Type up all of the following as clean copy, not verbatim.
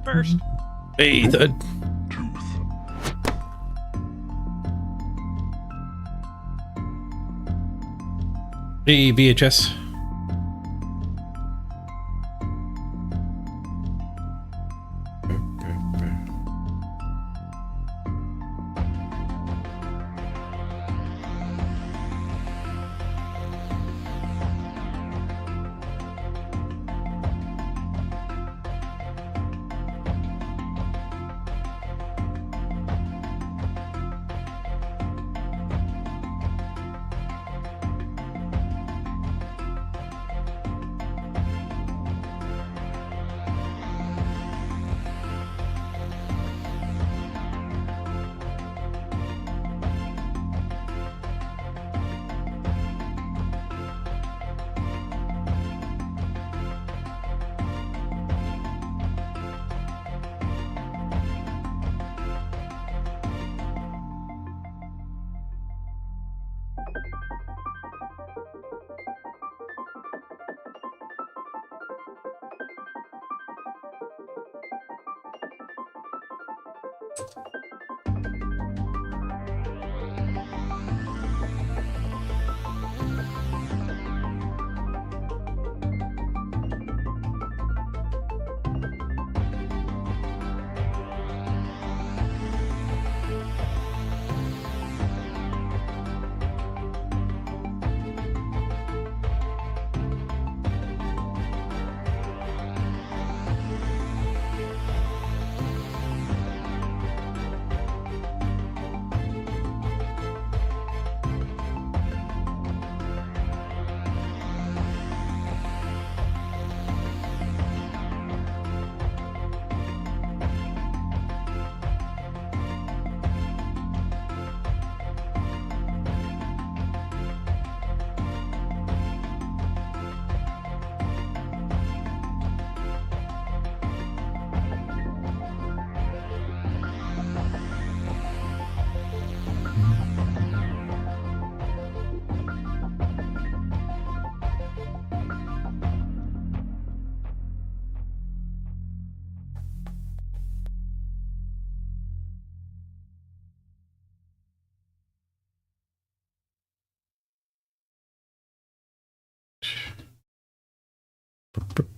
first. Hey, the hey, VHS.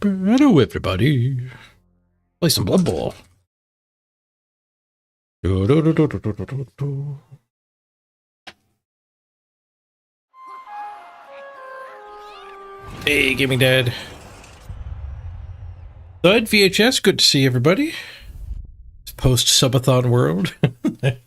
Hello, everybody. Play some Blood Bowl. Hey, Gaming Dad. Thud VHS, good to see everybody. It's post-subathon world. The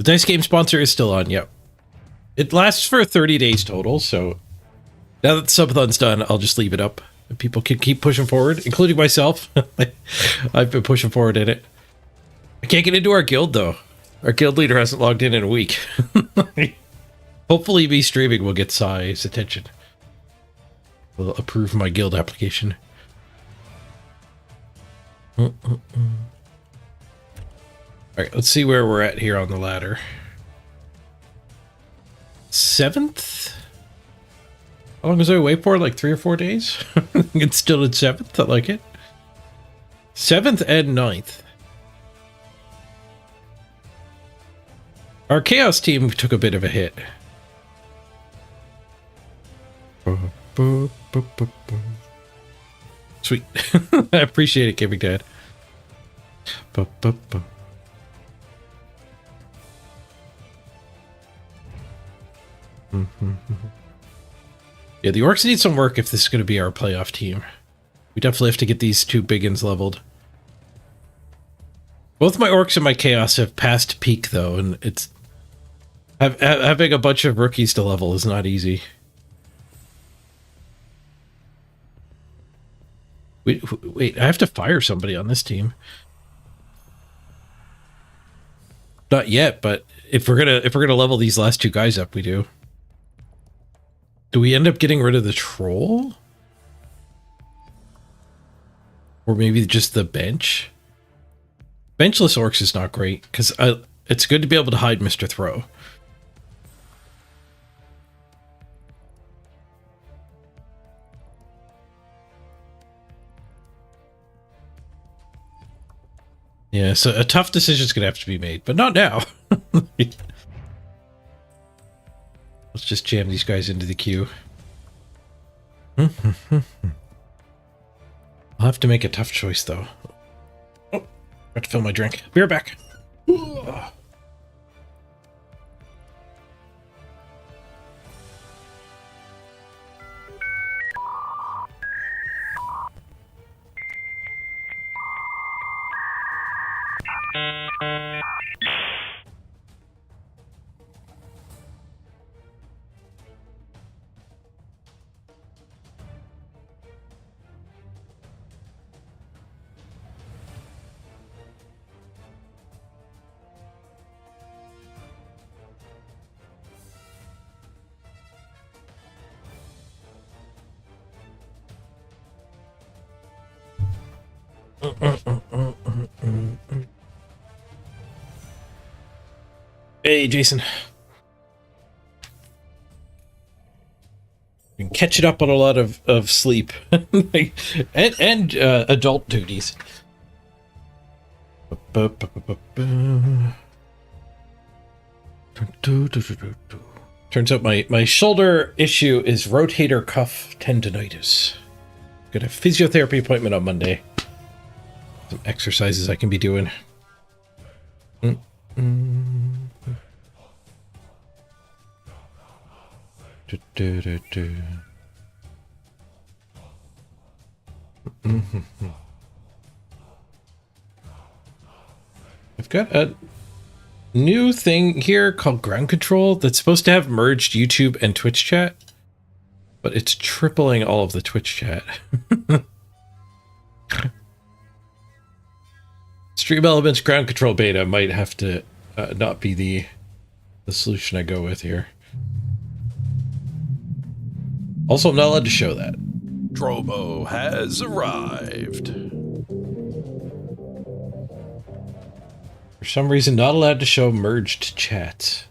Dice Game sponsor is still on, yep. It lasts for 30 days total, so now that the subathon's done, I'll just leave it up. People can keep pushing forward, including myself. I've been pushing forward in it. I can't get into our guild, though. Our guild leader hasn't logged in a week. Hopefully me streaming will get Sai's attention. Will approve my guild application. Alright, let's see where we're at here on the ladder. 7th? How long was I away for? Like 3 or 4 days? It's still at 7th. I like it. 7th and 9th. Our Chaos team took a bit of a hit. Sweet. I appreciate it, Gaming Dad. Yeah, the Orcs need some work if this is going to be our playoff team. We definitely have to get these 2 big uns leveled. Both my Orcs and my Chaos have passed peak, though, and it's... having a bunch of rookies to level is not easy. Wait, I have to fire somebody on this team. Not yet, but if we're gonna level these last 2 guys up, we do. Do we end up getting rid of the troll? Or maybe just the bench. Benchless orcs is not great, because it's good to be able to hide Mr. Throw. Yeah, so a tough decision is going to have to be made, but not now. Let's just jam these guys into the queue. I'll have to make a tough choice, though. Oh, I have to fill my drink. Be right back. Hey, Jason. You can catch it up on a lot of sleep and adult duties. Turns out my shoulder issue is rotator cuff tendonitis. Got a physiotherapy appointment on Monday. Some exercises I can be doing. I've got a new thing here called Ground Control that's supposed to have merged YouTube and Twitch chat, but it's tripling all of the Twitch chat. Stream Elements Ground Control Beta might have to not be the solution I go with here. Also, I'm not allowed to show that. Drobo has arrived. For some reason, not allowed to show merged chat,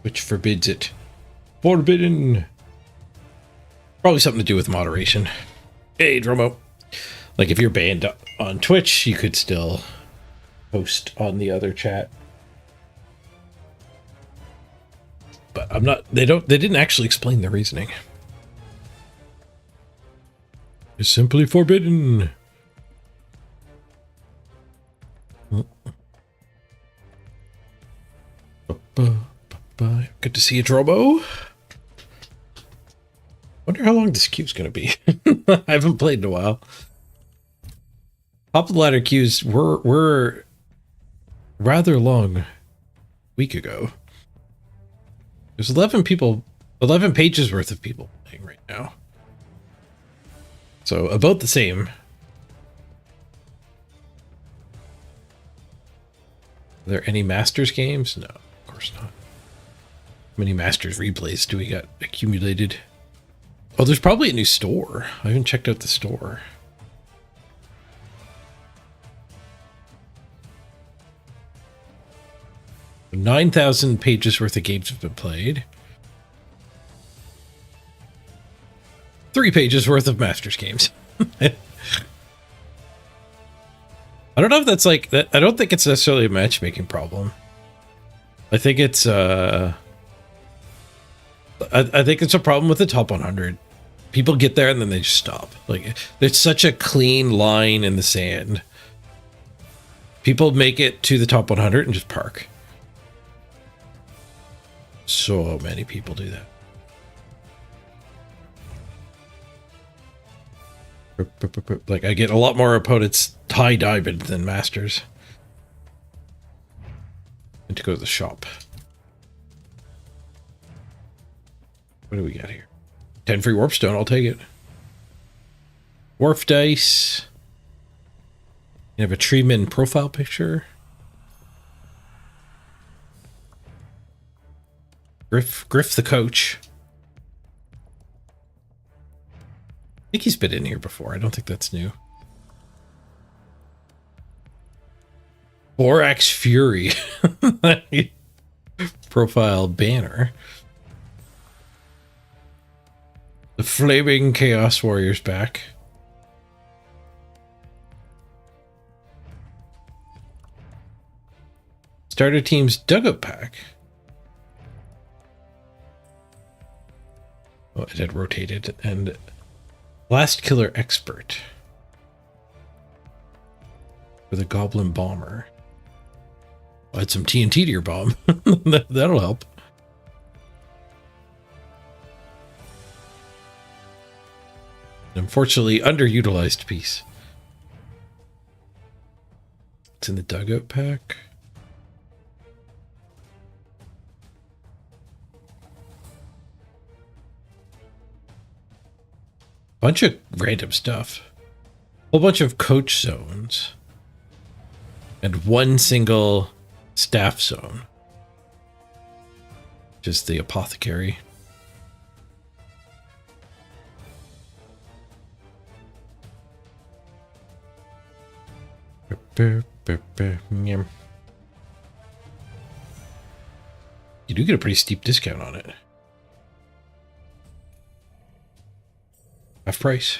which forbids it. Forbidden. Probably something to do with moderation. Hey, Dromo. Like, if you're banned on Twitch, you could still post on the other chat. But I'm not, they didn't actually explain the reasoning. It's simply forbidden. Good to see you, Drobo. Wonder how long this queue's gonna be. I haven't played in a while. Top of the ladder queues were rather long a week ago. There's 11 pages worth of people playing right now. So about the same. Are there any Masters games? No, of course not. How many Masters replays do we got accumulated? Oh, there's probably a new store. I haven't checked out the store. $9,000 pages worth of games have been played. 3 pages worth of Masters games. I don't know if that's like that. I don't think it's necessarily a matchmaking problem. I think it's I think it's a problem with the top 100. People get there and then they just stop. Like, there's such a clean line in the sand. People make it to the top 100 and just park. So many people do that. Like, I get a lot more opponents high diamond than Masters. And to go to the shop. What do we got here? 10 free warpstone, I'll take it. Warp dice. You have a Treeman profile picture. Griff the coach. I think he's been in here before. I don't think that's new. Borax Fury. Profile banner. The Flaming Chaos Warriors back. Starter team's dugout pack. Oh, it had rotated. And Blast Killer Expert. For the Goblin Bomber. I'll add some TNT to your bomb. That'll help. Unfortunately, underutilized piece. It's in the dugout pack. Bunch of random stuff. Whole bunch of coach zones. And one single staff zone. Just the apothecary. You do get a pretty steep discount on it. Half price.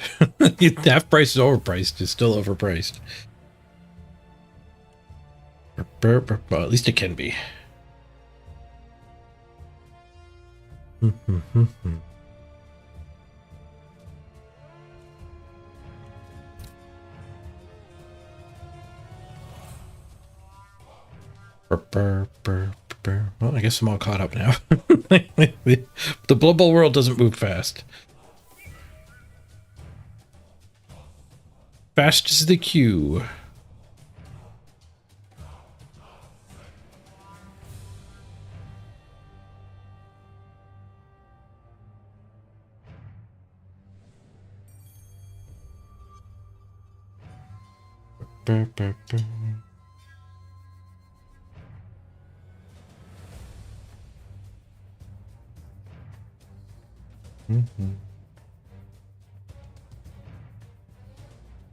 Half price is overpriced. It's still overpriced. Well, at least it can be. Well, I guess I'm all caught up now. The Blood Bowl world doesn't move fast. Fast as the queue.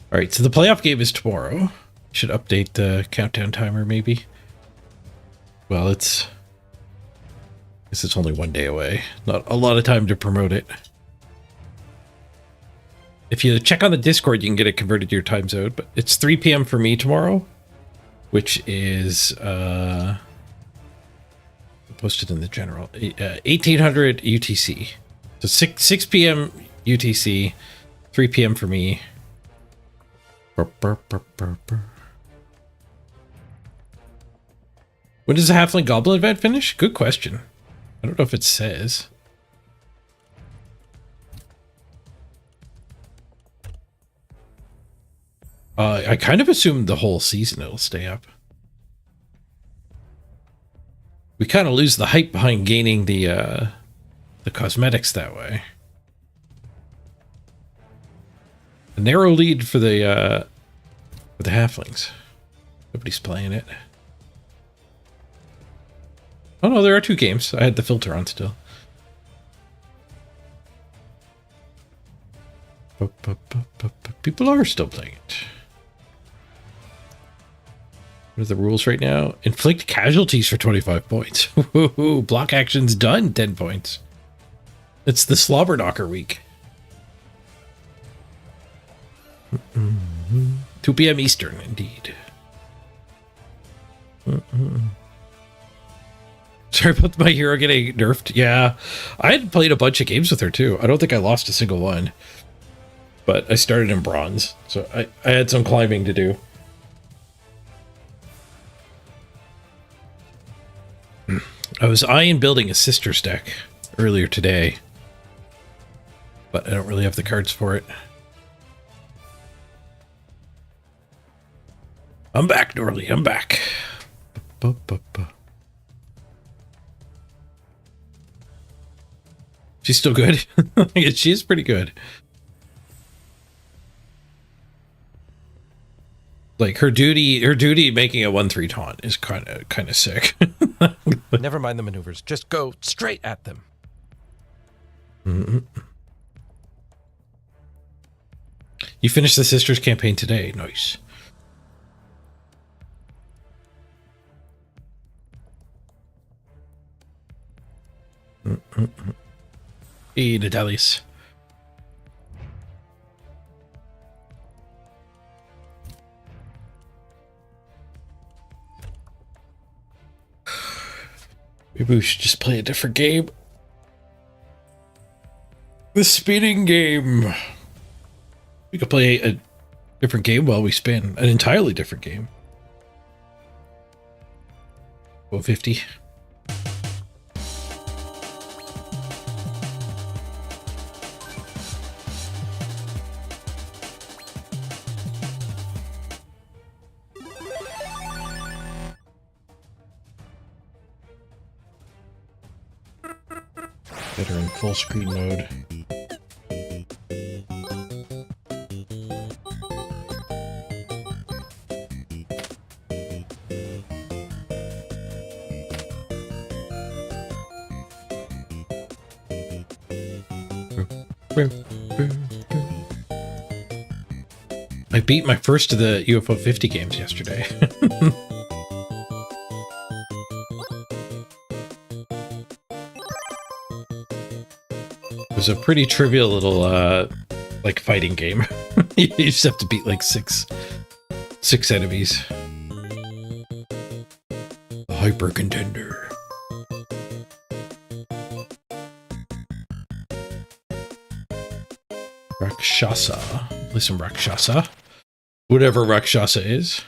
All right, so the playoff game is tomorrow. Should update the countdown timer, maybe. Well, I guess it's only 1 day away. Not a lot of time to promote it. If you check on the Discord, you can get it converted to your time zone. But it's 3 p.m. for me tomorrow, which is posted in the general 1800 UTC. So 6 p.m. UTC, 3 p.m. for me. When does the Halfling Goblin event finish? Good question. I don't know if it says. I kind of assume the whole season it'll stay up. We kind of lose the hype behind gaining the cosmetics that way. A narrow lead for the halflings. Nobody's playing it. Oh no, there are 2 games. I had the filter on still. People are still playing it. What are the rules right now? Inflict casualties for 25 points. Woohoo! Block actions done, 10 points. It's the Slobber Knocker week. 2 p.m. Eastern, indeed. Sorry about my hero getting nerfed. Yeah, I had played a bunch of games with her too. I don't think I lost a single one. But I started in bronze, so I had some climbing to do. I was eyeing building a Sisters deck earlier today, but I don't really have the cards for it. I'm back, Norley. I'm back. She's still good. She is pretty good. Like her duty making a 1/3 taunt is kind of sick. Never mind the maneuvers. Just go straight at them. Mm-hmm. You finished the Sisters campaign today. Nice. Hey, Natalis. Maybe we should just play a different game. The spinning game. We could play a different game while we spin. An entirely different game. 50. Better in full screen mode. I beat my first of the UFO 50 games yesterday. It was a pretty trivial little, like, fighting game. You just have to beat, like, six enemies. The Hyper Contender. Rakshasa. Listen, Rakshasa. Whatever Rakshasa is.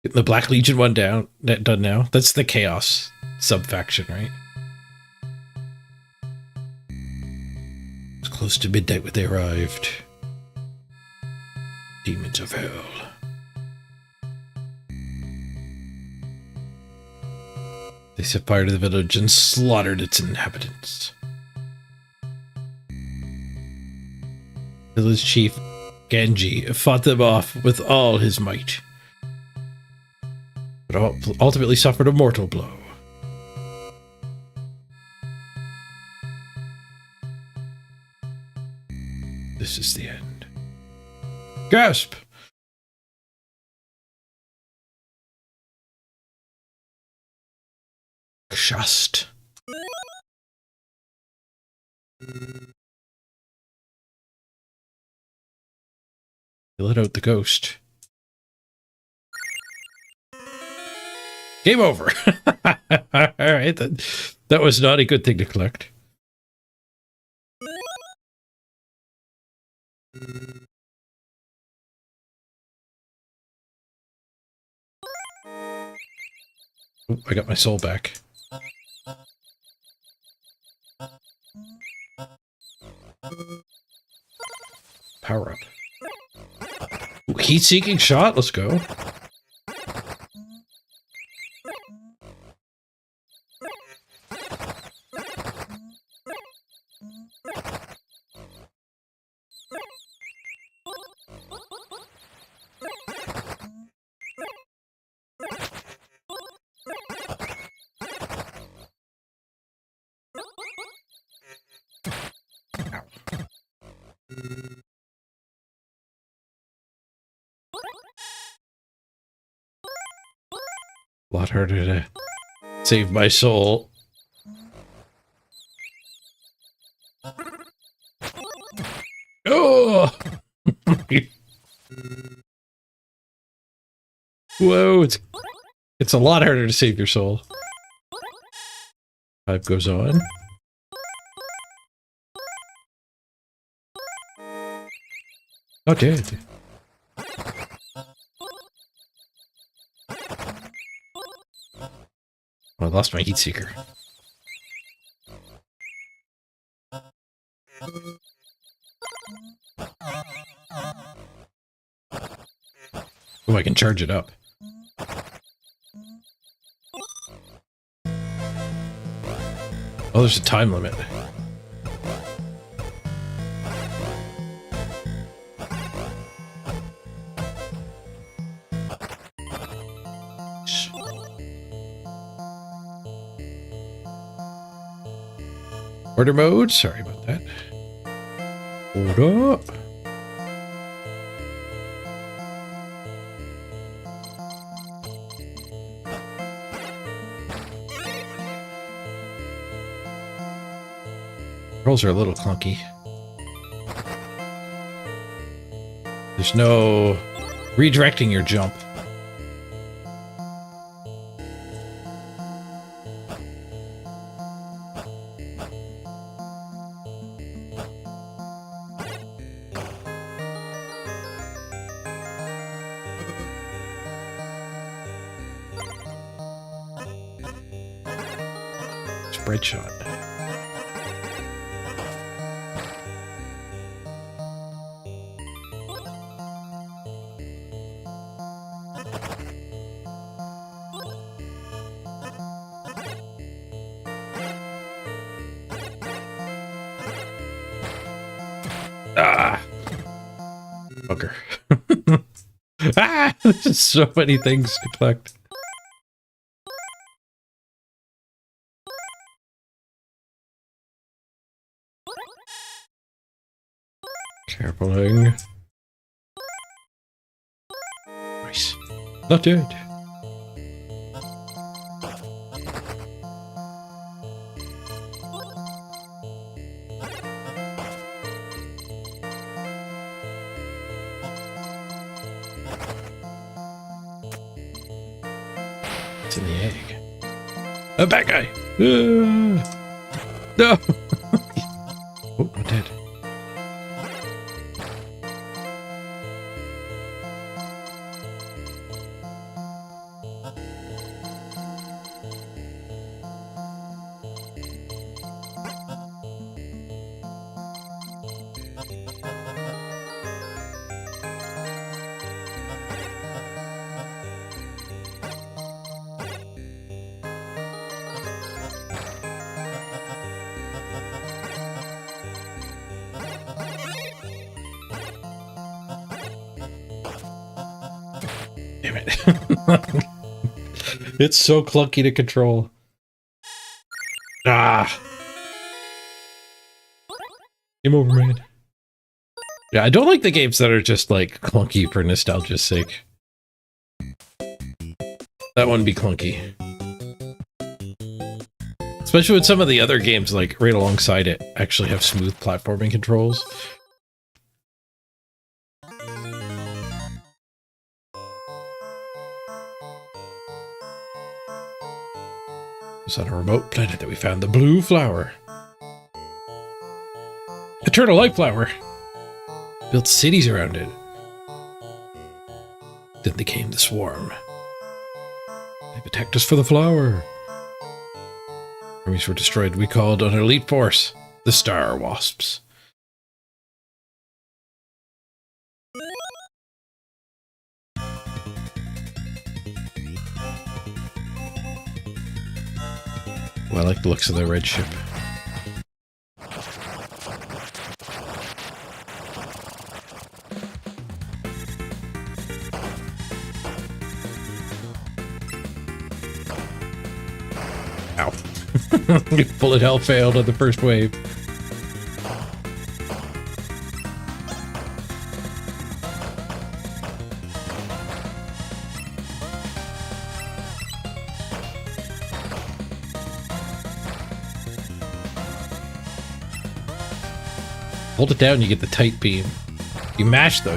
Getting the Black Legion one done now. That's the Chaos sub-faction, right? It's close to midnight when they arrived. Demons of Hell. They set fire to the village and slaughtered its inhabitants. Village chief Genji fought them off with all his might, but ultimately suffered a mortal blow. This is the end. Gasp! Just. They let out the ghost. Game over. Alright, that was not a good thing to collect. Oh, I got my soul back. Power up. Ooh, heat-seeking shot, let's go. A lot harder to save my soul. Oh! Whoa, it's a lot harder to save your soul. Life goes on. Oh, dude. Oh, I lost my heat seeker. Oh, I can charge it up. Oh, there's a time limit. Order mode? Sorry about that. Hold up. Rolls are a little clunky. There's no redirecting your jump. Spread shot. Ah, bugger. Ah, there's so many things to collect. Carefulling. Nice. Not dead. It's in the egg. A bad guy. No. Oh, I'm dead. Damn it. It's so clunky to control. Ah. Game over, man. Yeah, I don't like the games that are just like clunky for nostalgia's sake. That one be clunky. Especially when some of the other games, like right alongside it, actually have smooth platforming controls. It's on a remote planet that we found the blue flower. Eternal light flower. Built cities around it. Then they came the swarm. They've attacked us for the flower. Armies were destroyed. We called an elite force, the Star Wasps. Well, I like the looks of the red ship. Ow. Bullet hell failed on the first wave. Hold it down, you get the tight beam. You mash, though,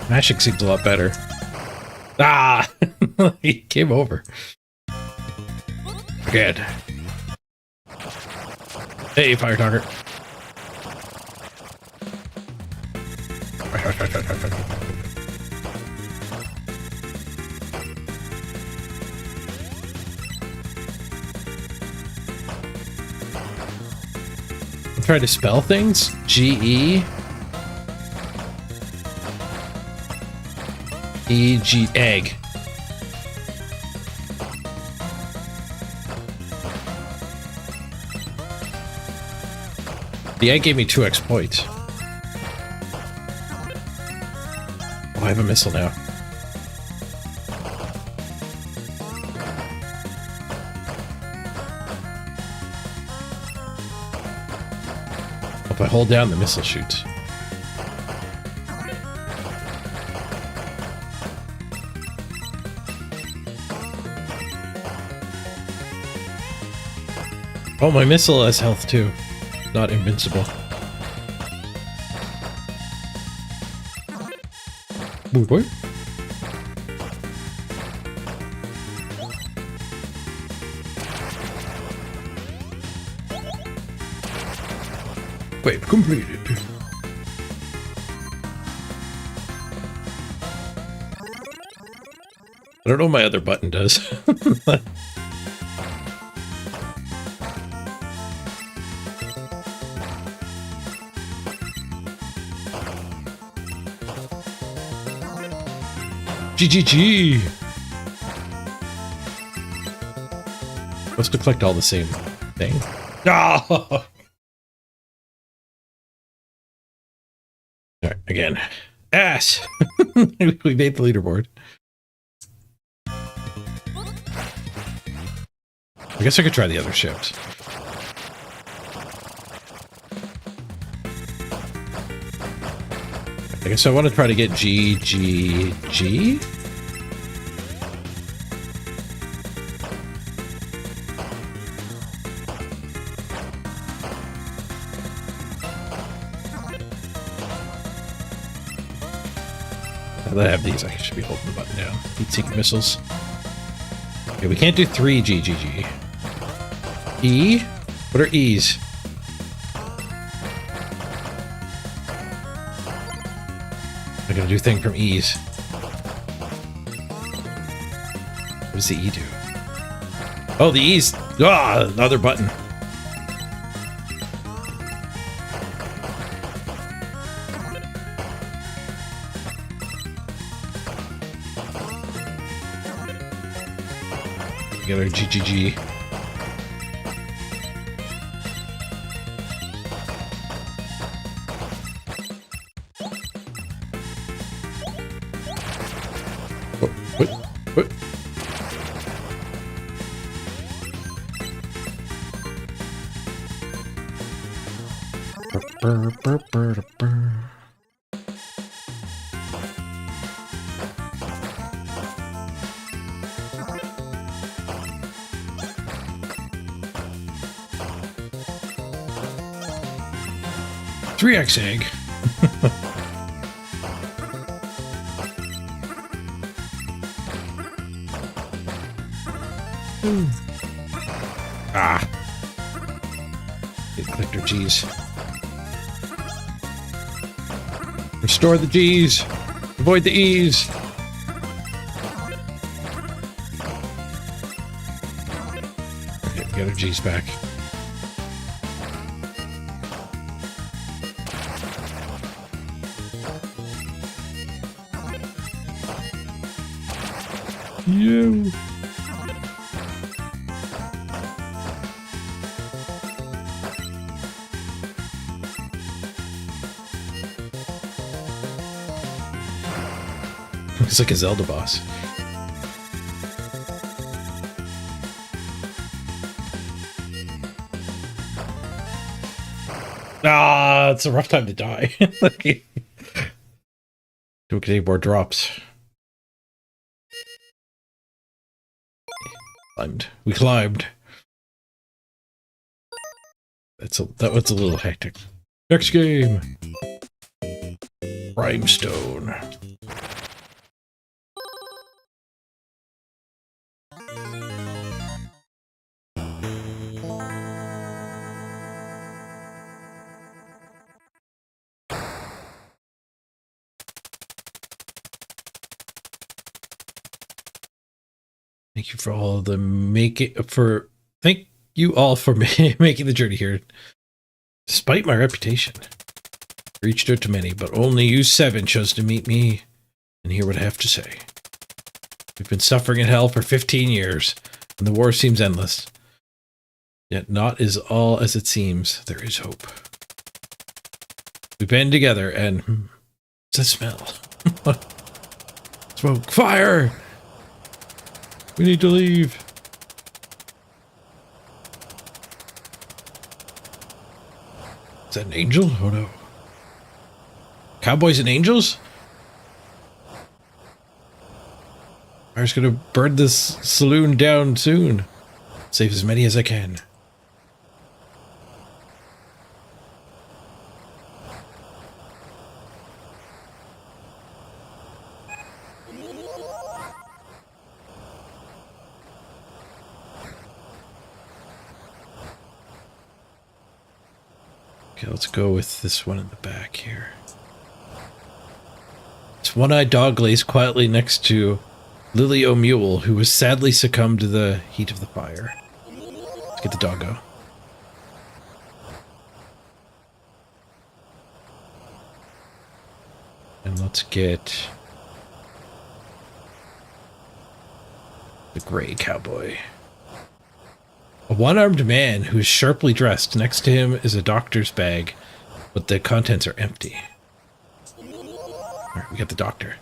mashing seems a lot better. Ah! He came over. Good. Hey, fire talker. Try to spell things. G-E. E-G, egg. The egg gave me 2x points. Oh, I have a missile now. If I hold down, the missile shoots. Oh, my missile has health too. not invincible. Boy. Wave completed. I don't know what my other button does. GGG! Supposed to collect all the same thing. Oh! Alright, again. Ass! We made the leaderboard. I guess I could try the other ships. I guess I want to try to get GGG? Now that I have these, I should be holding the button down. Heat-seeking missiles. Okay, we can't do 3 GGG. E? What are E's? I gotta do thing from E's. What does the E do? Oh, the E's. Ah, another button. Get our GGG. Oh, what? What? Burr, burr, burr, burr. Three X egg. Ah. Get collector G's. Restore the G's. Avoid the E's. Okay, get our G's back. You. Looks like a Zelda boss. Ah, it's a rough time to die. Don't get any more drops. We climbed. That was a little hectic. Next game. Rhinestone. Thank you for all the thank you all for making the journey here. Despite my reputation, I reached out to many, but only you 7 chose to meet me and hear what I have to say. We've been suffering in hell for 15 years, and the war seems endless. Yet not is all as it seems. There is hope. We band together and... what's that smell? Smoke! Fire! We need to leave. Is that an angel? Oh no. Cowboys and angels? I'm just gonna burn this saloon down soon. Save as many as I can. Okay, let's go with this one in the back here. This one-eyed dog lays quietly next to Lily O'Mule, who was sadly succumbed to the heat of the fire. Let's get the doggo. And let's get the gray cowboy. A one-armed man who is sharply dressed. Next to him is a doctor's bag, but the contents are empty. Alright, we got the doctor.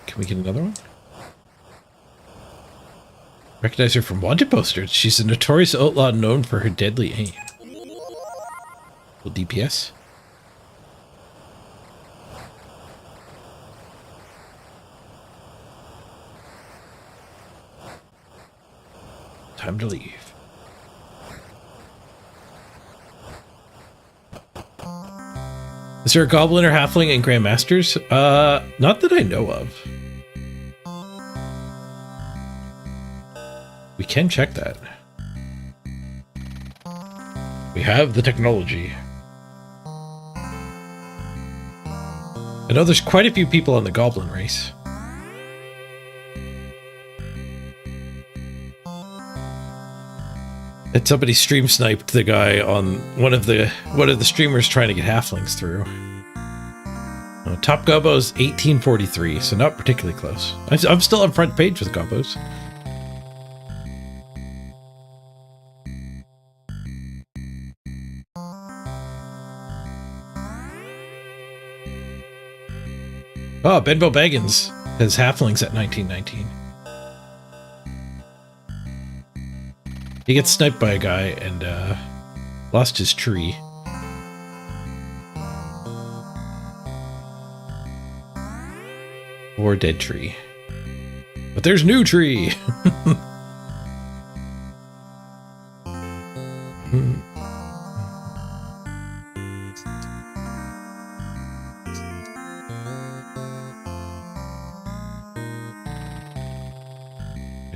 Can we get another one? Recognize her from wanted posters. She's a notorious outlaw known for her deadly aim. Little DPS. Time to leave. Is there a goblin or halfling in Grandmasters? Not that I know of. We can check that. We have the technology. I know there's quite a few people on the goblin race. And somebody stream sniped the guy on one of the streamers trying to get halflings through. Top Gobbo's 1843, so not particularly close. I'm still on front page with Gobbos. Oh, Benbow Baggins has halflings at 1919. He gets sniped by a guy and lost his tree. Or dead tree. But there's new tree!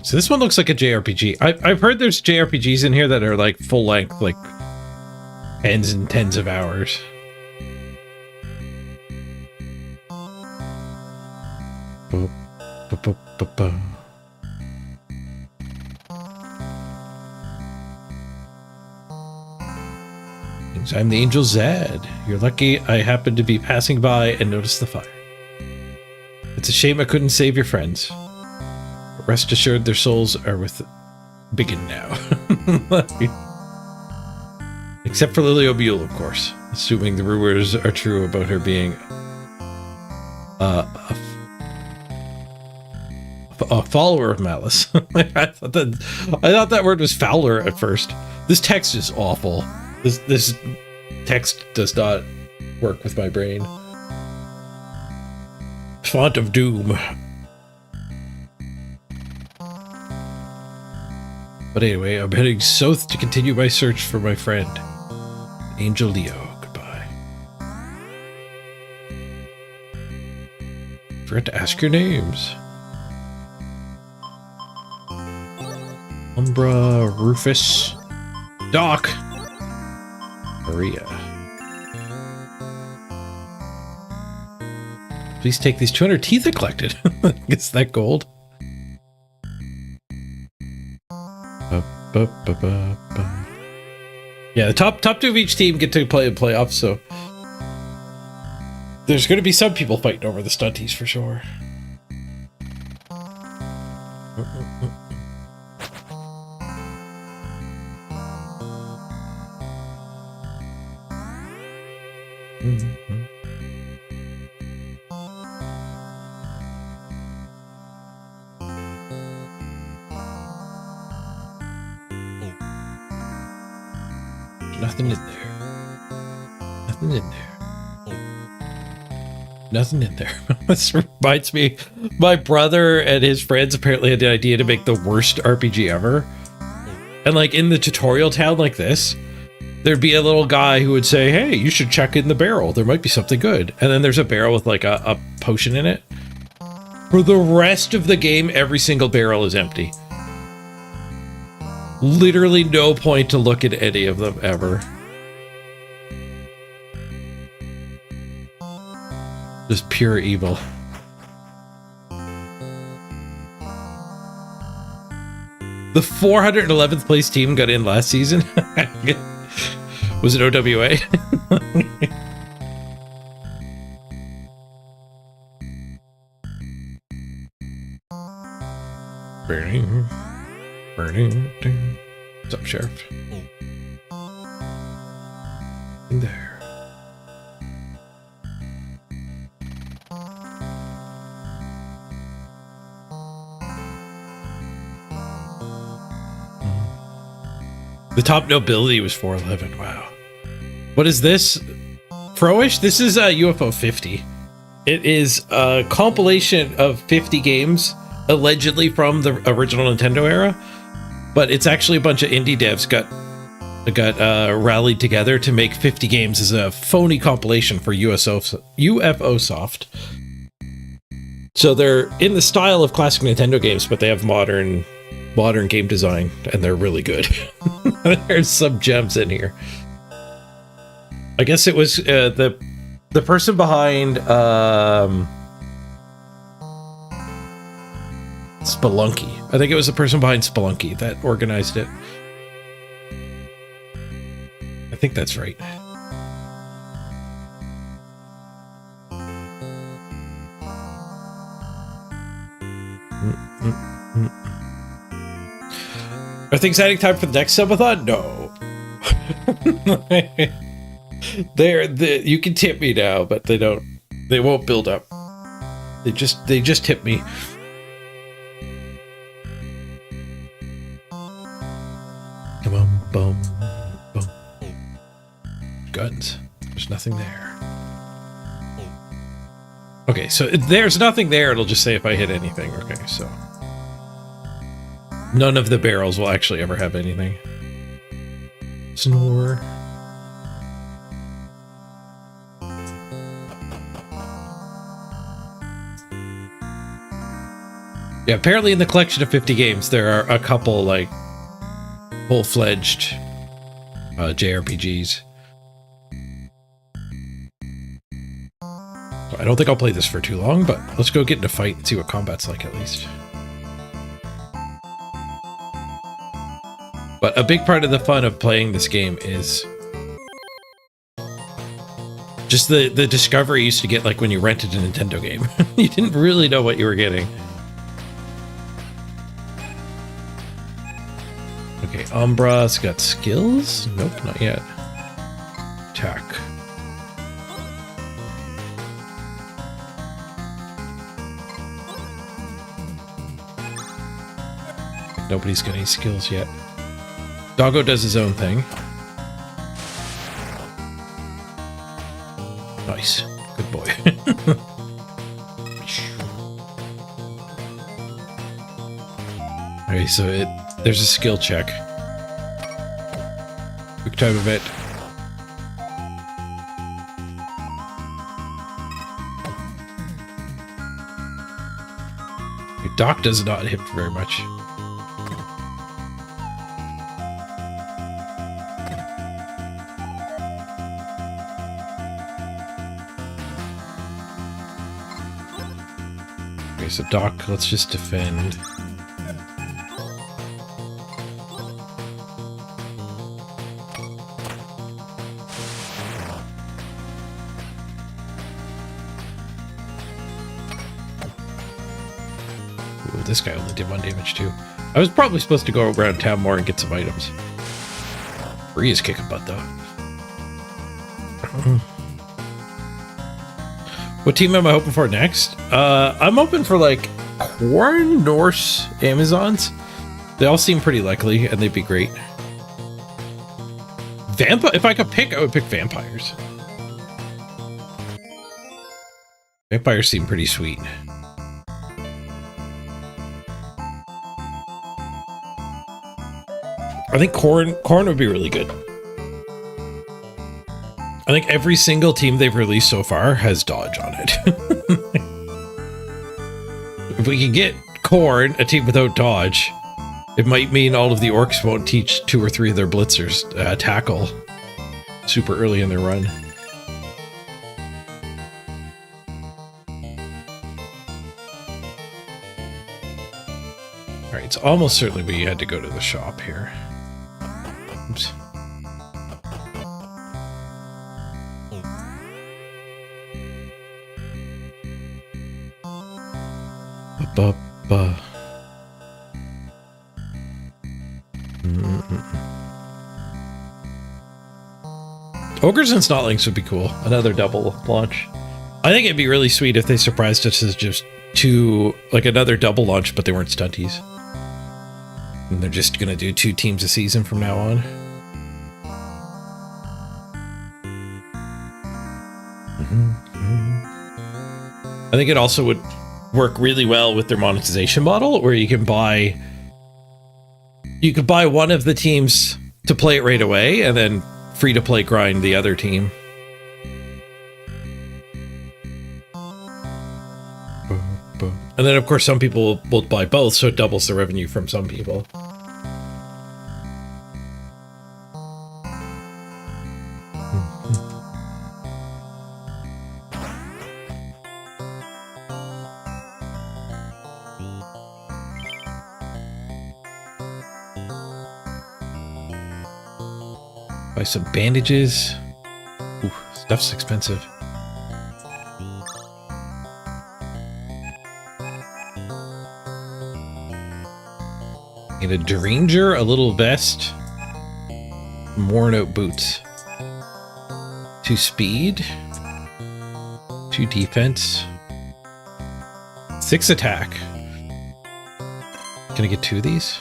So this one looks like a JRPG. I've heard there's JRPGs in here that are like full length, like tens and tens of hours. I'm the Angel Zad. You're lucky I happened to be passing by and noticed the fire. It's a shame I couldn't save your friends. But rest assured their souls are with Biggin now. Except for Lily O'Mule, of course. Assuming the rumors are true about her being a follower of Malice. I thought that word was fowler at first. This text is awful. This text does not work with my brain. Font of Doom. But anyway, I'm heading south to continue my search for my friend, Angel Leo. Goodbye. Forgot to ask your names. Umbra, Rufus, Doc, Maria. Please take these 200 teeth I collected. Is that gold? Yeah, the top two of each team get to play in playoffs, so there's going to be some people fighting over the stunties for sure. Nothing in there. Nothing in there. Nothing in there. This reminds me, my brother and his friends apparently had the idea to make the worst RPG ever. And like in the tutorial town like this, there'd be a little guy who would say, hey, you should check in the barrel. There might be something good. And then there's a barrel with like a potion in it. For the rest of the game, every single barrel is empty. Literally no point to look at any of them ever. Just pure evil. The 411th place team got in last season. Was it OWA? Burning. What's up, Sheriff? In there. The top nobility was 411. Wow. What is this? Froish? This is UFO 50. It is a compilation of 50 games, allegedly from the original Nintendo era, but it's actually a bunch of indie devs got rallied together to make 50 games as a phony compilation for UFO Soft. So they're in the style of classic Nintendo games, but they have modern game design, and they're really good. There's some gems in here. I guess it was the person behind Spelunky. I think it was the person behind Spelunky that organized it. I think that's right. Are things exciting time for the next subathon? No. You can tip me now, but they won't build up. They just tip me. Come on, boom. Guns. There's nothing there. Okay, so if there's nothing there, it'll just say if I hit anything. Okay, so none of the barrels will actually ever have anything. Snore. Yeah, apparently in the collection of 50 games, there are a couple, like, full-fledged JRPGs. I don't think I'll play this for too long, but let's go get in a fight and see what combat's like at least. But a big part of the fun of playing this game is just the discovery you used to get, like when you rented a Nintendo game. You didn't really know what you were getting. Okay, Umbra's got skills? Nope, not yet. Attack. Nobody's got any skills yet. Doggo does his own thing. Nice. Good boy. Alright, so there's a skill check. Quick time event. Doc does not hit very much. Okay, so Doc, let's just defend. This guy only did 1 damage too. I was probably supposed to go around town more and get some items. Bree is kicking butt though. What team am I hoping for next? I'm hoping for like Corn, Norse, Amazons. They all seem pretty likely and they'd be great. If I could pick, I would pick vampires. Vampires seem pretty sweet. I think corn would be really good. I think every single team they've released so far has dodge on it. If we can get corn, a team without dodge, It might mean all of the orcs won't teach 2 or 3 of their blitzers tackle super early in their run. Alright, it's almost certainly we had to go to the shop here. Oops. Ba-ba-ba. Ogres and Snotlings would be cool. Another double launch. I think it'd be really sweet if they surprised us as just 2, like another double launch, but they weren't stunties. And they're just gonna do 2 teams a season from now on. I think it also would work really well with their monetization model, where you could buy one of the teams to play it right away, and then free to play grind the other team. And then of course some people will buy both, so it doubles the revenue from some people. Buy some bandages. Ooh, stuff's expensive. Get a Deranger, a little vest, worn out boots. 2 speed, 2 defense, 6 attack. Can I get 2 of these?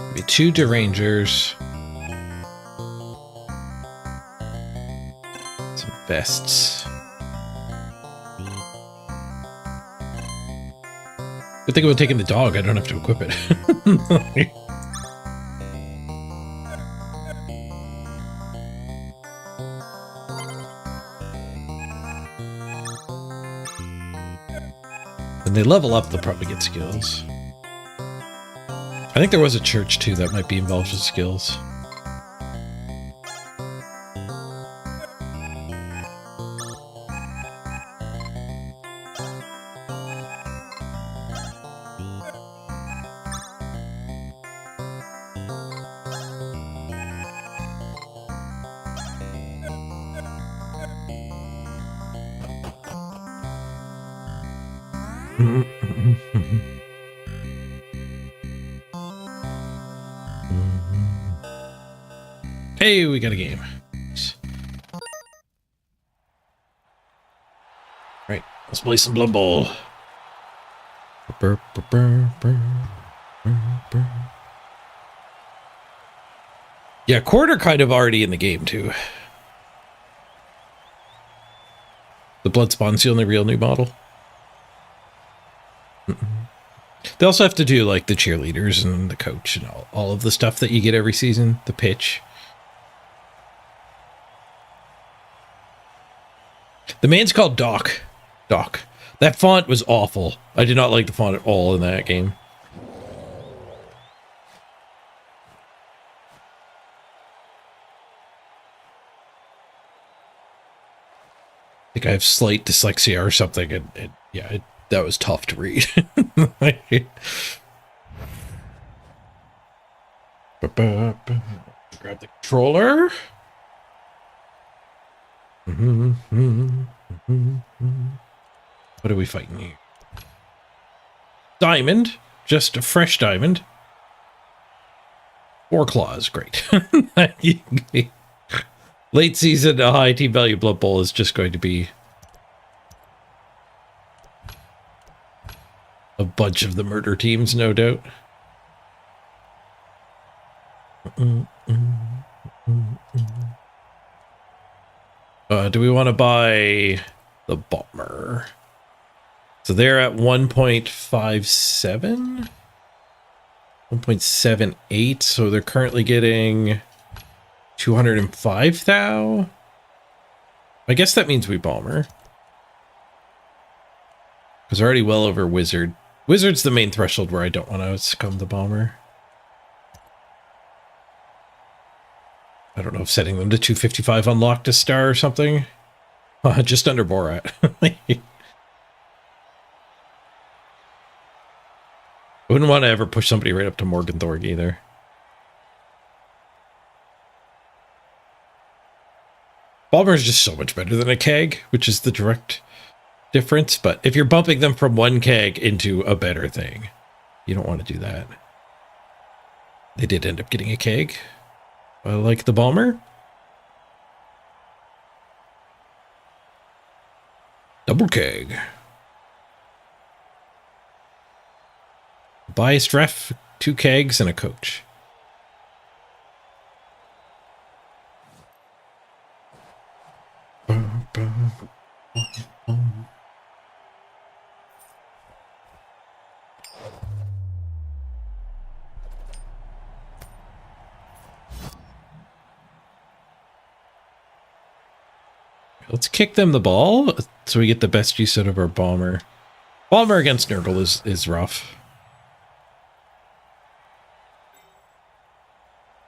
Maybe 2 Derangers. Some vests. Good thing about taking the dog, I don't have to equip it. When they level up, they'll probably get skills. I think there was a church too that might be involved with skills. Hey, we got a game. Right, let's play some Blood Bowl. Yeah, quarter kind of already in the game too. The Blood Spawn's the only real new model. They also have to do like the cheerleaders and the coach and all of the stuff that you get every season. The pitch. The man's called Doc. Doc. That font was awful. I did not like the font at all in that game. I think I have slight dyslexia or something, and yeah, that was tough to read. Grab the controller. What are we fighting here? Diamond. Just a fresh diamond. 4 claws. Great. Late season high team value Blood Bowl is just going to be a bunch of the murder teams, no doubt. Do we want to buy the bomber? So they're at 1.57? 1.78, so they're currently getting 205 thou. I guess that means we bomber. Because they're already well over wizard. Wizard's the main threshold where I don't want to succumb to Bomber. I don't know if setting them to 255 unlocked a star or something. Just under Borat. I wouldn't want to ever push somebody right up to Morgenthorg either. Bomber is just so much better than a keg, which is the direct difference. But if you're bumping them from one keg into a better thing, you don't want to do that. They did end up getting a keg. I like the Bomber. Double keg. Biased ref, 2 kegs, and a coach. Let's kick them the ball so we get the best use out of our Bomber. Bomber against Nurgle is rough.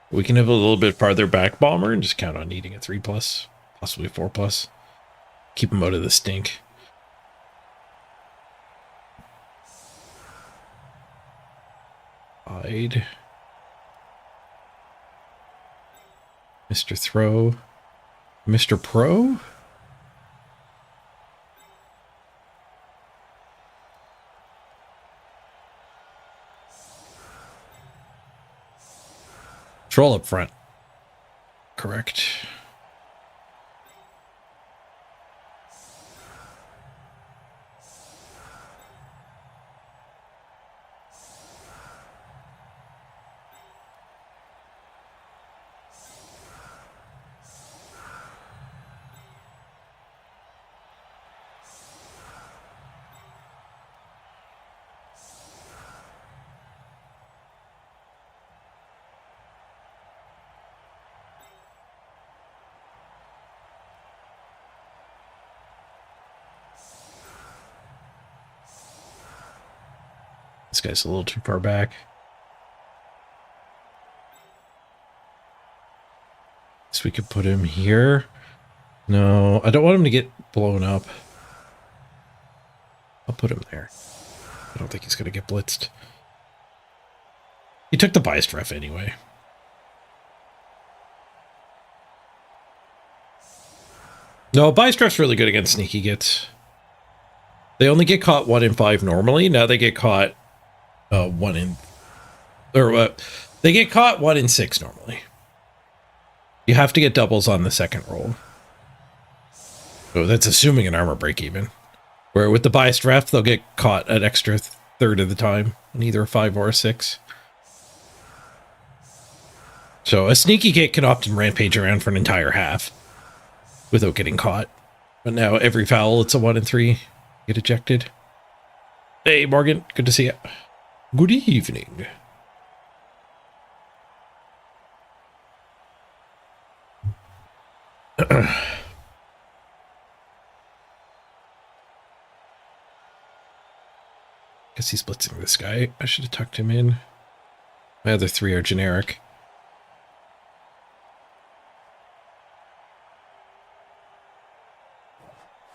We can have a little bit farther back Bomber and just count on needing a 3+, possibly a 4+. Keep him out of the stink. Hide. Mr. Throw. Mr. Pro? Troll up front. Correct. This guy's a little too far back. So we could put him here. No, I don't want him to get blown up. I'll put him there. I don't think he's going to get blitzed. He took the biased ref anyway. No, biased ref's really good against sneaky gets. They only get caught 1 in 5 normally. Now they get caught 1 in... Or they get caught 1 in 6 normally. You have to get doubles on the second roll. So that's assuming an armor break even. Where with the biased ref, they'll get caught an extra third of the time in either a 5 or a 6. So a sneaky gate can often rampage around for an entire half without getting caught. But now every foul, it's a 1 in 3. Get ejected. Hey, Morgan. Good to see you. Good evening. Guess he's blitzing this guy. I should have tucked him in. My other 3 are generic.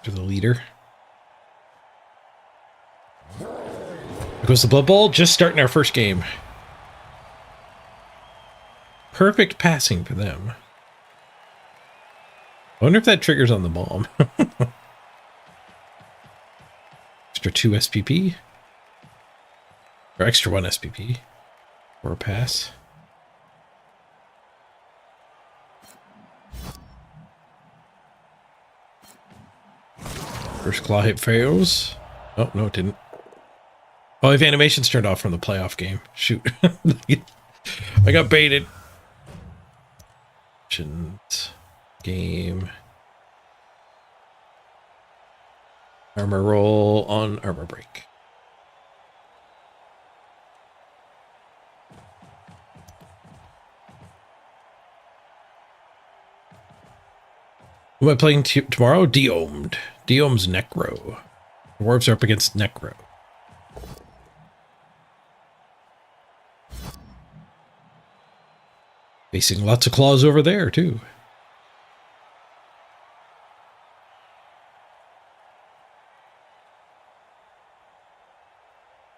To the leader. There goes the Blood Bowl, just starting our first game. Perfect passing for them. I wonder if that triggers on the bomb. Extra 2 SPP. Or extra 1 SPP. For a pass. First claw hit fails. Oh, no, it didn't. Oh, I have animations turned off from the playoff game. Shoot. I got baited. Game. Armor roll on armor break. Who am I playing tomorrow? Deomed. Deom's Necro. Dwarves are up against Necro. Facing lots of claws over there, too.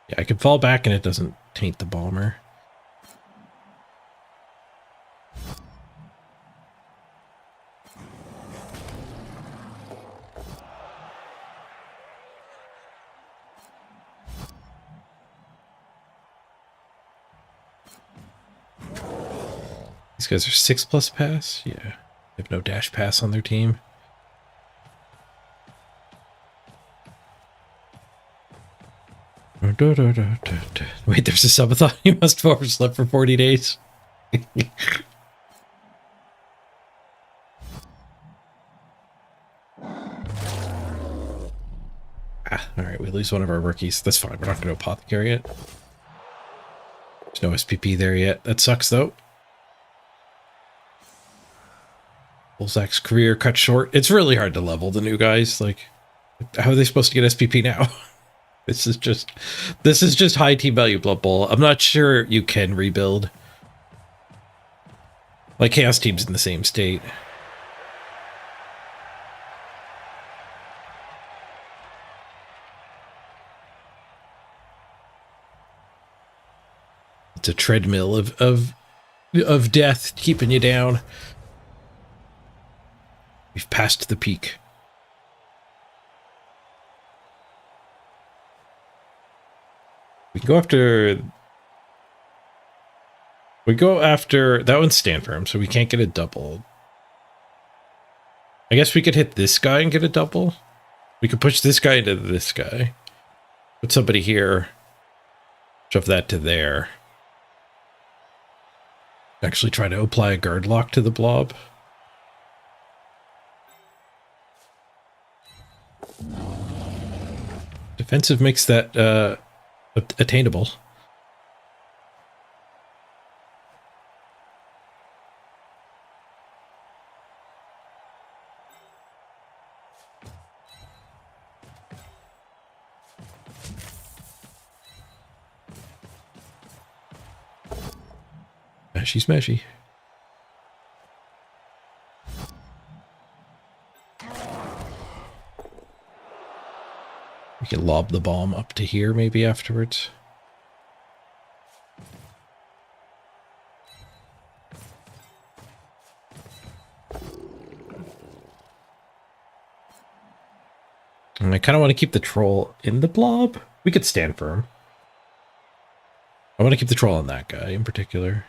Yeah, I can fall back and it doesn't taint the bomber. These guys are 6+ pass? Yeah. They have no dash pass on their team. Wait, there's a subathon. You must have overslept for 40 days. Alright, we lose one of our rookies. That's fine. We're not going to apothecary it. There's no SPP there yet. That sucks, though. Bullsack's career cut short. It's really hard to level the new guys. Like, how are they supposed to get SPP now? This is just high team value Blood Bowl. I'm not sure you can rebuild. Like, Chaos Team's in the same state. It's a treadmill of death keeping you down. We've passed the peak. We can go after... We go after... That one's stand firm, so we can't get a double. I guess we could hit this guy and get a double. We could push this guy into this guy. Put somebody here. Shove that to there. Actually try to apply a guard lock to the blob. Defensive makes that attainable. Mashy smashy. We can lob the bomb up to here maybe afterwards. And I kind of want to keep the troll in the blob. We could stand firm. I want to keep the troll on that guy in particular.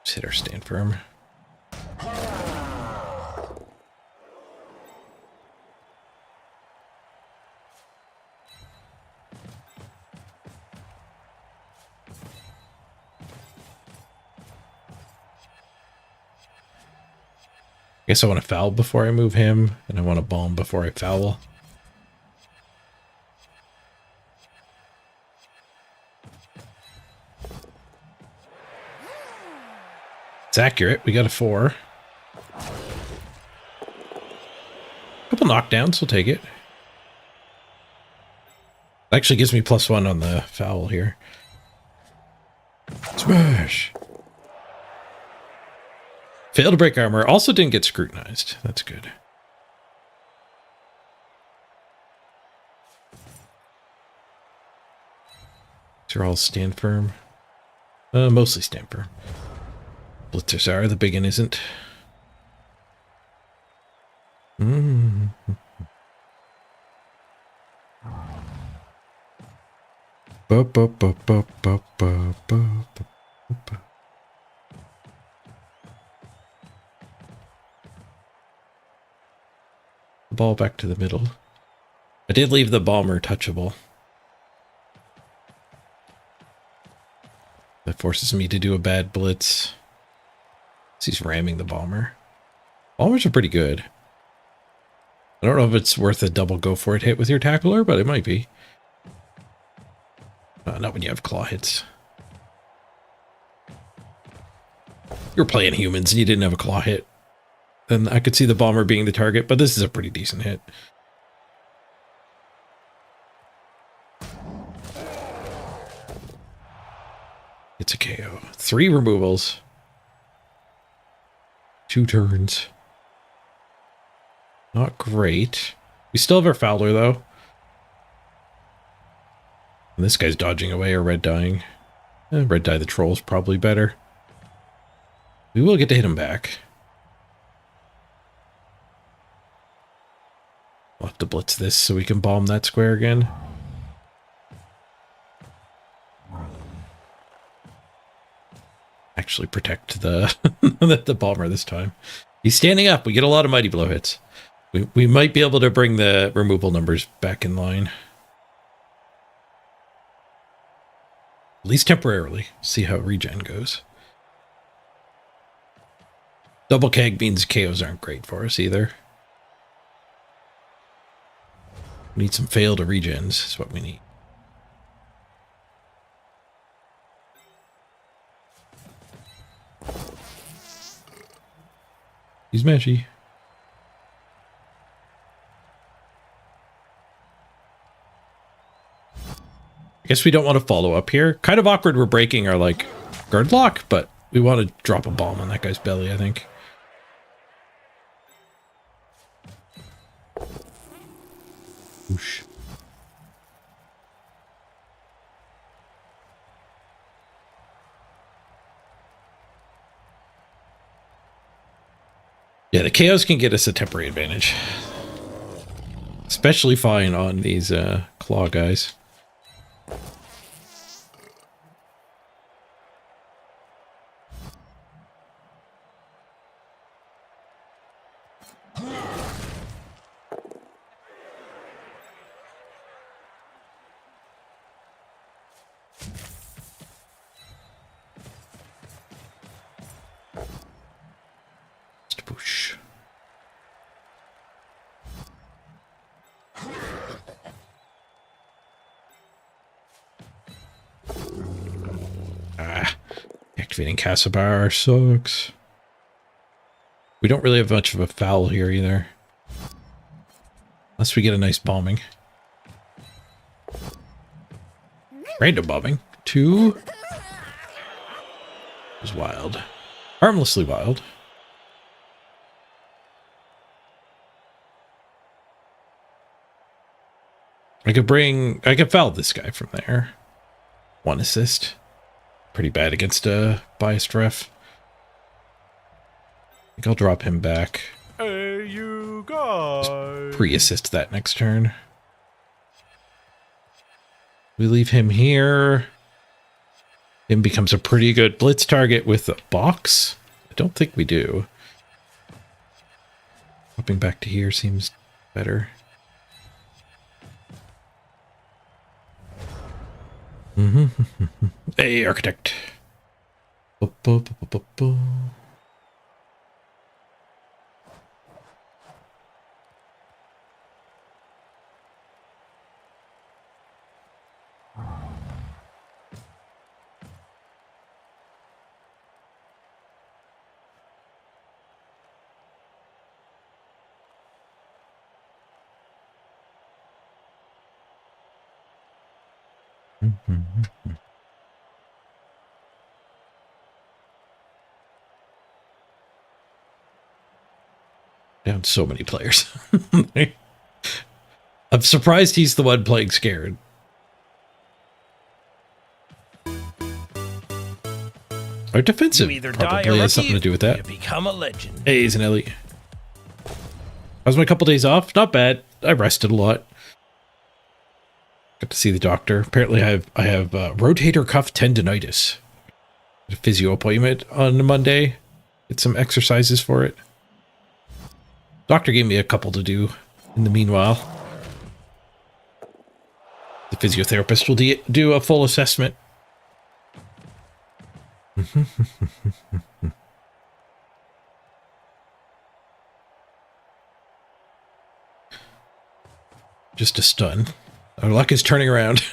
Just hit our stand firm. I guess I want to foul before I move him, and I want to bomb before I foul. It's accurate. We got a 4. Couple knockdowns. We'll take it. It actually gives me +1 on the foul here. Smash! Failed to break armor. Also didn't get scrutinized. That's good. These are all stand firm. Mostly stand firm. Blitzers are. The big one isn't. The ball back to the middle. I did leave the bomber touchable. That forces me to do a bad blitz. He's ramming the bomber. Bombers are pretty good. I don't know if it's worth a double go for it hit with your tackler, but it might be. Not when you have claw hits. You're playing humans and you didn't have a claw hit. Then I could see the bomber being the target, but this is a pretty decent hit. It's a KO. 3 removals. 2 turns. Not great. We still have our Fowler, though. And this guy's dodging away or red dying. Red dye the troll's probably better. We will get to hit him back. We'll have to blitz this so we can bomb that square again. Actually protect the the bomber this time. He's standing up. We get a lot of mighty blow hits. We might be able to bring the removal numbers back in line. At least temporarily. See how regen goes. Double keg means KOs aren't great for us either. We need some failed regens is what we need. He's meshy. I guess we don't want to follow up here. Kind of awkward we're breaking our, like, guard lock, but we want to drop a bomb on that guy's belly, I think. Whoosh. Yeah, the KOs can get us a temporary advantage. Especially fine on these claw guys. Push. Activating Cassabar sucks. We don't really have much of a foul here either. Unless we get a nice bombing. Random bombing. 2. Is wild. Harmlessly wild. I could foul this guy from there. 1 assist. Pretty bad against a biased ref. I think I'll drop him back. Hey, you guys. Pre-assist that next turn. We leave him here. Him becomes a pretty good blitz target with a box. I don't think we do. Hopping back to here seems better. Hey, architect. Down so many players. I'm surprised he's the one playing scared. Our defensive probably has something to do with that. You become a legend. Hey, he's an elite. How's my couple days off? Not bad. I rested a lot. Got to see the doctor. Apparently I have rotator cuff tendonitis. A physio appointment on Monday. Did some exercises for it. Doctor gave me a couple to do in the meanwhile. The physiotherapist will do a full assessment. Just a stun. Our luck is turning around.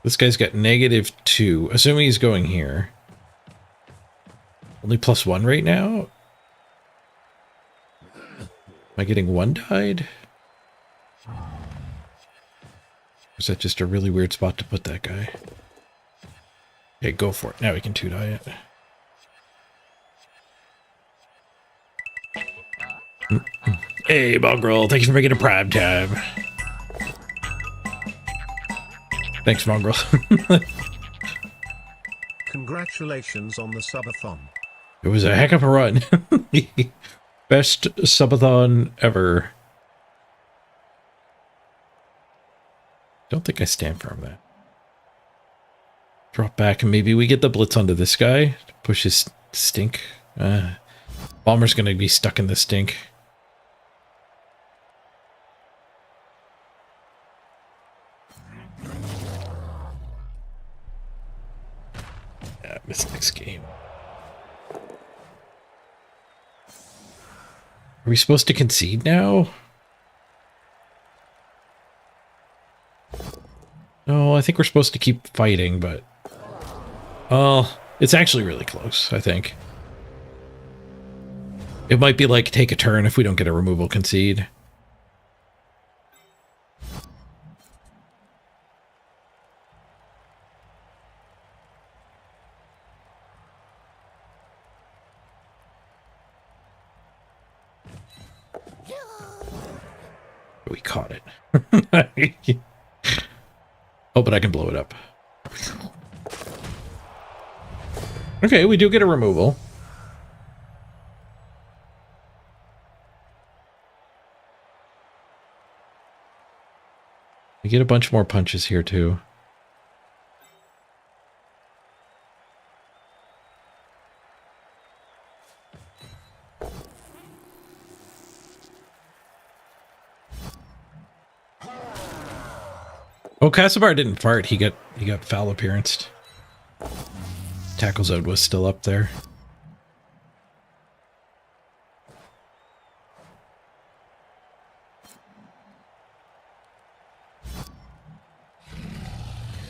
This guy's got -2. Assuming he's going here. Only +1 right now? Am I getting 1 died? Is that just a really weird spot to put that guy? Okay, go for it. Now we can 2-die it. Hey, Mongrel. Thank you for making it prime time. Thanks, Mongrel. Congratulations on the subathon. It was a heck of a run. Best subathon ever. Don't think I stand firm that. Drop back and maybe we get the blitz onto this guy to push his stink. Bomber's going to be stuck in the stink. Yeah, missed next game. Are we supposed to concede now? No, I think we're supposed to keep fighting, but... Oh, it's actually really close, I think. It might be like take a turn if we don't get a removal concede. We caught it. Oh, but I can blow it up. Okay, we do get a removal. We get a bunch more punches here, too. Oh, Casibar didn't fart. He got foul appearanced. Tackle zone was still up there.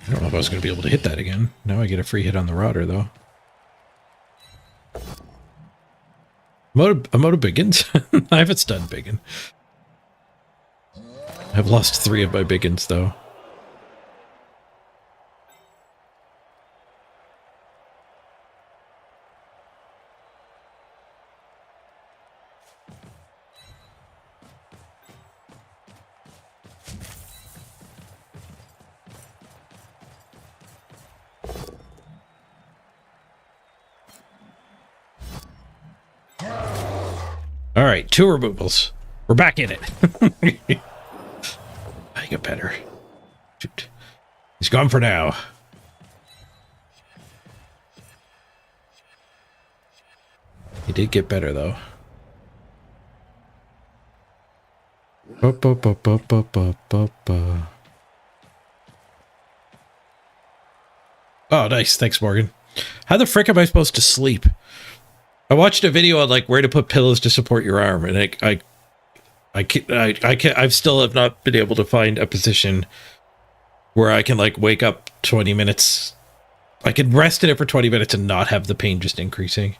I don't know if I was going to be able to hit that again. Now I get a free hit on the Rodder, though. I'm out of Biggins. I haven't stunned Biggin. I've lost 3 of my Biggins, though. All right, 2 removals. We're back in it. I get better. Shoot. He's gone for now. He did get better, though. Oh, nice. Thanks, Morgan. How the frick am I supposed to sleep? I watched a video on like where to put pillows to support your arm, and I still have not been able to find a position where I can like wake up 20 minutes. I can rest in it for 20 minutes and not have the pain just increasing.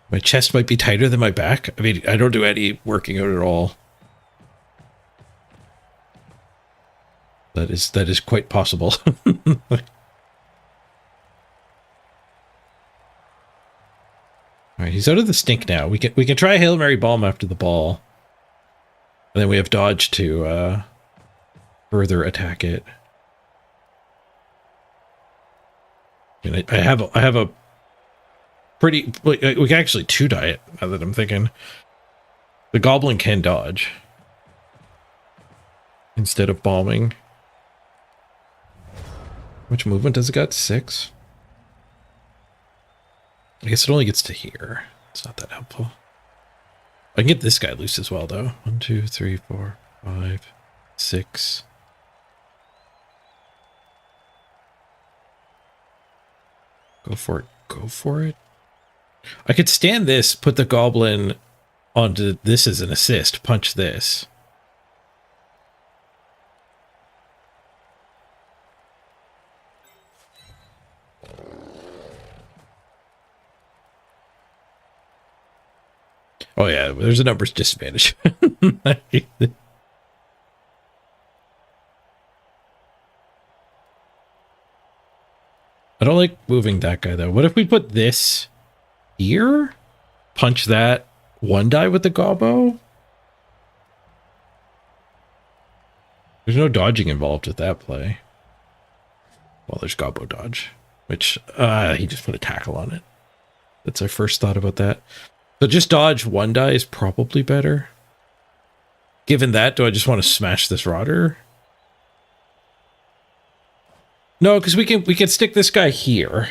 My chest might be tighter than my back. I mean, I don't do any working out at all. That is quite possible. All right, he's out of the stink now. We can try Hail Mary Bomb after the ball. And then we have dodge to further attack it. I mean, I have a pretty, like, we can actually 2-die it, now that I'm thinking. The goblin can dodge instead of bombing. Which movement does it got? 6? I guess it only gets to here. It's not that helpful. I can get this guy loose as well, though. 1, 2, 3, 4, 5, 6. Go for it. Go for it. I could stand this, put the goblin onto this as an assist, punch this. Oh yeah, there's a numbers disadvantage. I don't like moving that guy though. What if we put this here? Punch that one die with the gobbo? There's no dodging involved with that play. Well, there's gobbo dodge, which he just put a tackle on it. That's our first thought about that. So just dodge one die is probably better. Given that, do I just want to smash this rodder? No, because we can stick this guy here.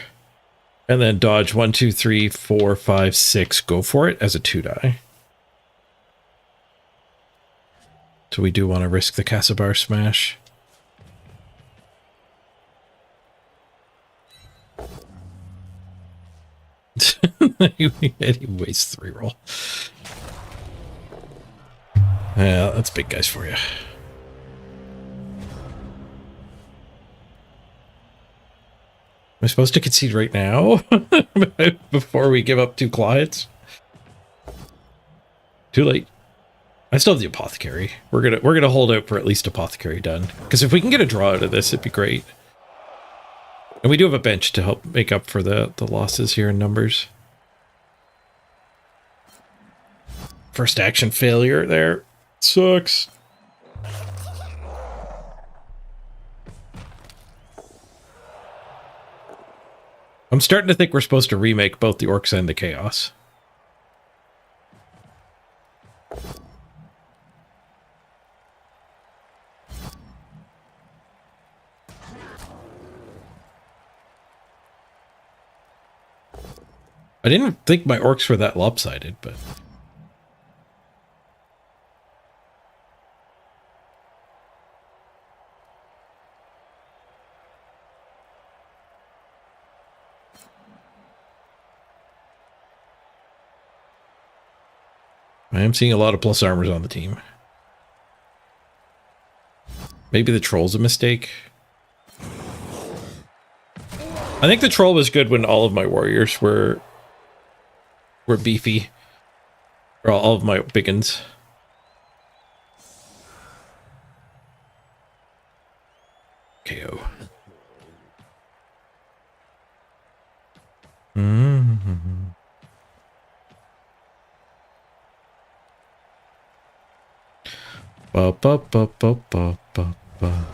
And then dodge 1, 2, 3, 4, 5, 6. Go for it as a 2 die. So we do want to risk the Castlebar smash. He wastes 3 roll. Yeah, that's big guys for you. Am I supposed to concede right now? Before we give up 2 clients? Too late. I still have the apothecary. We're gonna hold out for at least apothecary done. Because if we can get a draw out of this, it'd be great. And we do have a bench to help make up for the losses here in numbers. First action failure there. Sucks. I'm starting to think we're supposed to remake both the Orcs and the Chaos. I didn't think my Orcs were that lopsided, but... I am seeing a lot of plus armors on the team. Maybe the troll's a mistake. I think the troll was good when all of my warriors were beefy. Or all of my biggins. KO. Ba ba ba ba ba ba ba.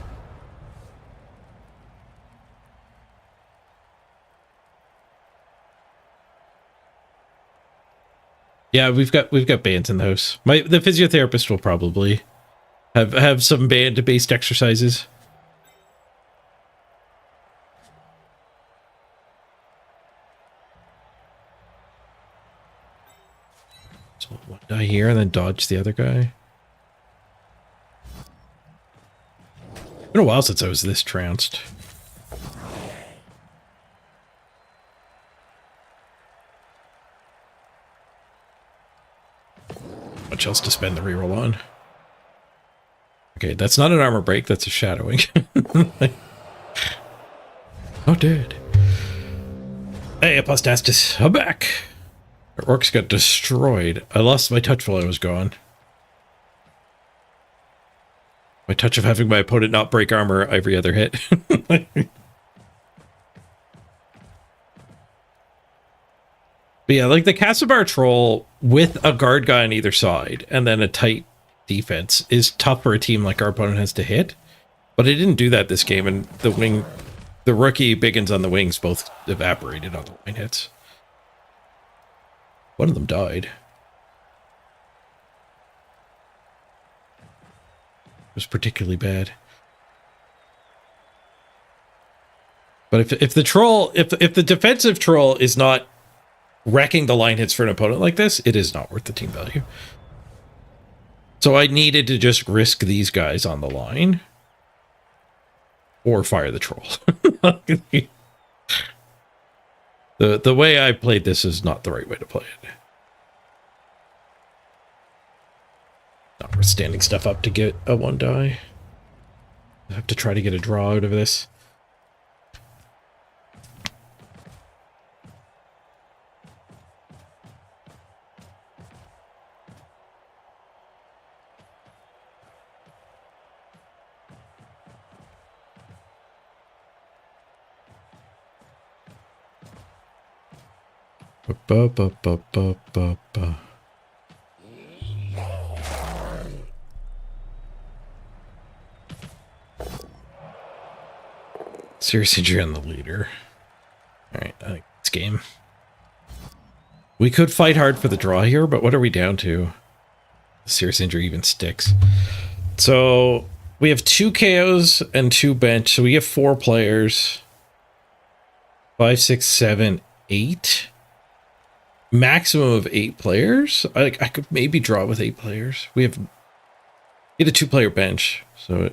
Yeah, we've got bands in the house. The physiotherapist will probably have some band based exercises. So one die here and then dodge the other guy. It's been a while since I was this trounced. Much else to spend the reroll on. Okay, that's not an armor break, that's a shadowing. Not dead. Hey, Apostastis, I'm back. Our orcs got destroyed. I lost my touch while I was gone. My touch of having my opponent not break armor every other hit. But yeah, like the Castlebar troll with a guard guy on either side and then a tight defense is tough for a team like our opponent has to hit. But it didn't do that this game, and the rookie biggins on the wings both evaporated on the line hits. One of them died. It was particularly bad. But if the troll, if the defensive troll is not wrecking the line hits for an opponent like this, it is not worth the team value. So I needed to just risk these guys on the line or fire the troll. The way I played this is not the right way to play it. Not worth standing stuff up to get a 1 die. I have to try to get a draw out of this. Ba, ba, ba, ba, ba, ba. Serious injury on the leader. Alright, I think it's game. We could fight hard for the draw here, but what are we down to? Serious injury even sticks. So we have 2 KOs and 2 bench, so we have 4 players. 5, 6, 7, 8. Maximum of 8 players. I could maybe draw with 8 players. We have a 2-player bench, so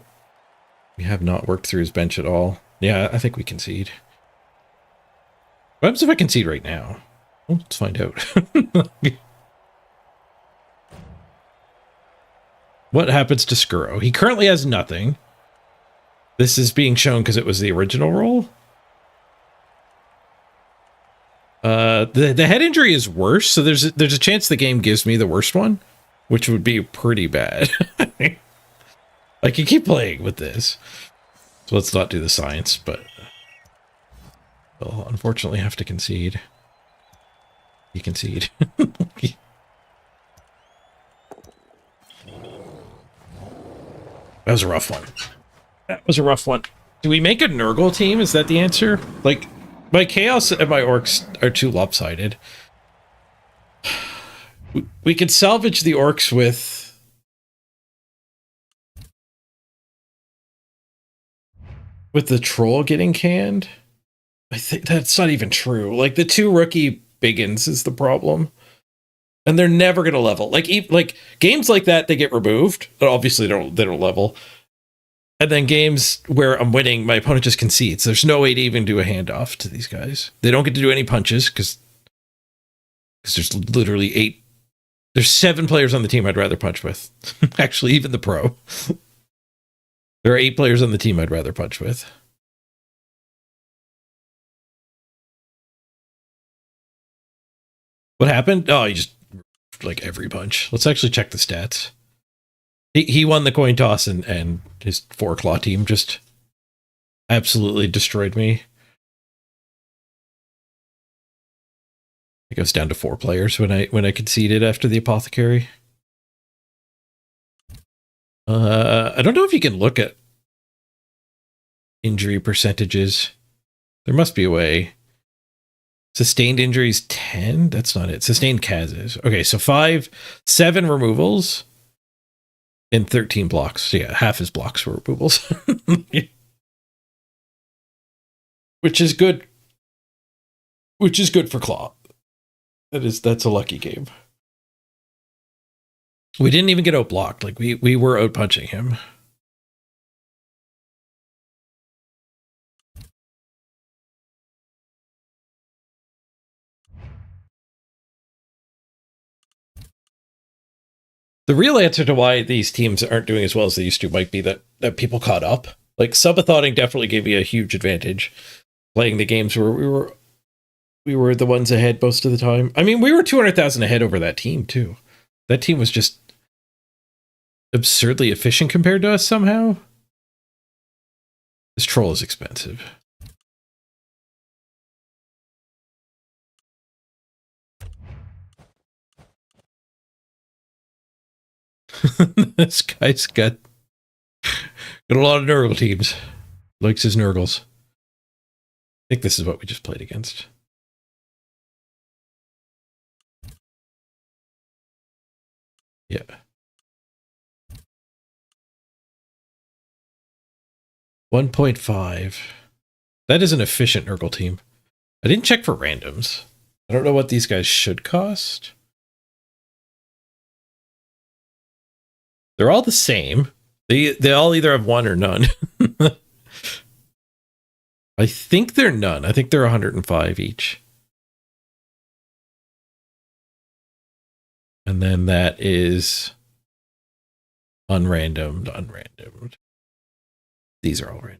we have not worked through his bench at all. Yeah, I think we concede. What happens if I concede right now? Well, let's find out. What happens to Skuro? He currently has nothing. This is being shown because it was the original roll. The head injury is worse, so there's a chance the game gives me the worst one, which would be pretty bad. I can keep playing with this. So let's not do the science, but I'll unfortunately have to concede. You concede. That was a rough one. That was a rough one. Do we make a Nurgle team? Is that the answer? Like, my Chaos and my Orcs are too lopsided. We could salvage the Orcs with... with the Troll getting canned? I think that's not even true. Like, the 2 rookie Biggins is the problem. And they're never going to level. Like games like that, they get removed. But obviously, they don't level. And then games where I'm winning, my opponent just concedes. There's no way to even do a handoff to these guys. They don't get to do any punches because there's literally 8. There's 7 players on the team I'd rather punch with. Actually, even the pro. There are 8 players on the team I'd rather punch with. What happened? Oh, he just like every punch. Let's actually check the stats. He won the coin toss and his 4-claw team just absolutely destroyed me. It goes down to 4 players when I conceded after the apothecary. I don't know if you can look at injury percentages. There must be a way. Sustained injuries 10? That's not it. Sustained Kaz's. Okay, so 7 removals and 13 blocks. So yeah, half his blocks were removals. Which is good. Which is good for Claw. That's a lucky game. We didn't even get outblocked. Like we were outpunching him. The real answer to why these teams aren't doing as well as they used to might be that people caught up. Like Subatoning definitely gave me a huge advantage playing the games where we were the ones ahead most of the time. I mean, we were 200,000 ahead over that team too. That team was just absurdly efficient compared to us somehow. This troll is expensive. This guy's got a lot of Nurgle teams. Likes his Nurgles. I think this is what we just played against. Yeah. $1.5. That is an efficient Nurgle team. I didn't check for randoms. I don't know what these guys should cost. They're all the same. They all either have 1 or none. I think they're none. I think they're 105 each. And then that is unrandomed. These are all random.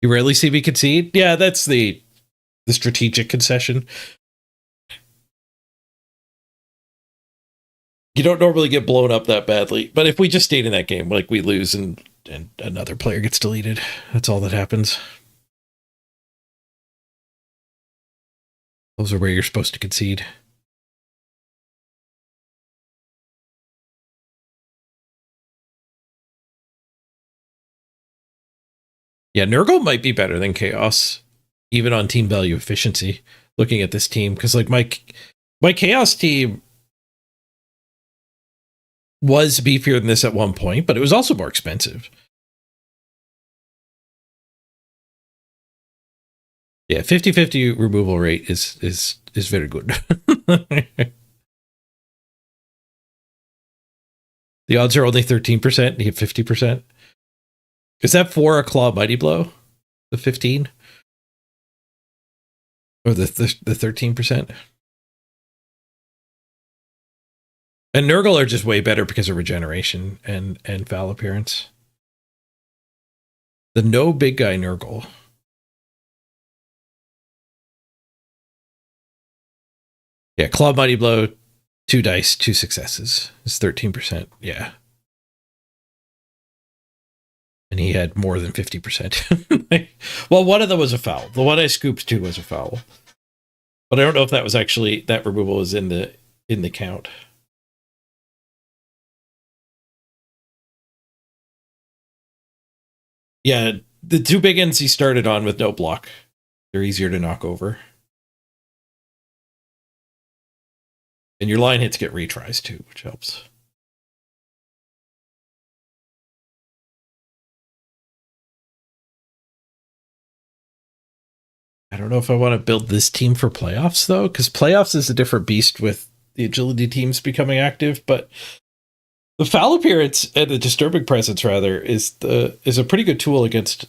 You rarely see me concede? Yeah, that's the strategic concession. You don't normally get blown up that badly, but if we just stayed in that game, like we lose and another player gets deleted, that's all that happens. Those are where you're supposed to concede. Yeah, Nurgle might be better than Chaos, even on team value efficiency, looking at this team, because like my Chaos team was beefier than this at one point, but it was also more expensive. Yeah, 50-50 removal rate is very good. The odds are only 13%, you get 50%. Is that for a Claw Mighty Blow? The 15? Or the 13%? And Nurgle are just way better because of regeneration and foul appearance. The no big guy Nurgle. Yeah, Claw Mighty Blow, 2 dice, 2 successes. It's 13%. Yeah. And he had more than 50%. Well, one of them was a foul. The one I scooped to was a foul. But I don't know if that was actually, that removal was in the count. Yeah, the 2 big ends he started on with no block. They're easier to knock over. And your line hits get retries too, which helps. I don't know if I want to build this team for playoffs, though, because playoffs is a different beast with the agility teams becoming active, but the foul appearance and the disturbing presence, rather, is a pretty good tool against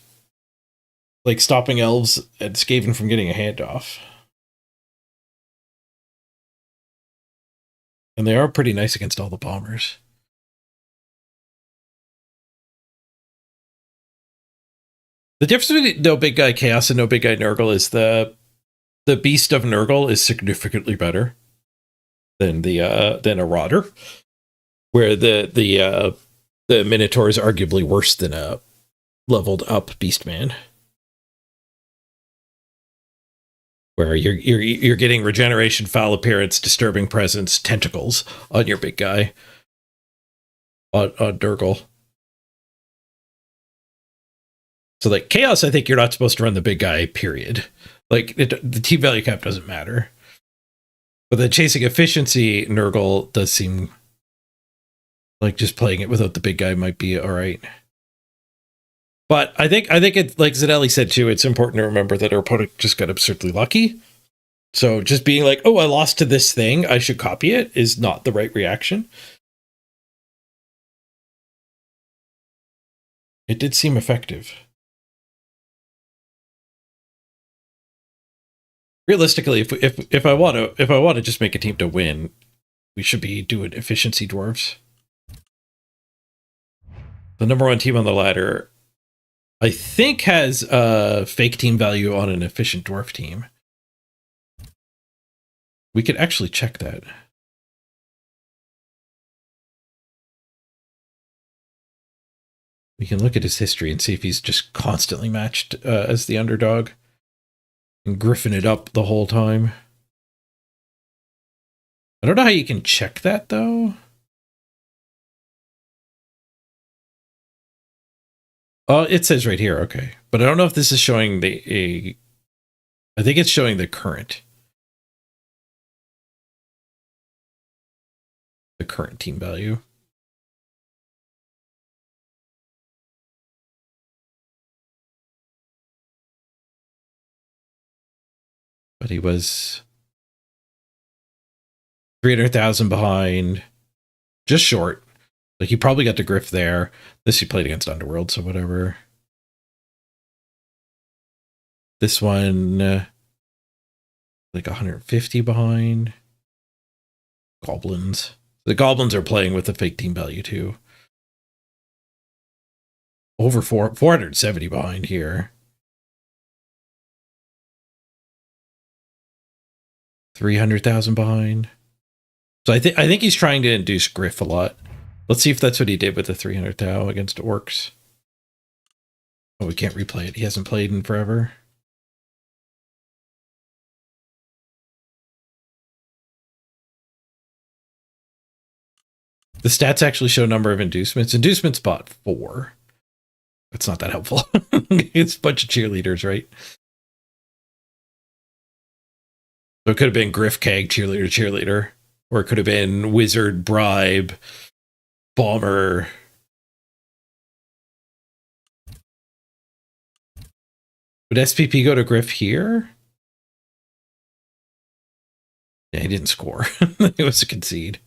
like stopping elves and Skaven from getting a handoff. And they are pretty nice against all the bombers. The difference between no big guy Chaos and no big guy Nurgle is the beast of Nurgle is significantly better than a Rodder, where the Minotaur is arguably worse than a leveled up Beastman, where you're getting regeneration, foul appearance, disturbing presence, tentacles on your big guy on Nurgle. So like Chaos, I think you're not supposed to run the big guy, period. Like the team value cap doesn't matter. But the chasing efficiency Nurgle does seem like just playing it without the big guy might be all right. But I think it, like Zanelli said too, it's important to remember that our opponent just got absurdly lucky. So just being like, oh, I lost to this thing, I should copy it, is not the right reaction. It did seem effective. Realistically, if I want to just make a team to win, we should be doing efficiency dwarves. The number 1 team on the ladder, I think, has a fake team value on an efficient dwarf team. We could actually check that. We can look at his history and see if he's just constantly matched as the underdog and griffing it up the whole time. I don't know how you can check that, though. Oh, it says right here, okay. But I don't know if this is showing I think it's showing the current team value. But he was 300,000 behind, just short. Like he probably got to griff there. This he played against Underworld, so whatever. This one, like 150 behind. Goblins. The goblins are playing with the fake team value too. Over 470 behind here. 300,000 behind. So I think he's trying to induce Griff a lot. Let's see if that's what he did with the 300 Tau against Orcs. Oh, we can't replay it. He hasn't played in forever. The stats actually show number of inducements. Inducements bought 4. That's not that helpful. It's a bunch of cheerleaders, right? So it could have been Griff, Keg, cheerleader. Or it could have been Wizard, Bribe, Bomber. Would SPP go to Griff here? Yeah, he didn't score. It was a concede.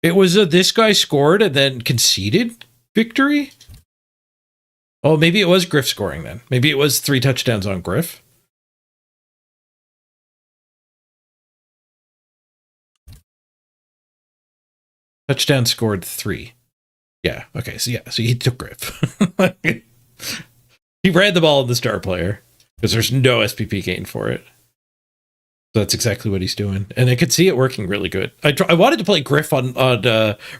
It was this guy scored and then conceded victory? Oh, maybe it was Griff scoring then. Maybe it was 3 touchdowns on Griff. Touchdown scored 3. Yeah, okay, so he took Griff. He ran the ball in the star player because there's no SPP gain for it. So that's exactly what he's doing. And I could see it working really good. I wanted to play Griff on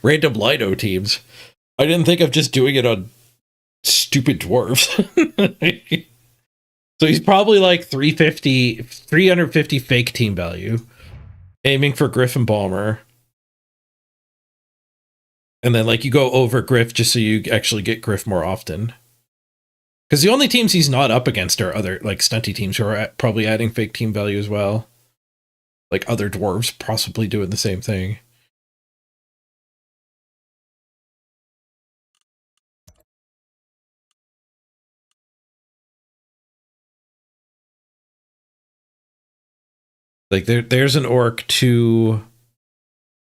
random Lido teams. I didn't think of just doing it on stupid dwarves. So he's probably like 350 fake team value, aiming for Griff and Bomber. And then like you go over Griff just so you actually get Griff more often. Because the only teams he's not up against are other like stunty teams who are probably adding fake team value as well. Like other dwarves possibly doing the same thing. Like there's an orc to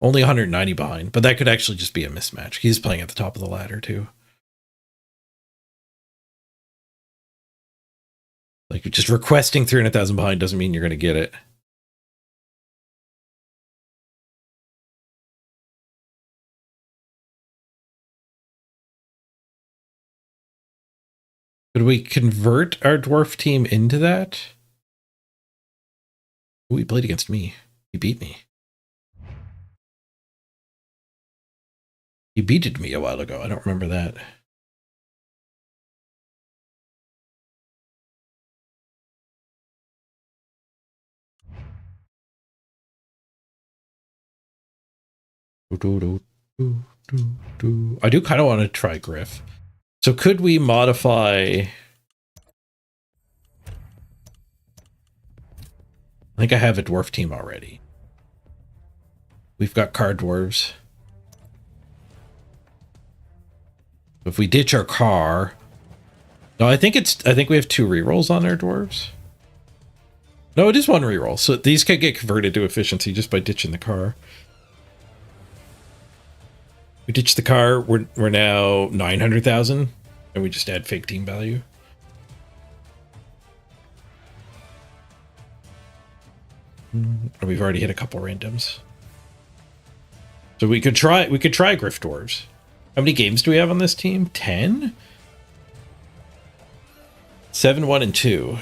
only 190 behind, but that could actually just be a mismatch. He's playing at the top of the ladder too. Like just requesting 300,000 behind doesn't mean you're going to get it. Could we convert our dwarf team into that? Ooh, he played against me. He beat me. He beated me a while ago. I don't remember that. I do kind of want to try Griff. So could we modify... I think I have a dwarf team already. We've got card dwarves. If we ditch our car... No, I think we have 2 rerolls on our dwarves. No, it is 1 reroll. So these can get converted to efficiency just by ditching the car. We ditch the car, we're now 900,000, and we just add fake team value. We've already hit a couple randoms. So we could try Griff Dwarves. How many games do we have on this team? 10? 7, 1, and 2.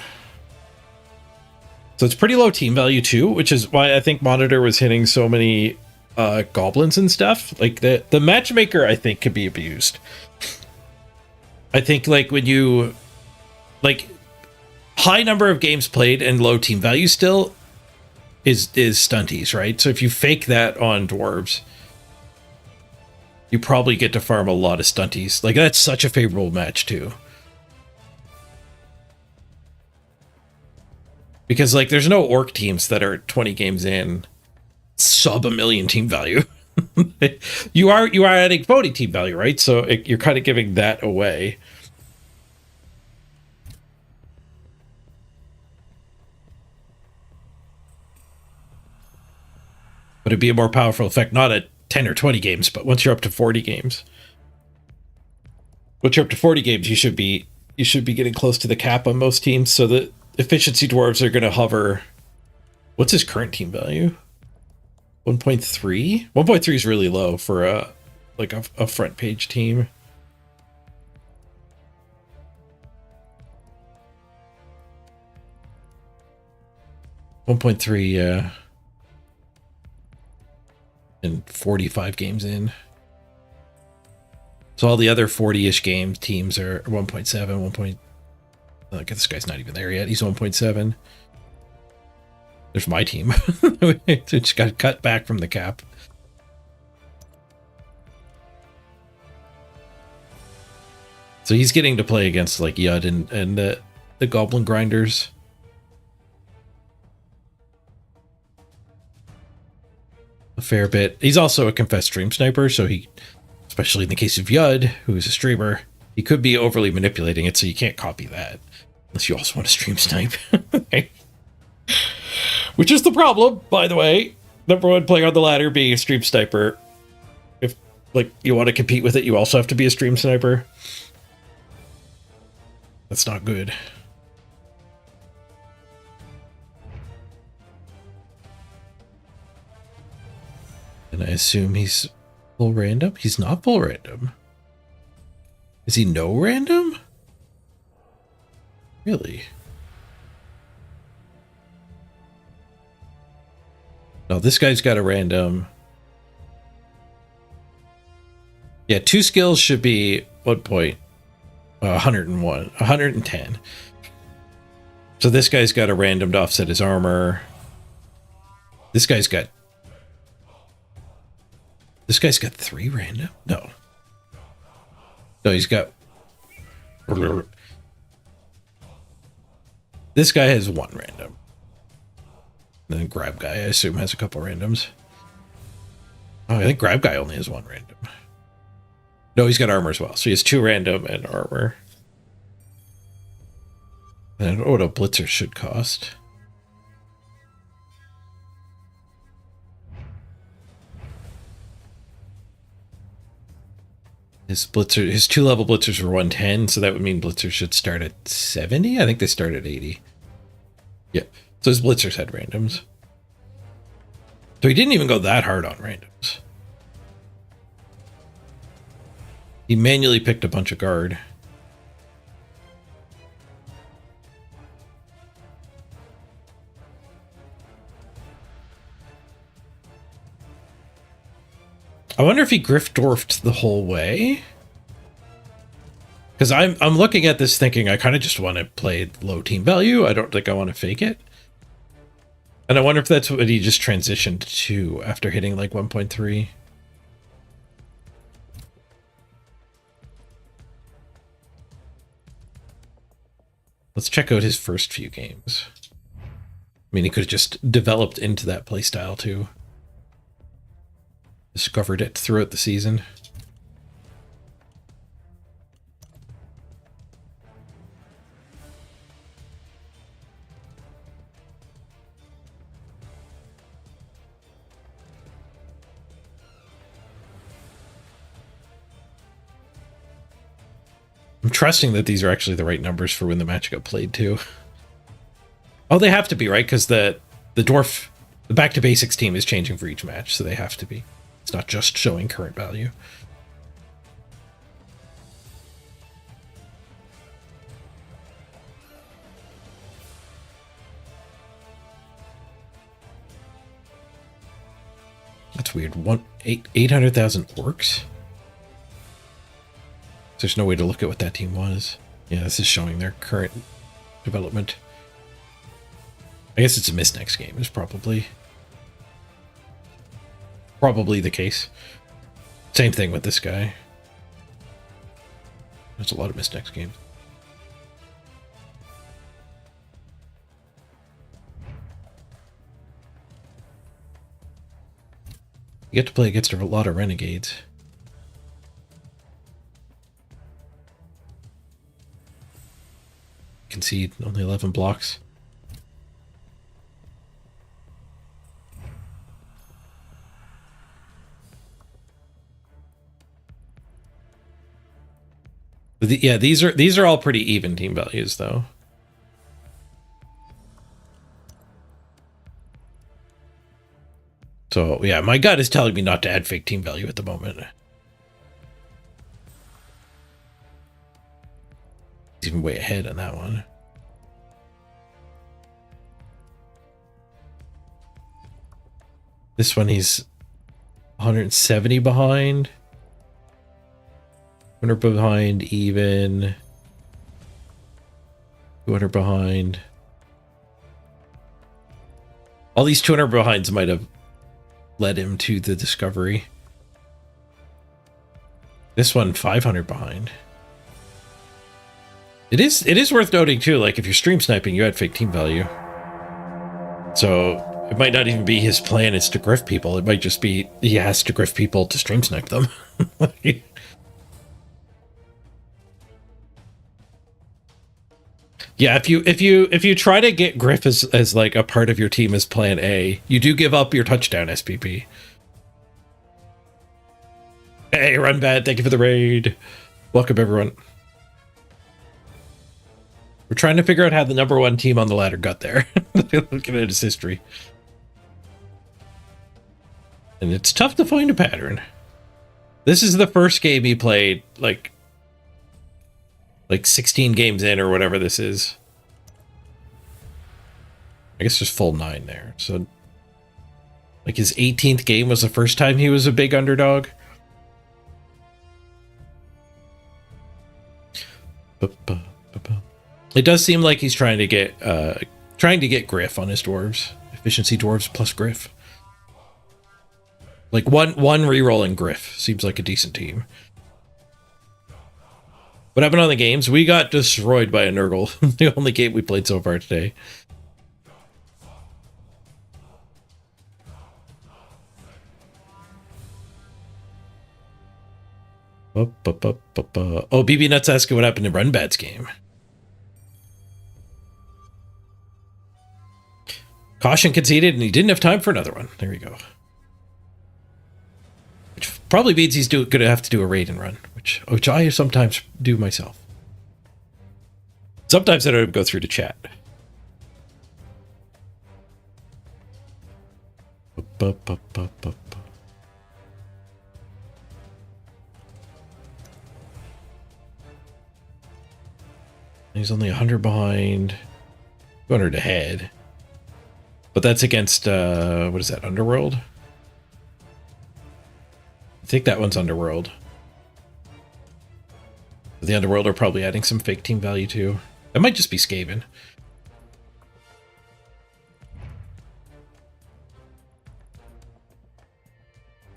So it's pretty low team value too, which is why I think Monitor was hitting so many goblins and stuff. Like the matchmaker, I think, could be abused. I think like when you like high number of games played and low team value still is stunties, right? So if you fake that on dwarves, you probably get to farm a lot of stunties. Like that's such a favorable match too. Because like there's no orc teams that are 20 games in sub 1 million team value. you are adding 40 team value, right? So you're kind of giving that away. But it'd be a more powerful effect, not at 10 or 20 games, but once you're up to 40 games. Once you're up to 40 games, you should be getting close to the cap on most teams, so the efficiency dwarves are going to hover What's his current team value? 1.3? 1.3 is really low for a front page team. $1.3, and 45 games in. So all the other 40-ish teams are 1.7, 1. I guess this guy's not even there yet. He's 1.7. There's my team. Just got cut back from the cap. So he's getting to play against like Yud and the Goblin Grinders. A fair bit. He's also a confessed stream sniper, so he, especially in the case of Yud, who is a streamer, he could be overly manipulating it, so you can't copy that. Unless you also want to stream snipe. Which is the problem, by the way. Number one, playing on the ladder, being a stream sniper. If, like, you want to compete with it, you also have to be a stream sniper. That's not good. And I assume he's full random? He's not full random. Is he no random? Really? No, this guy's got a random. Yeah, 2 skills should be 101, 110. So this guy's got a random to offset his armor. This guy's got 3 random? No. No, he's got... This guy has 1 random. And then Grab Guy, I assume, has a couple randoms. Oh, I think Grab Guy only has 1 random. No, he's got armor as well. So he has 2 random and armor. And I don't know what a Blitzer should cost. His 2-level Blitzers were 110, so that would mean Blitzers should start at 70? I think they start at 80. Yeah. So his Blitzers had randoms. So he didn't even go that hard on randoms. He manually picked a bunch of guard. I wonder if he Griffdorfed the whole way. Because I'm looking at this thinking I kind of just want to play low team value. I don't think I want to fake it. And I wonder if that's what he just transitioned to after hitting like 1.3. Let's check out his first few games. I mean, he could have just developed into that playstyle too. Discovered it throughout the season. I'm trusting that these are actually the right numbers for when the match got played too. Oh, they have to be, right? Because the dwarf, the back to basics team is changing for each match, so they have to be. It's not just showing current value. That's weird. 800,000 orcs? There's no way to look at what that team was. Yeah, this is showing their current development. I guess it's a miss next game is probably the case. Same thing with this guy. There's a lot of miss next games. You get to play against a lot of renegades. Concede only 11 blocks. Yeah, these are all pretty even team values though. So, yeah, my gut is telling me not to add fake team value at the moment. He's even way ahead on that one. This one, he's 170 behind. 100 behind even. 200 behind. All these 200 behinds might have led him to the discovery. This one, 500 behind. It is worth noting too, like if you're stream sniping, you add fake team value. So it might not even be his plan is to grift people. It might just be he has to grift people to stream snipe them. Yeah, if you try to get Griff as like a part of your team as plan A, you do give up your touchdown SPP. Hey, Run Bad, thank you for the raid. Welcome everyone. We're trying to figure out how the #1 team on the ladder got there. Looking at his history. And it's tough to find a pattern. This is the first game he played, like 16 games in or whatever this is. I guess there's full 9 there. So like his 18th game was the first time he was a big underdog. It does seem like he's trying to get Griff on his dwarves. Efficiency dwarves plus Griff. Like one reroll and Griff seems like a decent team. What happened on the games? We got destroyed by a Nurgle. The only game we played so far today. Oh, BB Nuts asking what happened in Run Bad's game. Caution conceded, and he didn't have time for another one. There we go. Which probably means he's going to have to do a raid and run, which I sometimes do myself. Sometimes I don't go through to chat. He's only 100 behind, 200 ahead. But that's against, what is that, Underworld? I think that one's Underworld. The Underworld are probably adding some fake team value too. That might just be Skaven.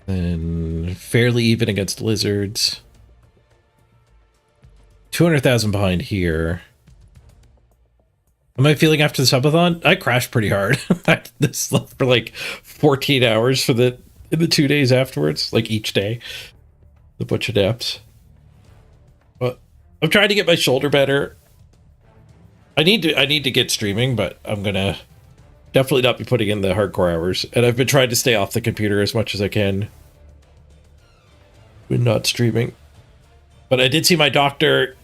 Then fairly even against Lizards. 200,000 behind here. Am I feeling after the subathon? I crashed pretty hard. I slept for like 14 hours for in the 2 days afterwards, like each day. The Butcher Depths. But I'm trying to get my shoulder better. I need to get streaming, but I'm gonna definitely not be putting in the hardcore hours. And I've been trying to stay off the computer as much as I can when not streaming. But I did see my doctor.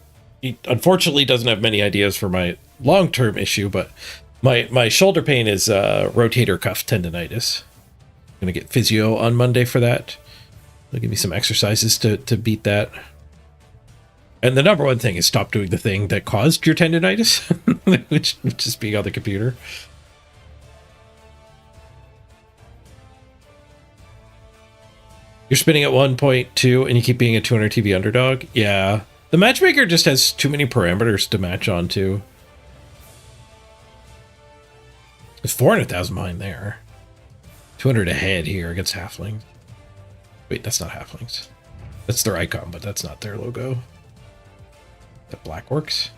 He unfortunately doesn't have many ideas for my long-term issue, but my shoulder pain is rotator cuff tendonitis. I'm gonna get physio on Monday for that. They'll give me some exercises to beat that. And the #1 thing is stop doing the thing that caused your tendonitis, which is being on the computer. You're spinning at 1.2 and you keep being a 200 TV underdog? Yeah. The matchmaker just has too many parameters to match onto. There's 400,000 behind there. 200 ahead here against halflings. Wait, that's not halflings. That's their icon, but that's not their logo. That black works.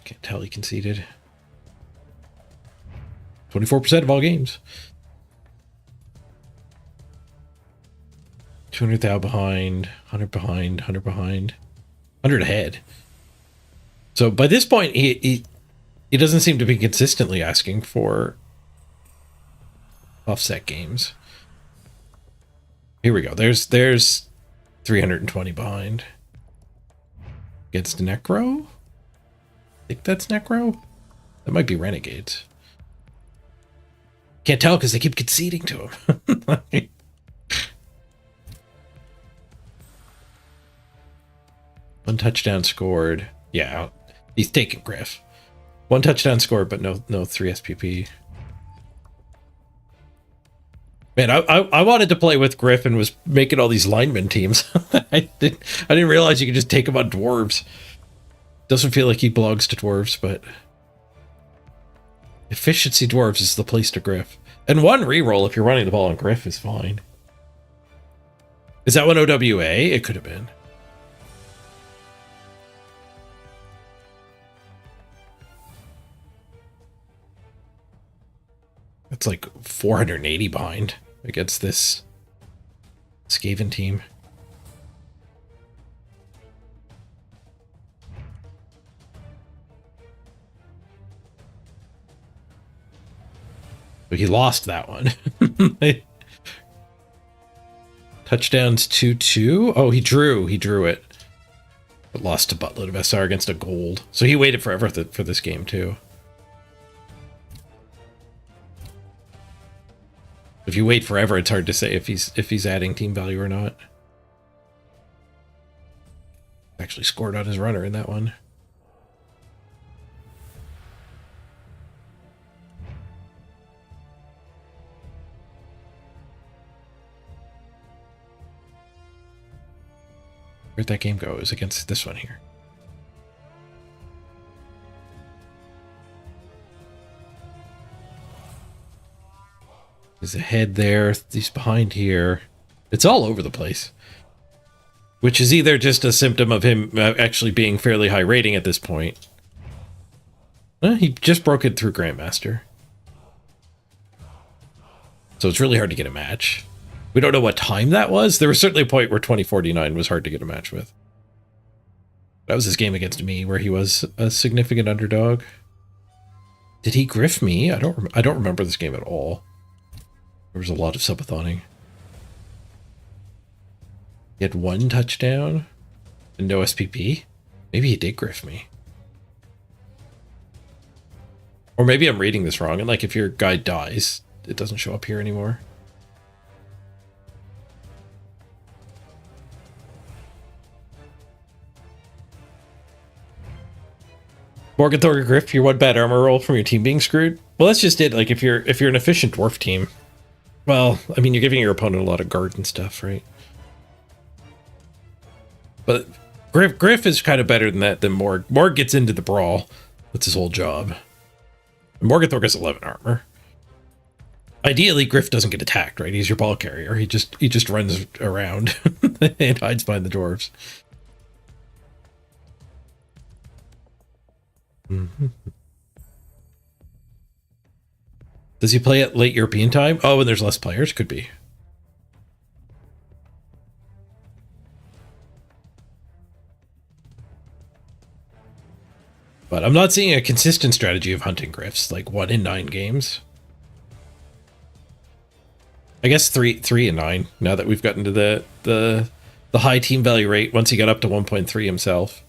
Can't tell he conceded. 24% of all games. 200,000 behind, 100 behind, 100 behind, 100 ahead. So by this point, he doesn't seem to be consistently asking for offset games. Here we go. There's 320 behind. Against Necro? I think that's Necro? That might be Renegades. Can't tell because they keep conceding to him. One touchdown scored. Yeah, he's taking Griff. One touchdown scored, but no 3 SPP. Man, I wanted to play with Griff and was making all these lineman teams. I didn't realize you could just take him on dwarves. Doesn't feel like he belongs to dwarves, but efficiency dwarves is the place to Griff. And one reroll if you're running the ball on Griff is fine. Is that one OWA? It could have been. That's like 480 behind against this Skaven team. But he lost that one. Touchdowns 2-2. Oh, he drew it. But lost to Buttload of SR against a gold. So he waited forever for this game too. If you wait forever, it's hard to say if he's adding team value or not. Actually scored on his runner in that one. Where'd that game go? It was against this one here. He's ahead there. He's behind here. It's all over the place. Which is either just a symptom of him actually being fairly high rating at this point. He just broke it through Grandmaster. So it's really hard to get a match. We don't know what time that was. There was certainly a point where 2049 was hard to get a match with. That was his game against me where he was a significant underdog. Did he griff me? I don't remember this game at all. There was a lot of subatoning. He had one touchdown and no SPP. Maybe he did griff me. Or maybe I'm reading this wrong, and like if your guy dies, it doesn't show up here anymore. Morgan Thorger Griff, your one bad armor roll from your team being screwed. Well, that's just it. Like if you're an efficient dwarf team, well, I mean, you're giving your opponent a lot of guard and stuff, right? But Griff is kind of better than that. Than Morg. Morg gets into the brawl. That's his whole job. Morgan Thorger has 11 armor. Ideally, Griff doesn't get attacked, right? He's your ball carrier. He just runs around and hides behind the dwarves. Mm-hmm. Does he play at late European time? Oh, and there's less players? Could be. But I'm not seeing a consistent strategy of hunting Griffs, like 1 in 9 games. I guess 3 in 9, now that we've gotten to the high team value rate once he got up to 1.3 himself.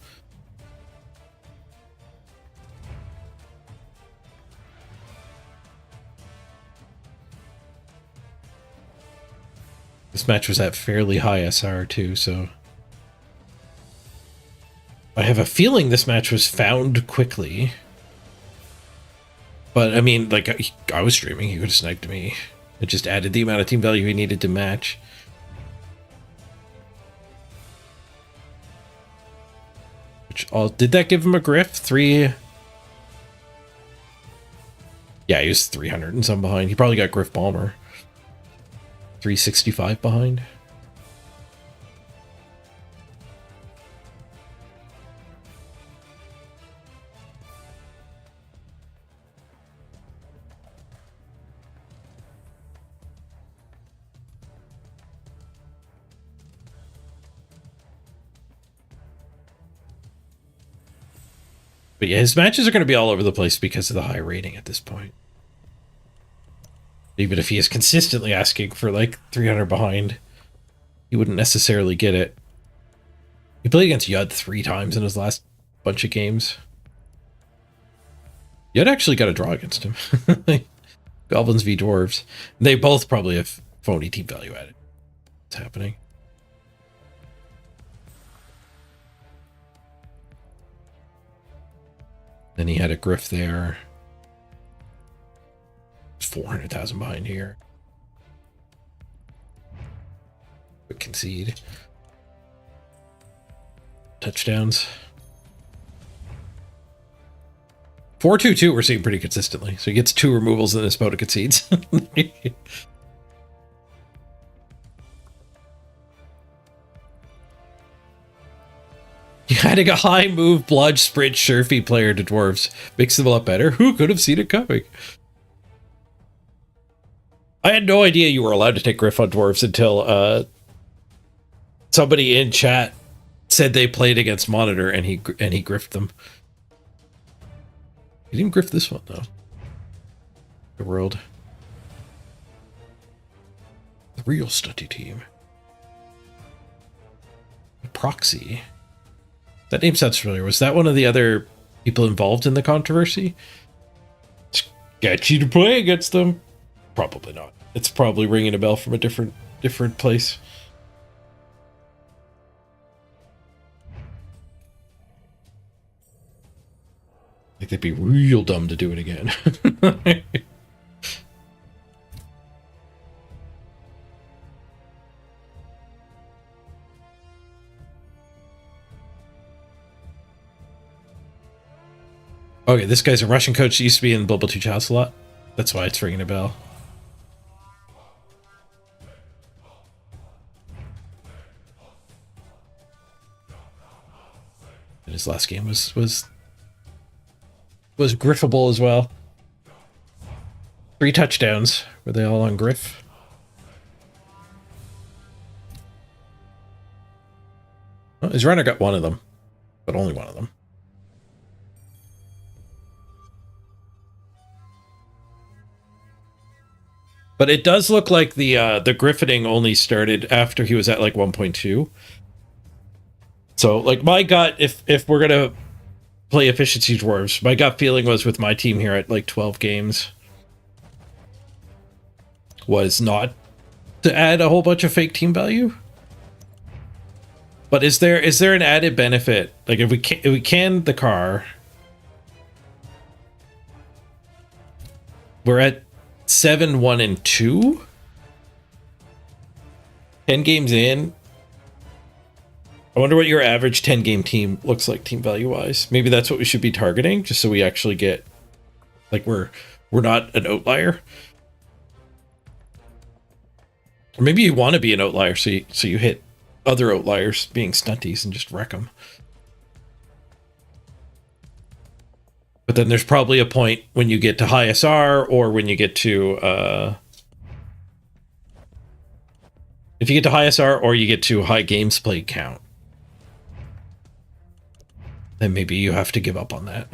This match was at fairly high SR too, so I have a feeling this match was found quickly. But I mean, like I was streaming, he could have sniped me. It just added the amount of team value he needed to match. Which did that give him a griff? 3. Yeah, he was 300 and some behind. He probably got Griff Balmer. 365 behind. But yeah, his matches are going to be all over the place because of the high rating at this point. Even if he is consistently asking for like 300 behind, he wouldn't necessarily get it. He played against Yud 3 times in his last bunch of games. Yud actually got a draw against him. Goblins v Dwarves. They both probably have phony team value added. What's happening? Then he had a Griff there. 400,000 behind here. But concede. Touchdowns. 4-2-2 we're seeing pretty consistently. So he gets 2 removals and his opponent concedes. Adding a high move, bludge, sprint, surfy player to dwarves makes them a lot better. Who could have seen it coming? I had no idea you were allowed to take Griff on dwarves until somebody in chat said they played against Monitor and he griffed them. He didn't griff this one though. The world. The real stunty team. Proxy. That name sounds familiar. Was that one of the other people involved in the controversy? Sketchy to play against them. Probably not. It's probably ringing a bell from a different place. I think they'd be real dumb to do it again. Okay, this guy's a Russian coach that used to be in Blood Bowl 2 Chalice a lot. That's why it's ringing a bell. And his last game was griffable as well. 3 touchdowns. Were they all on Griff? Well, his runner got one of them, but only one of them. But it does look like the griffiting only started after he was at like 1.2. So like my gut, if we're gonna play efficiency dwarves, my gut feeling was with my team here at like 12 games was not to add a whole bunch of fake team value. But is there an added benefit? Like if we can the car, we're at 7, 1, and 2. 10 games in. I wonder what your average 10-game team looks like team value-wise. Maybe that's what we should be targeting, just so we actually get, like, we're not an outlier. Or maybe you want to be an outlier, so you hit other outliers being stunties and just wreck them. But then there's probably a point when you get to high SR or when you get to if you get to high SR or you get to high games played count, then maybe you have to give up on that.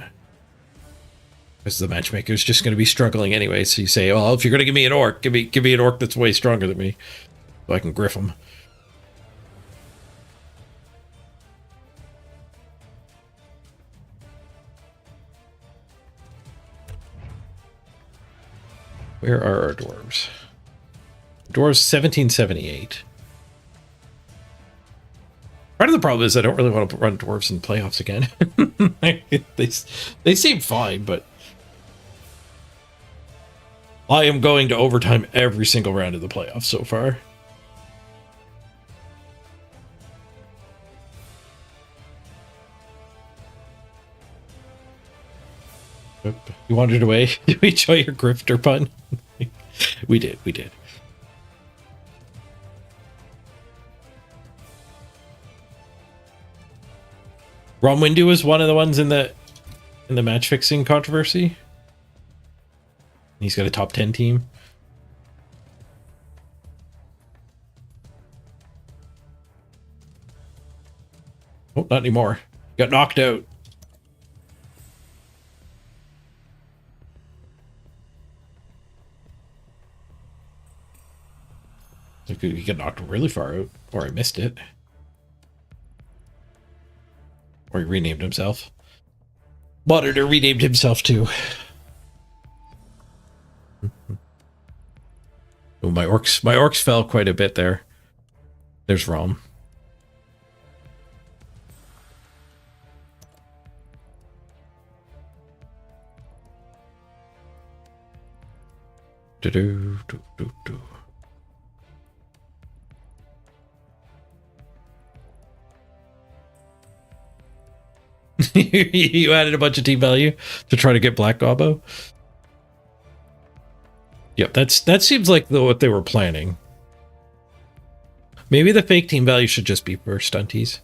Because the matchmaker's just going to be struggling anyway. So you say, well, if you're going to give me an orc, give me an orc that's way stronger than me, so I can griff him. Where are our dwarves? Dwarves 1778. Part of the problem is I don't really want to run dwarves in playoffs again. they seem fine, but I am going to overtime every single round of the playoffs so far. You wandered away. Did we enjoy your grifter pun? We did. Ron Windu was one of the ones in the match fixing controversy. He's got a top 10 team. Oh, not anymore. Got knocked out. He got knocked really far out, or I missed it. Or he renamed himself. Monitor renamed himself too. Oh, my orcs fell quite a bit there. There's Rom. Do-do-do-do-do. You added a bunch of team value to try to get Black Gobbo. Yep, that seems like what they were planning. Maybe the fake team value should just be for stunties.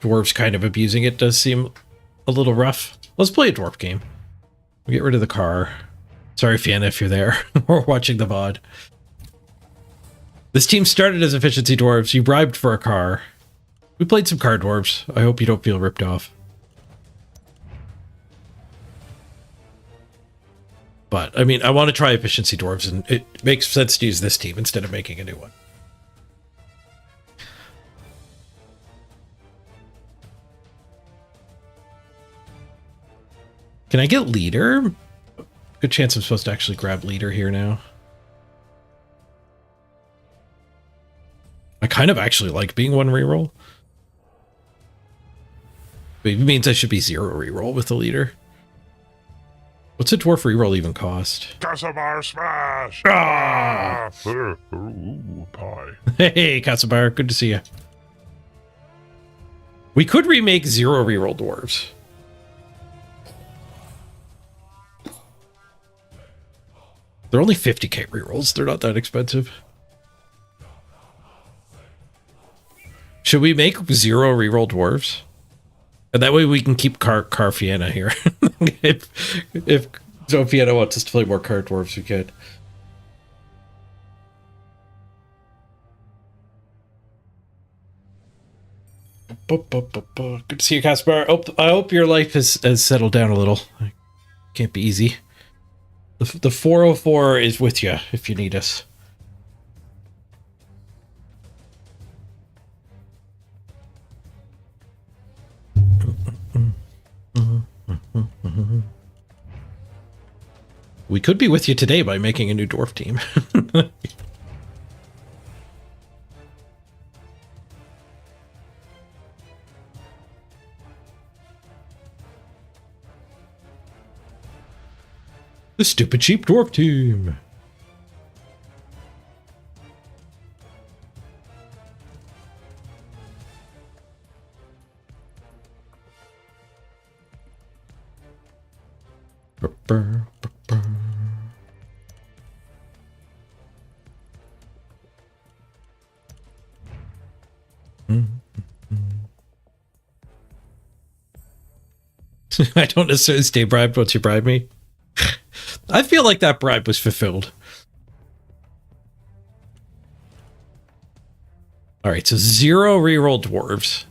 Dwarves kind of abusing it does seem a little rough. Let's play a dwarf game. We'll get rid of the car. Sorry, Fianna, if you're there or watching the VOD. This team started as efficiency dwarves. You bribed for a car. We played some car dwarves. I hope you don't feel ripped off. But, I mean, I want to try efficiency dwarves, and it makes sense to use this team instead of making a new one. Can I get leader? Good chance I'm supposed to actually grab leader here now. I kind of actually like being one reroll. But it means I should be 0 reroll with the leader. What's a dwarf reroll even cost? Casamar smash! Ah! Ooh, pie. Hey, Casamar, good to see you. We could remake 0 reroll dwarves. They're only 50k rerolls. They're not that expensive. Should we make 0 reroll dwarves? And that way we can keep Car Fianna here. if so Fianna wants us to play more car dwarves, we could. Good to see you, Caspar. I hope your life has settled down a little. Can't be easy. The 404 is with you if you need us. We could be with you today by making a new dwarf team. The stupid cheap dwarf team. I don't necessarily stay bribed once you bribe me. I feel like that bribe was fulfilled. Alright, so 0 reroll dwarves.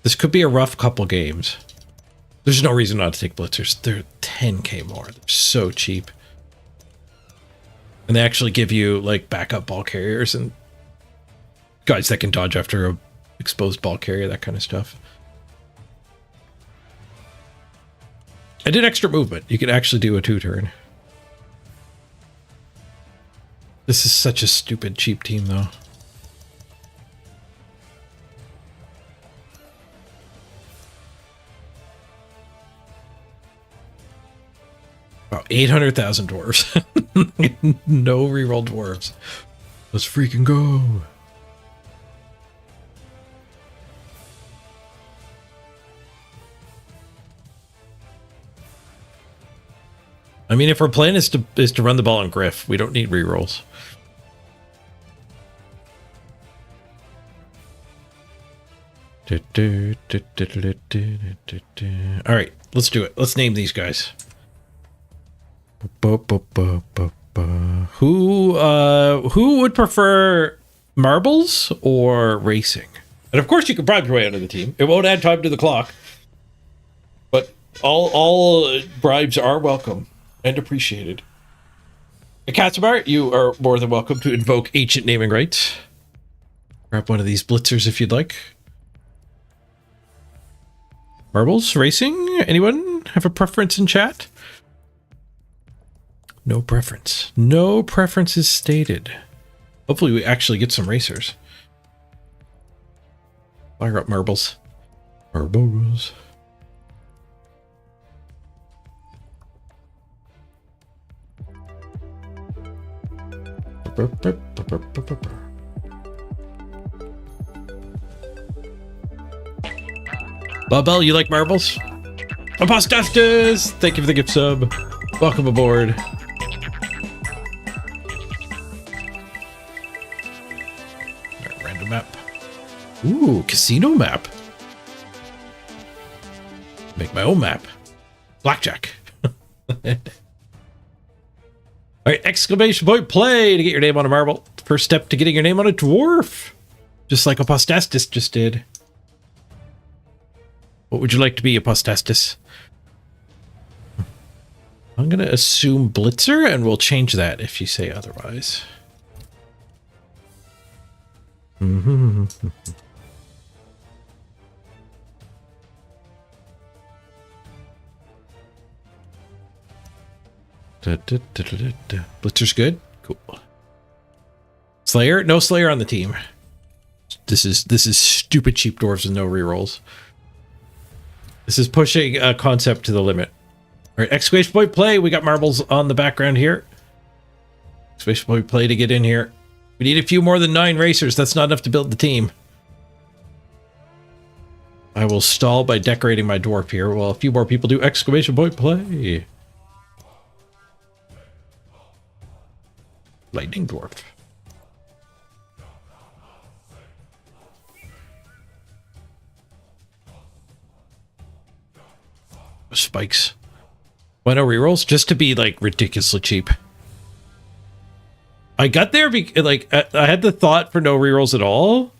This could be a rough couple games. There's no reason not to take blitzers. They're 10k more. They're so cheap. And they actually give you, like, backup ball carriers and guys that can dodge after a exposed ball carrier, that kind of stuff. I did extra movement. You can actually do a 2-turn. This is such a stupid, cheap team, though. Wow, 800,000 dwarves. No reroll dwarves. Let's freaking go. I mean, if our plan is to run the ball on Griff, we don't need rerolls. All right, let's do it. Let's name these guys. Who would prefer marbles or racing? And of course, you can bribe your way out of the team. It won't add time to the clock, but all bribes are welcome and appreciated. Katsubar, you are more than welcome to invoke ancient naming rights. Grab one of these blitzers if you'd like. Marbles, racing, anyone? Anyone have a preference in chat? No preference. No preference is stated. Hopefully we actually get some racers. Fire up marbles. Marbles. Bubble, you like marbles? Apostastus! Thank you for the gift sub. Welcome aboard. Alright, random map. Ooh, casino map. Make my own map. Blackjack. Alright, exclamation point play to get your name on a marble. First step to getting your name on a dwarf. Just like Apostastus just did. What would you like to be, Apostastus? I'm going to assume Blitzer, and we'll change that if you say otherwise. Blitzer's good? Cool. Slayer? No Slayer on the team. This is stupid cheap dwarves with no rerolls. This is pushing a concept to the limit. All right, exclamation point play. We got marbles on the background here. Exclamation point play to get in here. We need a few more than 9 racers. That's not enough to build the team. I will stall by decorating my dwarf here while a few more people do exclamation point play. Lightning dwarf. Spikes. Why no rerolls? Just to be like ridiculously cheap. I got there because like I had the thought for no rerolls at all.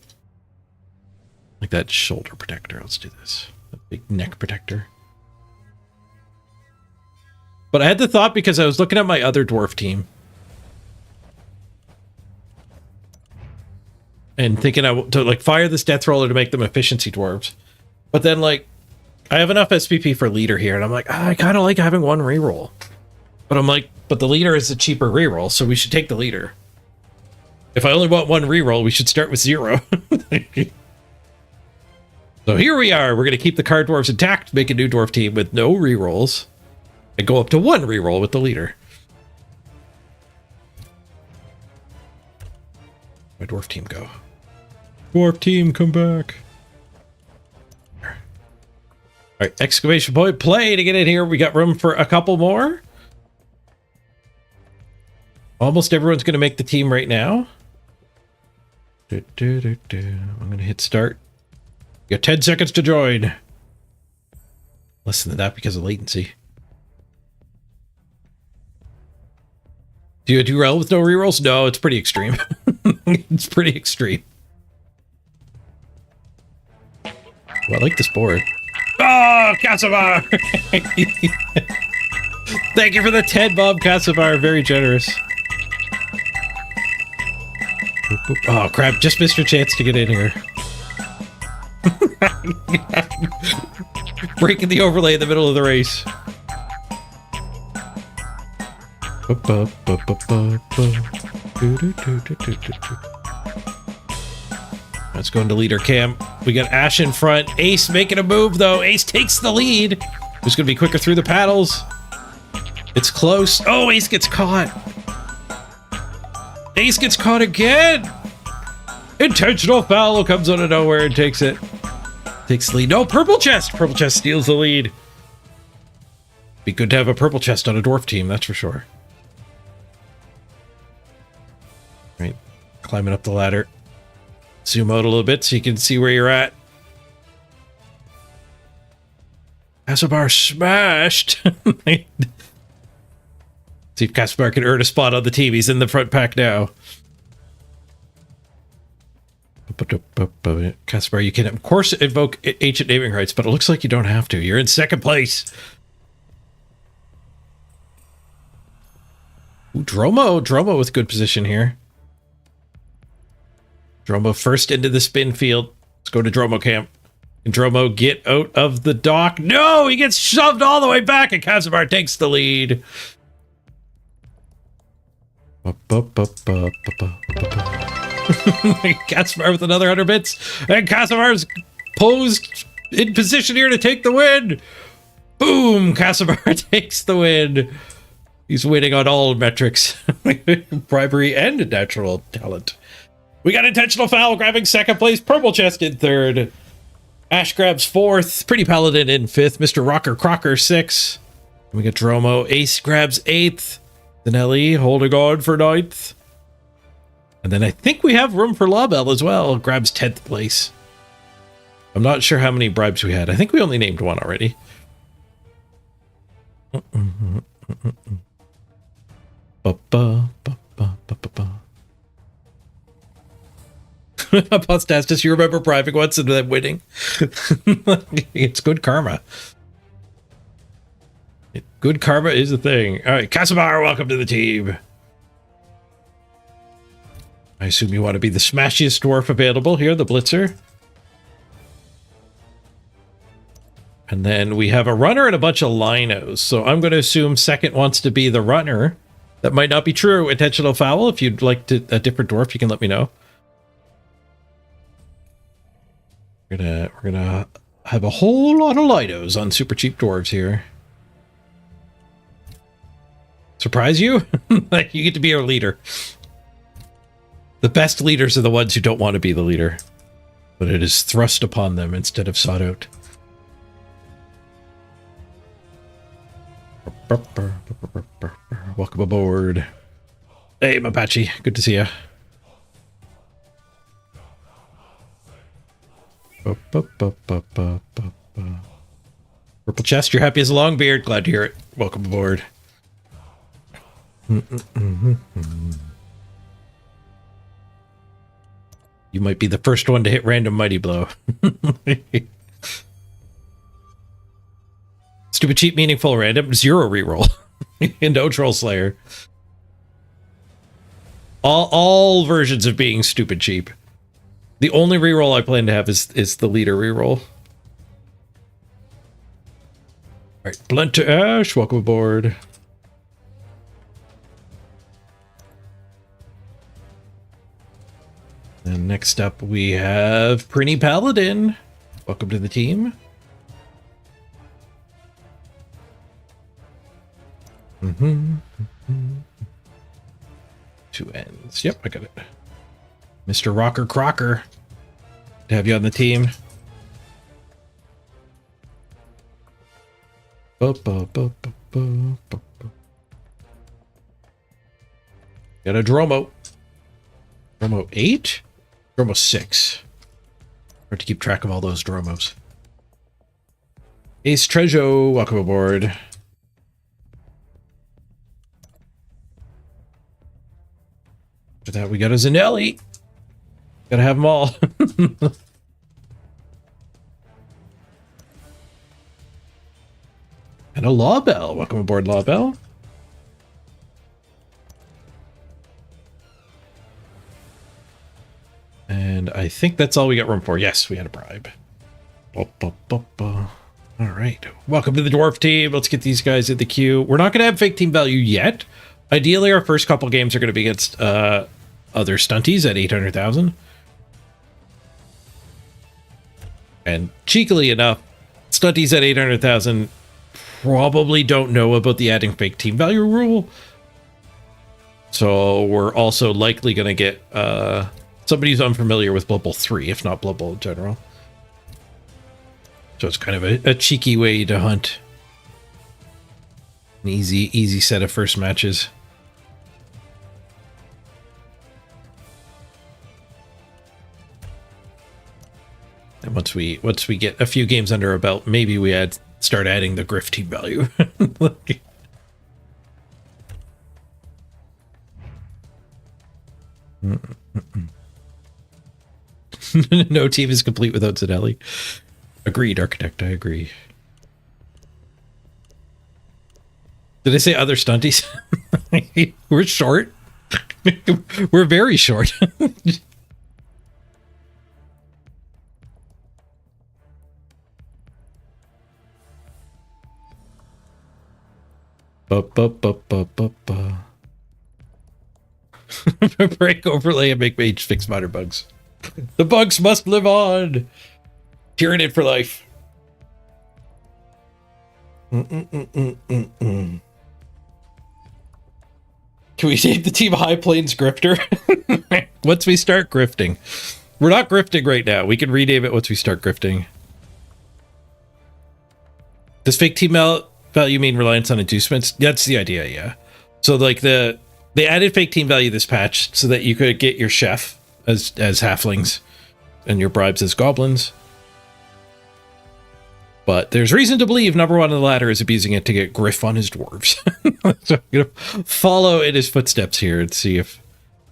Like that shoulder protector. Let's do this. A big neck protector. But I had the thought because I was looking at my other dwarf team. And thinking to like fire this death roller to make them efficiency dwarves. But then like I have enough SPP for leader here, and I'm like, I kind of like having one reroll. But I'm like, but the leader is a cheaper reroll, so we should take the leader. If I only want one reroll, we should start with 0. So here we are. We're going to keep the card dwarves intact, make a new dwarf team with no rerolls, and go up to 1 reroll with the leader. My dwarf team go. Dwarf team, come back. All right, exclamation point play to get in here. We got room for a couple more. Almost everyone's going to make the team right now. I'm going to hit start. You got 10 seconds to join. Less than that because of latency. Do you do well with no rerolls? No, it's pretty extreme. It's pretty extreme. Well, I like this board. Oh, Casavar! Thank you for the 10, Bob Casavar. Very generous. Oh, crap. Just missed your chance to get in here. Breaking the overlay in the middle of the race. Let's go into leader camp. We got Ash in front. Ace making a move, though. Ace takes the lead. Who's going to be quicker through the paddles? It's close. Oh, Ace gets caught. Ace gets caught again. Intentional foul comes out of nowhere and takes it. Takes the lead. No, purple chest. Purple chest steals the lead. Be good to have a purple chest on a dwarf team, that's for sure. Right. Climbing up the ladder. Zoom out a little bit so you can see where you're at. Casabar smashed. See if Casabar can earn a spot on the team. He's in the front pack now. Casabar, you can of course invoke ancient naming rights, but it looks like you don't have to. You're in second place. Ooh, Dromo with good position here. Dromo first into the spin field. Let's go to Dromo camp. Dromo, get out of the dock. No, he gets shoved all the way back, and Casimir takes the lead. Casimir with another 100 bits, and Casimir's posed in position here to take the win. Boom! Casimir takes the win. He's winning on all metrics. Bribery and natural talent. We got intentional foul grabbing second place, purple chest in third. Ash grabs fourth, Pretty Paladin in fifth, Mr. Rocker Crocker sixth. We got Dromo. Ace grabs eighth. Danelli holding on for ninth. And then I think we have room for Label as well. Grabs 10th place. I'm not sure how many bribes we had. I think we only named one already. Apostastus, you remember bribing once and then winning? It's good karma. Good karma is a thing. All right, Casimir, welcome to the team. I assume you want to be the smashiest dwarf available here, the Blitzer. And then we have a runner and a bunch of linos. So I'm going to assume second wants to be the runner. That might not be true. Intentional foul. If you'd like to, a different dwarf, you can let me know. We're gonna have a whole lot of linos on super cheap dwarves here. Surprise you? Like, you get to be our leader. The best leaders are the ones who don't want to be the leader, but it is thrust upon them instead of sought out. Welcome aboard. Hey, Mapache. Good to see you. Purple chest, you're happy as a long beard. Glad to hear it. Welcome aboard. You might be the first one to hit random mighty blow. Stupid cheap meaningful random 0 reroll. No troll slayer. All versions of being stupid cheap. The only reroll I plan to have is the leader reroll. Alright, Blunt to Ash, welcome aboard. And next up we have Pretty Paladin. Welcome to the team. Two ends. Yep, I got it. Mr. Rocker Crocker. To have you on the team. Got a Dromo. Dromo 8? Dromo 6. Hard to keep track of all those Dromos. Ace Trejo, welcome aboard. After that, we got a Zanelli. Gotta have them all. And a Lawbell. Welcome aboard, Lawbell. And I think that's all we got room for. Yes, we had a bribe. All right. Welcome to the dwarf team. Let's get these guys in the queue. We're not going to have fake team value yet. Ideally, our first couple games are going to be against other stunties at 800,000. And cheekily enough, stunties at 800,000 probably don't know about the adding fake team value rule. So we're also likely going to get somebody who's unfamiliar with Blood Bowl 3, if not Blood Bowl in general. So it's kind of a cheeky way to hunt. An easy set of first matches. And once we get a few games under our belt, maybe we start adding the Griff team value. No team is complete without Zanelli. Agreed, Architect, I agree. Did I say other stunties? We're short. We're very short. Ba-ba-ba-ba-ba-ba. Break overlay and make mage fix minor bugs. The bugs must live on. Tyranid for life. Can we save the team High Plains Grifter? Once we start grifting. We're not grifting right now. We can rename it once we start grifting. Does fake team value mean reliance on inducements? That's the idea, yeah. So like they added fake team value this patch so that you could get your chef as halflings and your bribes as goblins. But there's reason to believe number one on the ladder is abusing it to get Griff on his dwarves. So I'm gonna follow in his footsteps here and see if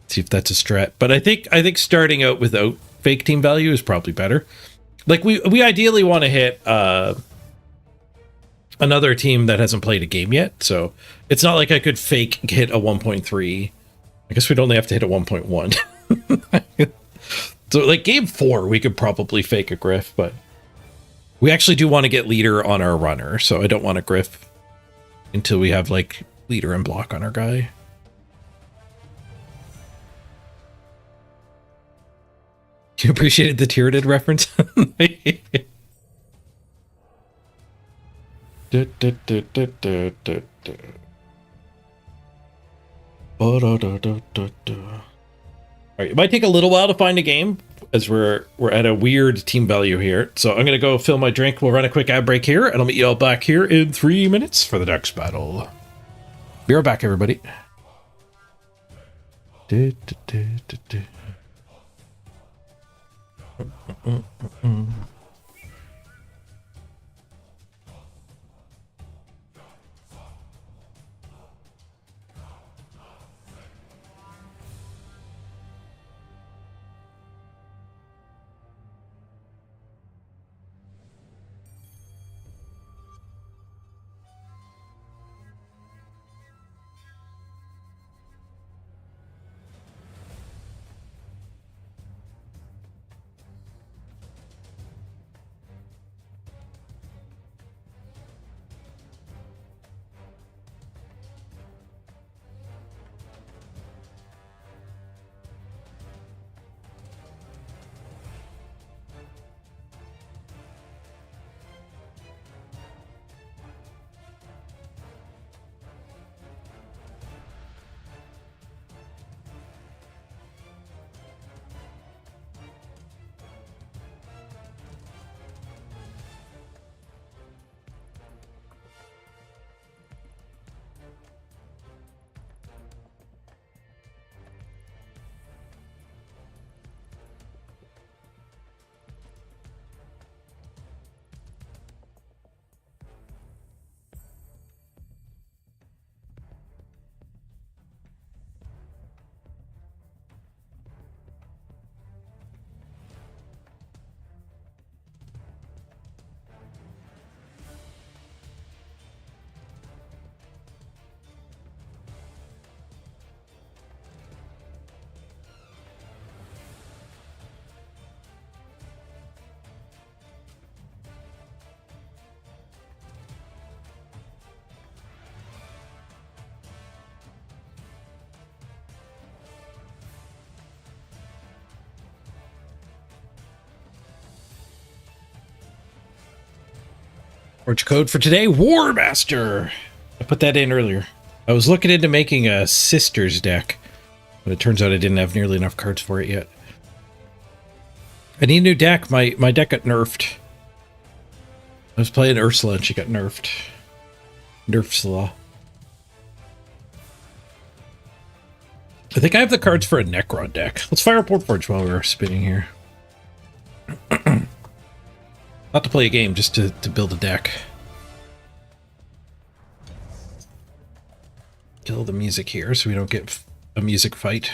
that's a strat. But I think starting out without fake team value is probably better. Like we ideally want to hit another team that hasn't played a game yet. So it's not like I could fake hit a 1.3. I guess we'd only have to hit a 1.1. So like game 4, we could probably fake a Griff, but we actually do want to get leader on our runner. So I don't want to Griff until we have like leader and block on our guy. You appreciated the Tyranid reference? Alright, it might take a little while to find a game as we're at a weird team value here. So I'm gonna go fill my drink. We'll run a quick ad break here, and I'll meet you all back here in 3 minutes for the next battle. Be right back, everybody. Orange code for today, War Master. I put that in earlier. I was looking into making a Sisters deck, but it turns out I didn't have nearly enough cards for it yet. I need a new deck. My deck got nerfed. I was playing Ursula and she got nerfed. Nerfsula. I think I have the cards for a Necron deck. Let's fire up Warforged while we're spinning here. Not to play a game, just to build a deck. Kill the music here so we don't get a music fight.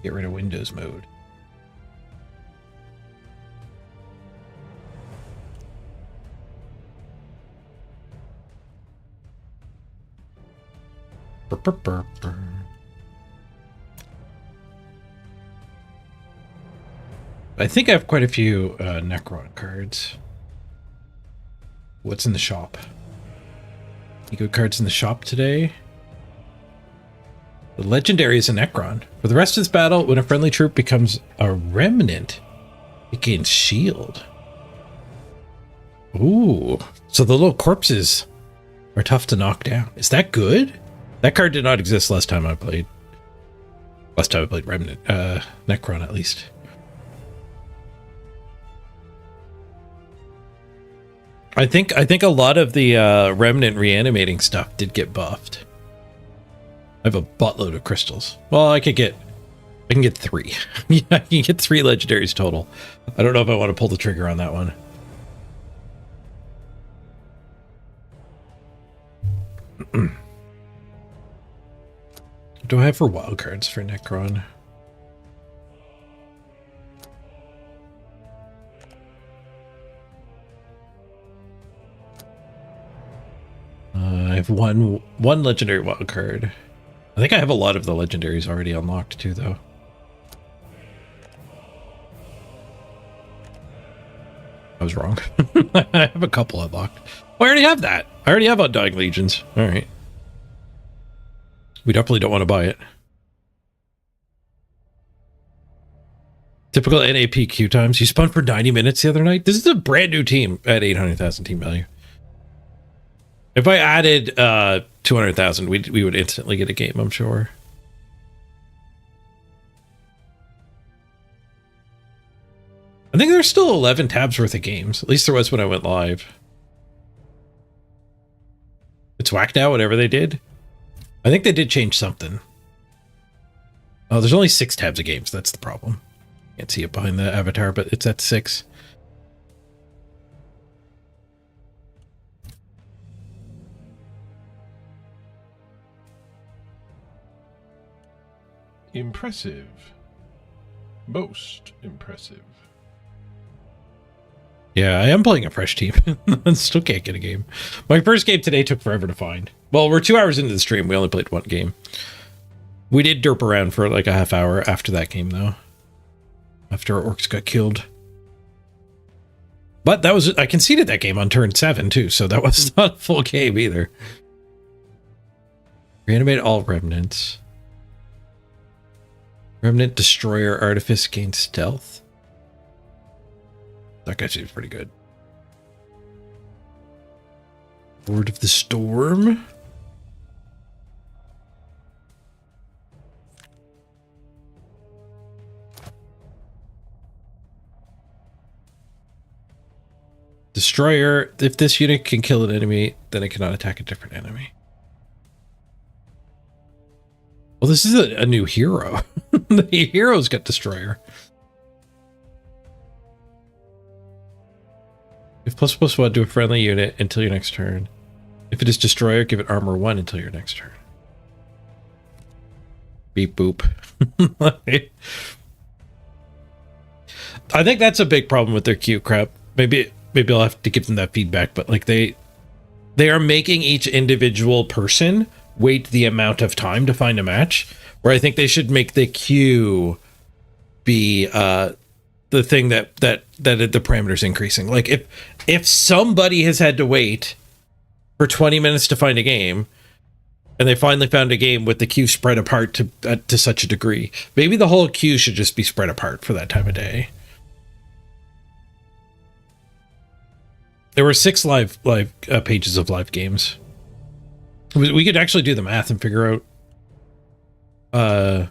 Get rid of Windows mode. Brr, brr, brr, brr. I think I have quite a few Necron cards. What's in the shop? You got cards in the shop today? The legendary is a Necron. For the rest of this battle, when a friendly troop becomes a remnant, it gains shield. Ooh. So the little corpses are tough to knock down. Is that good? That card did not exist last time I played. Last time I played Remnant. Necron, at least. I think a lot of the Remnant reanimating stuff did get buffed. I have a buttload of crystals. Well, I can get 3. Yeah, I can get 3 legendaries total. I don't know if I want to pull the trigger on that one. What do I have for wildcards for Necron? I have one legendary wildcard. I think I have a lot of the legendaries already unlocked too, though. I was wrong. I have a couple unlocked. Oh, I already have that. I already have Undying Legions. All right. We definitely don't want to buy it. Typical NAP queue times. You spun for 90 minutes the other night. This is a brand new team at 800,000 team value. If I added 200,000, we would instantly get a game, I'm sure. I think there's still 11 tabs worth of games. At least there was when I went live. It's whacked out, whatever they did. I think they did change something. Oh, there's only 6 tabs of games. That's the problem. Can't see it behind the avatar, but it's at 6. Impressive. Most impressive. Yeah, I am playing a fresh team. Still can't get a game. My first game today took forever to find. Well, we're 2 hours into the stream. We only played 1 game. We did derp around for like a half hour after that game, though. After our orcs got killed. But that was... I conceded that game on turn 7, too, so that was not a full game either. Reanimate all remnants. Remnant Destroyer Artifice gains stealth. That guy seems pretty good. Lord of the Storm. Destroyer. If this unit can kill an enemy, then it cannot attack a different enemy. Well, this is a new hero. The hero's got Destroyer. If ++1 to a friendly unit until your next turn. If it is Destroyer, give it armor 1 until your next turn. Beep boop. I think that's a big problem with their queue crap. Maybe I'll have to give them that feedback, but like they are making each individual person wait the amount of time to find a match, where I think they should make the queue be the thing that the parameters increasing. Like if somebody has had to wait for 20 minutes to find a game, and they finally found a game with the queue spread apart to such a degree, maybe the whole queue should just be spread apart for that time of day. There were 6 live pages of live games. We could actually do the math and figure out how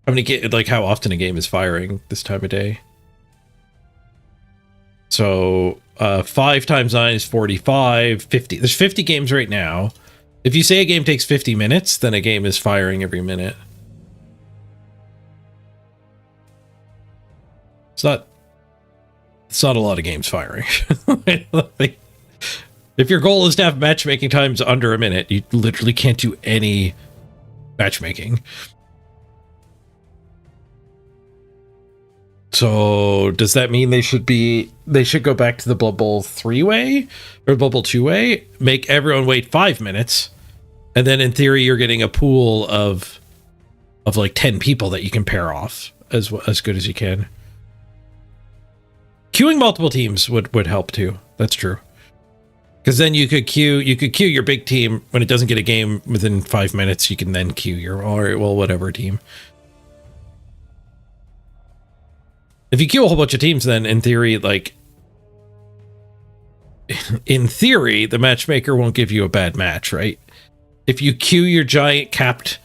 many how often a game is firing this time of day. So 5 times 9 is 45, 50. There's 50 games right now. If you say a game takes 50 minutes, then a game is firing every minute. It's not a lot of games firing. If your goal is to have matchmaking times under a minute, you literally can't do any matchmaking. So does that mean they should go back to the Blood Bowl 3-way or Blood Bowl 2-way? Make everyone wait 5 minutes And then in theory, you're getting a pool of like 10 people that you can pair off as good as you can. Queuing multiple teams would help too. That's true. Because then you could queue your big team when it doesn't get a game within 5 minutes. You can then queue your whatever team. If you queue a whole bunch of teams, then in theory, the matchmaker won't give you a bad match, right? If you queue your giant capped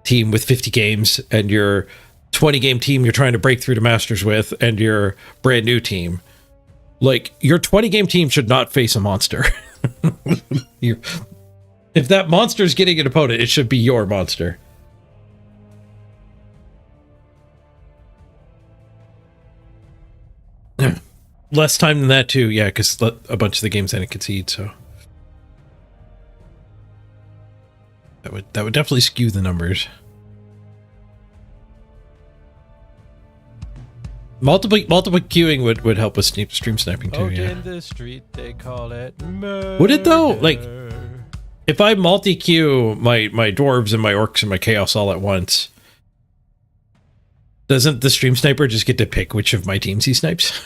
team with 50 games and your 20 game team you're trying to break through to Masters with and your brand new team, like your 20 game team should not face a monster. If that monster's getting an opponent, it should be your monster. Less time than that too, yeah, because a bunch of the games didn't concede, so that would definitely skew the numbers. Multiple queuing would help with stream sniping too. Out Yeah. in the street, they call it murder. Would it though? Like, if I multi-queue my dwarves and my orcs and my chaos all at once, doesn't the stream sniper just get to pick which of my teams he snipes?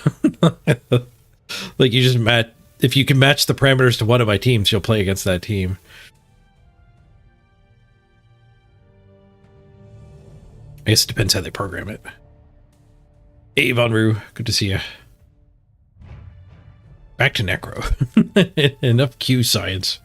Like, you just match, if you can match the parameters to one of my teams, you'll play against that team. I guess it depends how they program it. Hey, Von Roo, good to see you. Back to Necro. Enough Q science.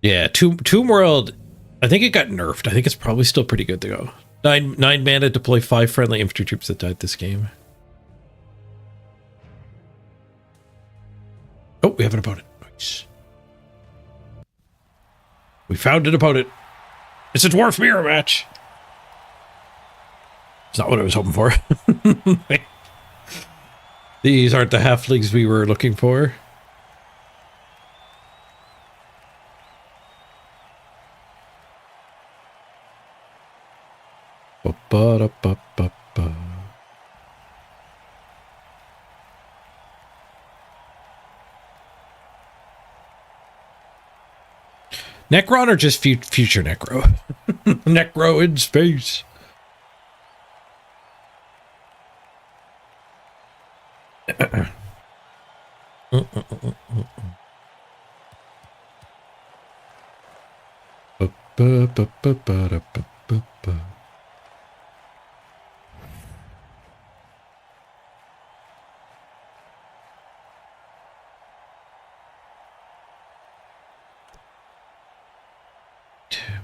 Yeah, Tomb World, I think it got nerfed. I think it's probably still pretty good to go. 9 mana, deploy 5 friendly infantry troops that died this game. Oh, we have an opponent. Nice. We found an opponent. It's a dwarf mirror match. It's not what I was hoping for. These aren't the halflings we were looking for. Ba-ba-da-ba-ba-ba. Necron or just future Necro? Necro in space.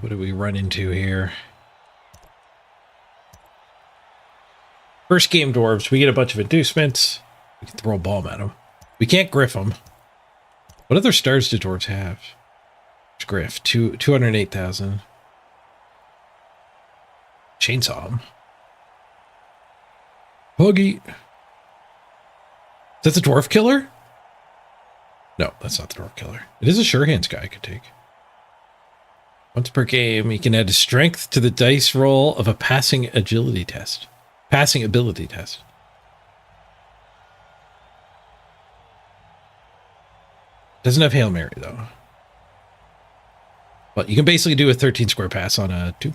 What do we run into here? First game dwarves, we get a bunch of inducements. We can throw a bomb at them. We can't griff them. What other stars do dwarves have? Griff, 208,000. Chainsaw them. Huggy. Is that the dwarf killer? No, that's not the dwarf killer. It is a sure hands guy I could take. Once per game, you can add a strength to the dice roll of a passing agility test. Passing ability test. Doesn't have Hail Mary, though. But you can basically do a 13 square pass on a 2.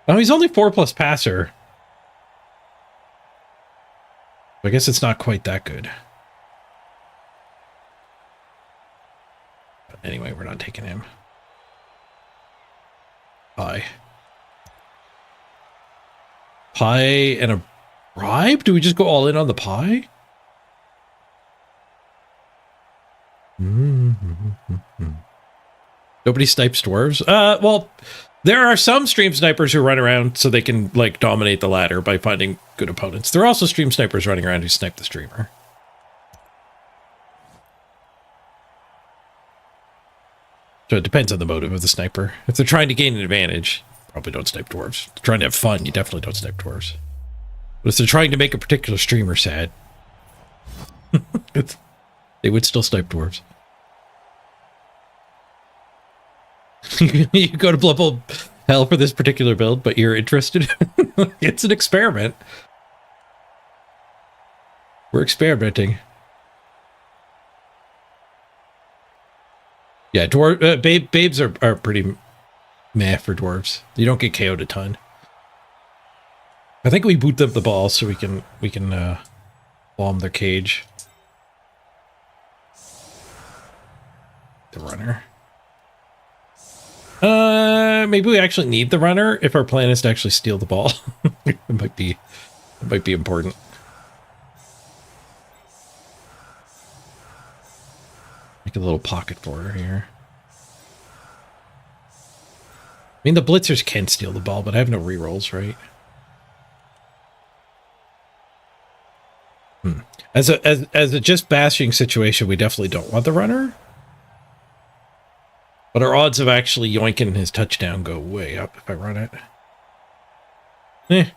Oh, he's only 4+ passer. I guess it's not quite that good. But anyway, we're not taking him. Pie. Pie and a bribe? Do we just go all in on the pie? Nobody snipes dwarves? Well, there are some stream snipers who run around so they can, like, dominate the ladder by finding good opponents. There are also stream snipers running around who snipe the streamer. So it depends on the motive of the sniper. If they're trying to gain an advantage, probably don't snipe dwarves. If they're trying to have fun, you definitely don't snipe dwarves. But if they're trying to make a particular streamer sad, they would still snipe dwarves. You go to blow up hell for this particular build, but you're interested. It's an experiment. We're experimenting. Yeah, babes are pretty meh for dwarves. You don't get KO'd a ton. I think we boot up the ball so we can bomb their cage. The runner. Maybe we actually need the runner if our plan is to actually steal the ball. It might be important. Make a little pocket for her here. I mean, the blitzers can steal the ball, but I have no rerolls, right? As a just bashing situation, we definitely don't want the runner. But our odds of actually yoinking his touchdown go way up if I run it. I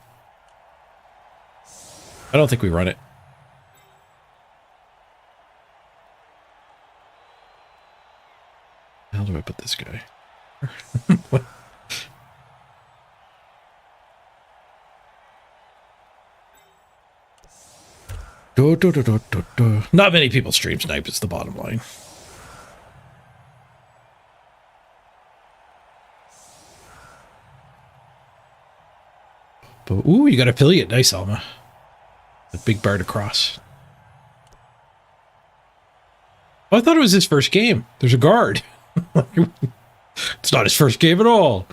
don't think we run it. How do I put this guy? Not many people stream snipe, it's the bottom line. But, ooh, you got affiliate. Nice, Alma. The big bar to cross. Oh, I thought it was his first game. There's a guard. It's not his first game at all.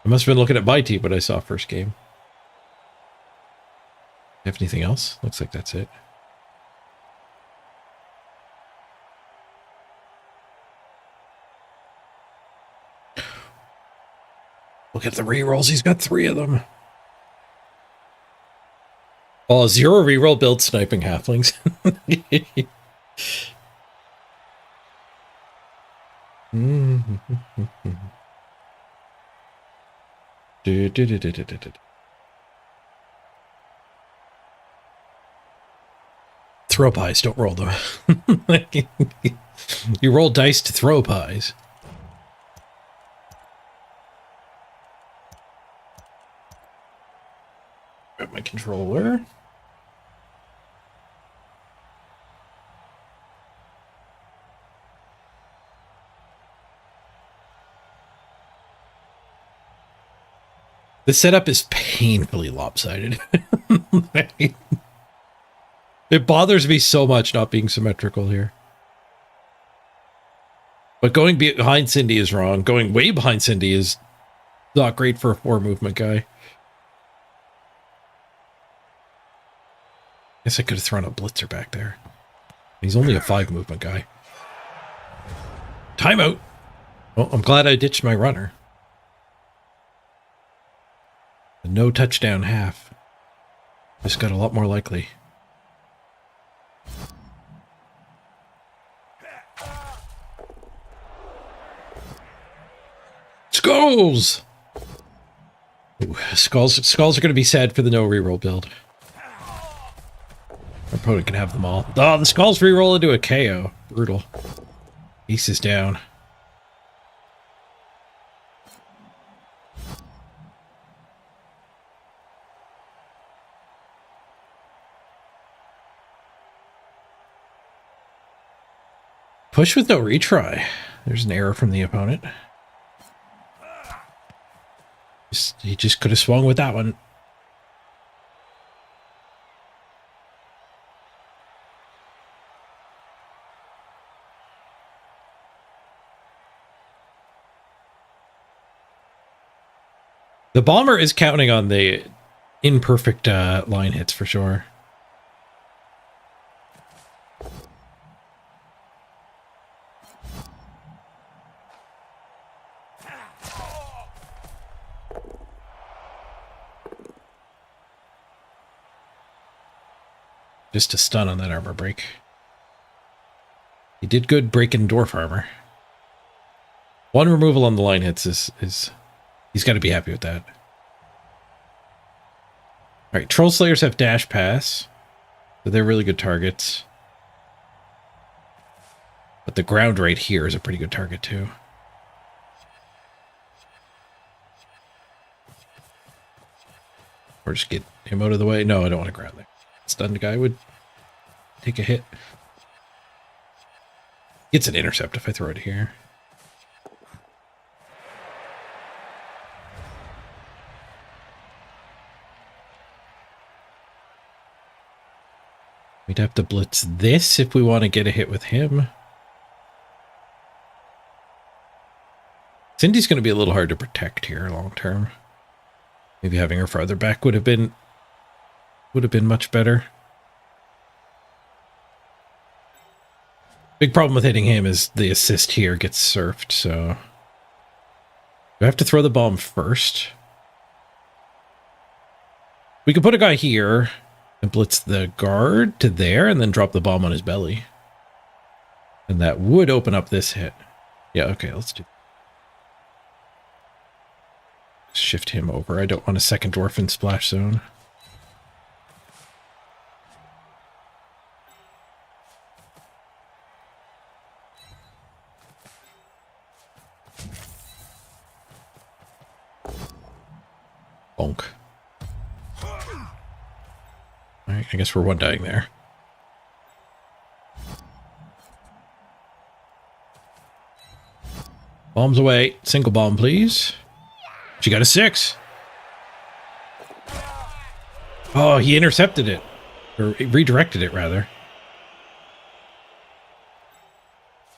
I must have been looking at my team when I saw first game. Have anything else? Looks like that's it. Look at the rerolls. He's got 3 of them. Oh, 0 reroll build sniping halflings. Throw pies, don't roll them. You roll dice to throw pies. Grab my controller. The setup is painfully lopsided. It bothers me so much not being symmetrical here. But going behind Cindy is wrong. Going way behind Cindy is not great for a 4 movement guy. Guess I could have thrown a blitzer back there. He's only a 5 movement guy. Timeout. Well, I'm glad I ditched my runner. The no touchdown half. This got a lot more likely. Skulls! Ooh, skulls are going to be sad for the no reroll build. Our opponent can have them all. Oh, the skulls reroll into a KO. Brutal. Ace is down. Push with no retry. There's an error from the opponent. He just could have swung with that one. The bomber is counting on the imperfect line hits for sure. Just a stun on that armor break. He did good breaking dwarf armor. 1 removal on the line hits is he's got to be happy with that. All right, Troll Slayers have dash pass, so they're really good targets. But the ground right here is a pretty good target too. Or just get him out of the way. No, I don't want to grab that. Stunned guy would take a hit. Gets an intercept if I throw it here. We'd have to blitz this if we want to get a hit with him. Cindy's going to be a little hard to protect here long term. Maybe having her farther back would have been much better. Big problem with hitting him is the assist here gets surfed, so do I have to throw the bomb first? We could put a guy here and blitz the guard to there and then drop the bomb on his belly. And that would open up this hit. Yeah, okay, let's do. Shift him over. I don't want a second dwarf in splash zone. Bonk. Alright, I guess we're one dying there. Bombs away. Single bomb, please. She got a 6. Oh, he intercepted it. Or redirected it, rather.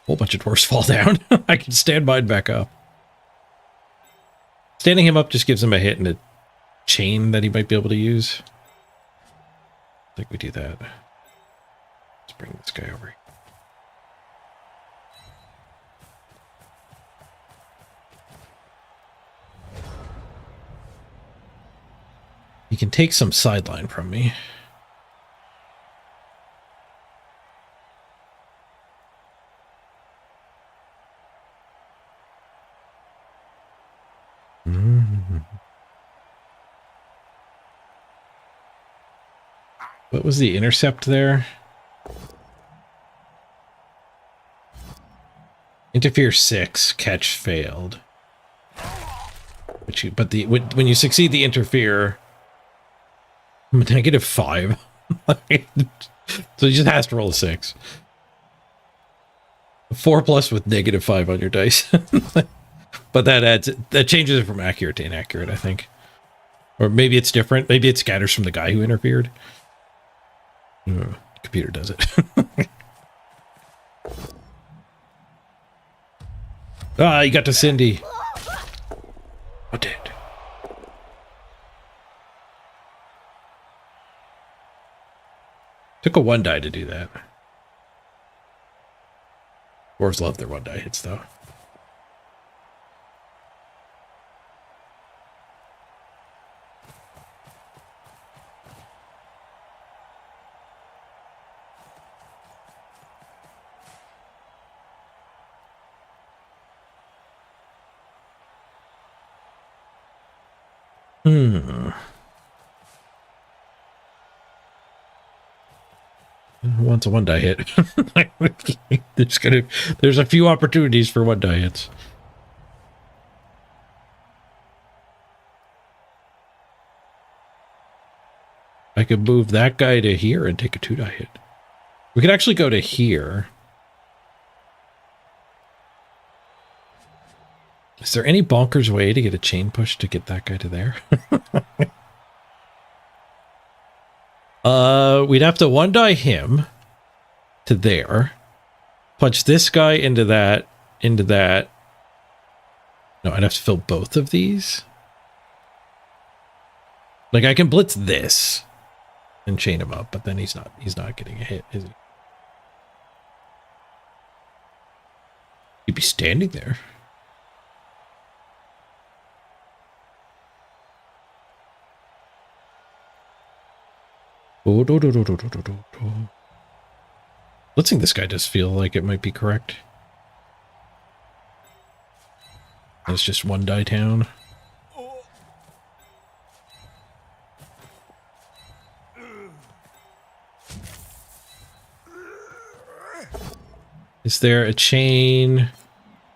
Whole bunch of dwarfs fall down. I can stand mine back up. Standing him up just gives him a hit and a chain that he might be able to use. I think we do that. Let's bring this guy over. He can take some sideline from me. What was the intercept there? Interfere 6, catch failed. But when you succeed the interfere, -5. So he just has to roll a 6. 4+ with -5 on your dice. But that changes it from accurate to inaccurate, I think. Or maybe it's different. Maybe it scatters from the guy who interfered. Computer does it. Ah, you got to Cindy. I did. Took a 1 die to do that. Dwarves love their 1 die hits, though. Once a 1 die hit. There's a few opportunities for 1 die hits. I could move that guy to here and take a 2 die hit. We could actually go to here. Is there any bonkers way to get a chain push to get that guy to there? We'd have to 1 die him to there. Punch this guy into that. No, I'd have to fill both of these. Like I can blitz this and chain him up, but then he's not getting a hit, is he? He'd be standing there. Blitzing this guy does feel like it might be correct. It's just 1 die town. Is there a chain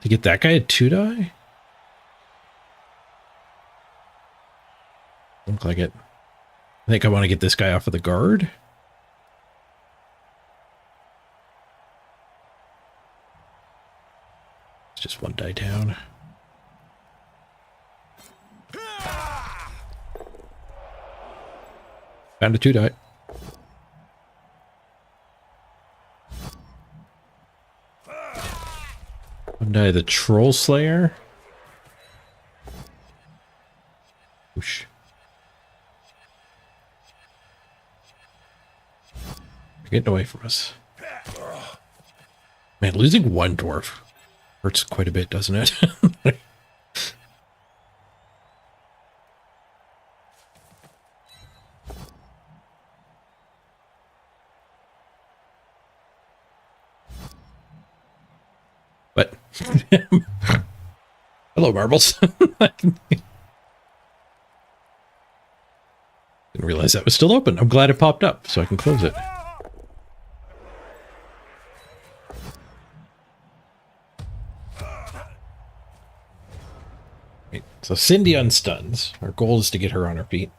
to get that guy a 2 die? Look like it. I think I want to get this guy off of the guard. It's just one die down. Found a 2 die. One die, the Troll Slayer. Whoosh. They're getting away from us. Man, losing one dwarf hurts quite a bit, doesn't it? What? Hello, marbles. Didn't realize that was still open. I'm glad it popped up so I can close it. Right, so Cindy unstuns. Our goal is to get her on her feet.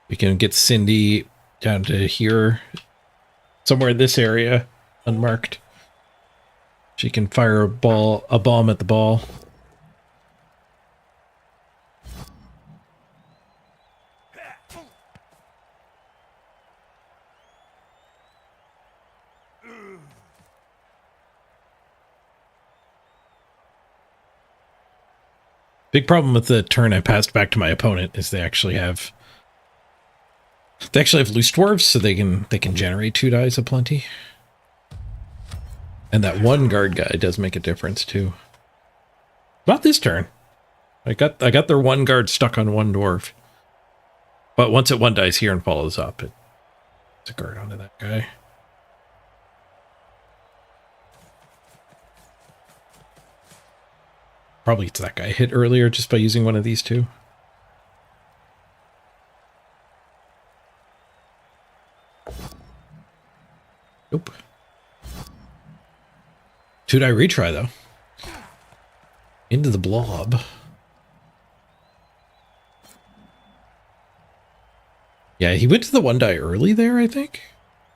We can get Cindy down to here, somewhere in this area, unmarked. She can fire a bomb at the ball. Big problem with the turn I passed back to my opponent is they actually have loose dwarves, so they can generate 2 dies aplenty. And that one guard guy does make a difference too. Not this turn. I got their one guard stuck on one dwarf. But once it one dies here and follows up, it's a guard onto that guy. Probably it's that guy hit earlier just by using one of these two. Nope. 2 die retry though. Into the blob. Yeah, he went to the 1 die early there, I think.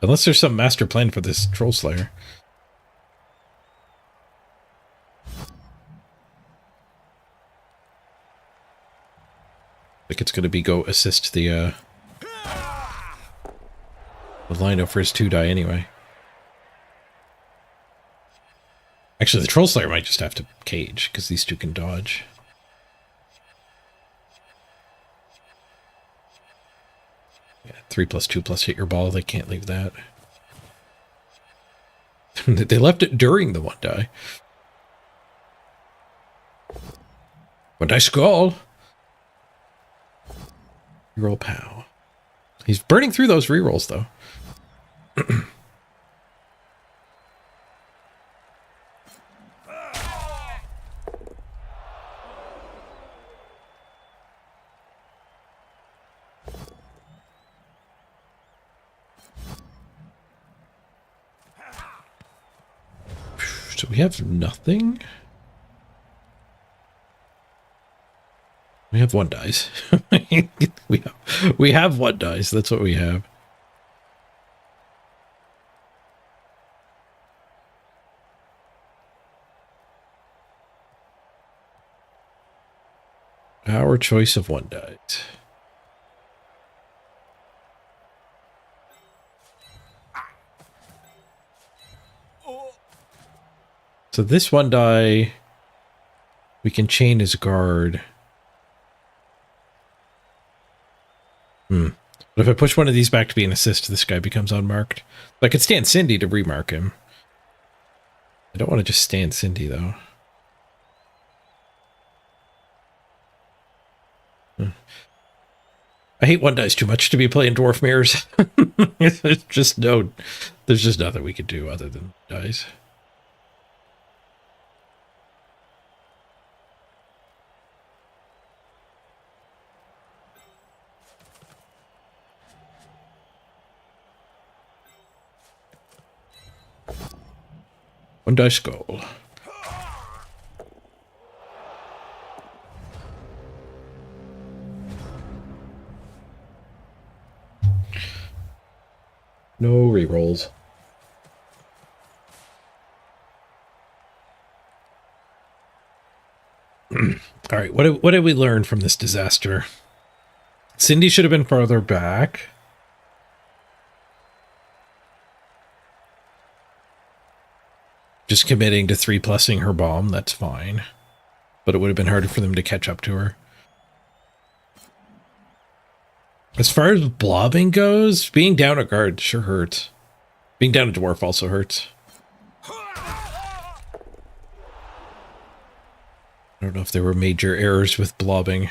Unless there's some master plan for this Troll Slayer. I think it's going to be go assist the Lino for his 2 die anyway. Actually, the Troll Slayer might just have to cage, because these two can dodge. Yeah, 3+2+ hit your ball. They can't leave that. They left it during the 1 die. 1 die skull. Reroll pow. He's burning through those rerolls though. So we have nothing. We have 1 dice. we have 1 dice. That's what we have. Our choice of 1 dice. So this 1 die, we can chain his guard. But if I push one of these back to be an assist, this guy becomes unmarked. I could stand Cindy to remark him. I don't want to just stand Cindy, though. I hate 1 dice too much to be playing Dwarf Mirrors. There's just nothing we could do other than dice. One dice skull. No rerolls. All right, what did we learn from this disaster? Cindy should have been farther back. Just committing to 3+ing her bomb, that's fine. But it would have been harder for them to catch up to her. As far as blobbing goes, being down a guard sure hurts. Being down a dwarf also hurts. I don't know if there were major errors with blobbing.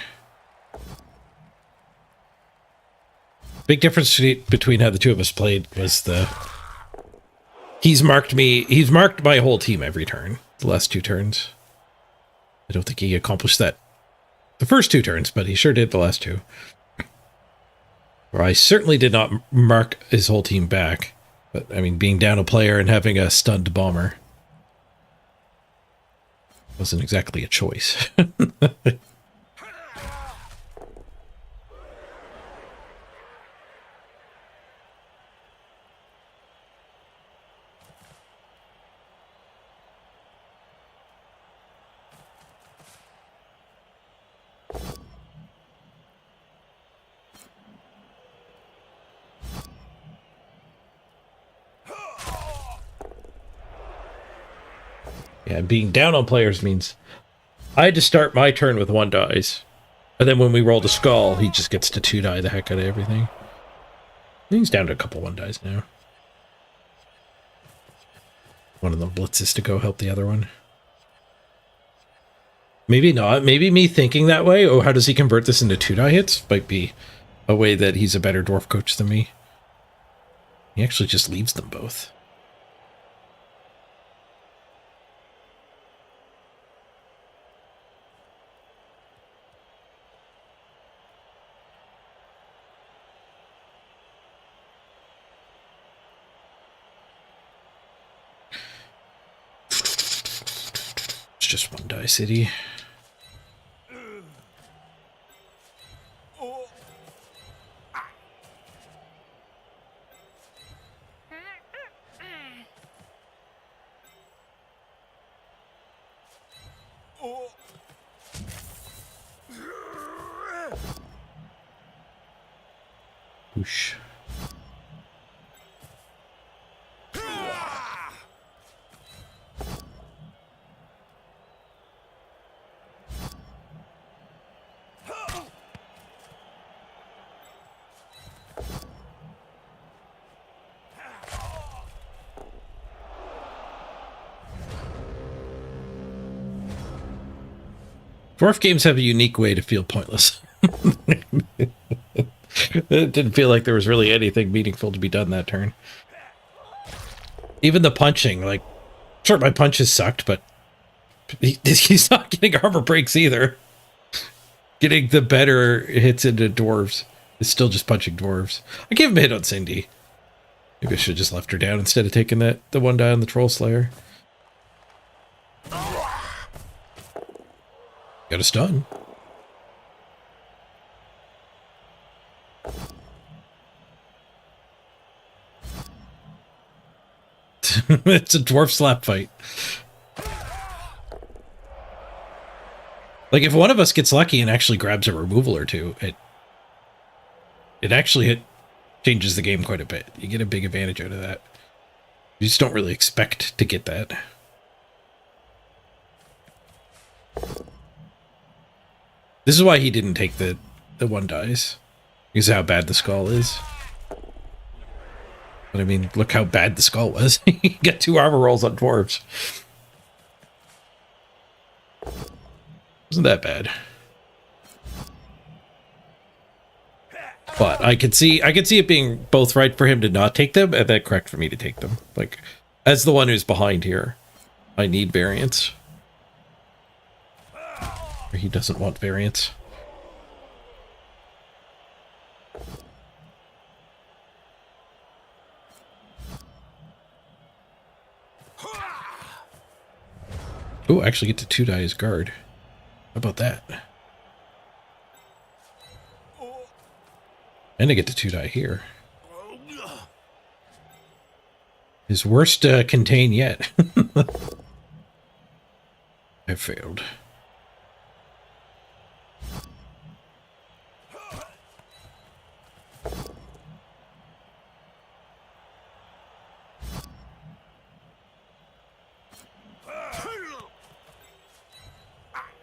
Big difference between how the two of us played was he's marked my whole team every turn, the last 2 turns. I don't think he accomplished that the first 2 turns, but he sure did the last 2. Or I certainly did not mark his whole team back. But, I mean, being down a player and having a stunned bomber wasn't exactly a choice. Yeah, being down on players means I had to start my turn with 1 dice. And then when we roll the skull, he just gets to 2 die the heck out of everything. I think he's down to a couple 1 dice now. One of them blitzes to go help the other one. Maybe not. Maybe me thinking that way, oh, how does he convert this into 2 die hits? Might be a way that he's a better dwarf coach than me. He actually just leaves them both. Just 1 die city. Whoosh. Dwarf games have a unique way to feel pointless. It didn't feel like there was really anything meaningful to be done that turn. Even the punching, like, sure, my punches sucked, but he's not getting armor breaks either. Getting the better hits into dwarves is still just punching dwarves. I gave him a hit on Cindy. Maybe I should have just left her down instead of taking the 1 die on the Troll Slayer. Got a stun. It's a dwarf slap fight. Like, if one of us gets lucky and actually grabs a removal or 2, it actually changes the game quite a bit. You get a big advantage out of that. You just don't really expect to get that. This is why he didn't take the 1 dice. Because of how bad the skull is. But I mean, look how bad the skull was. He got 2 armor rolls on dwarves. Wasn't that bad. But I could see it being both right for him to not take them and then correct for me to take them. Like, as the one who's behind here, I need variance. Or he doesn't want variance. Oh, actually get to 2 die his guard. How about that? And I get to 2 die here. His worst contain yet. I failed.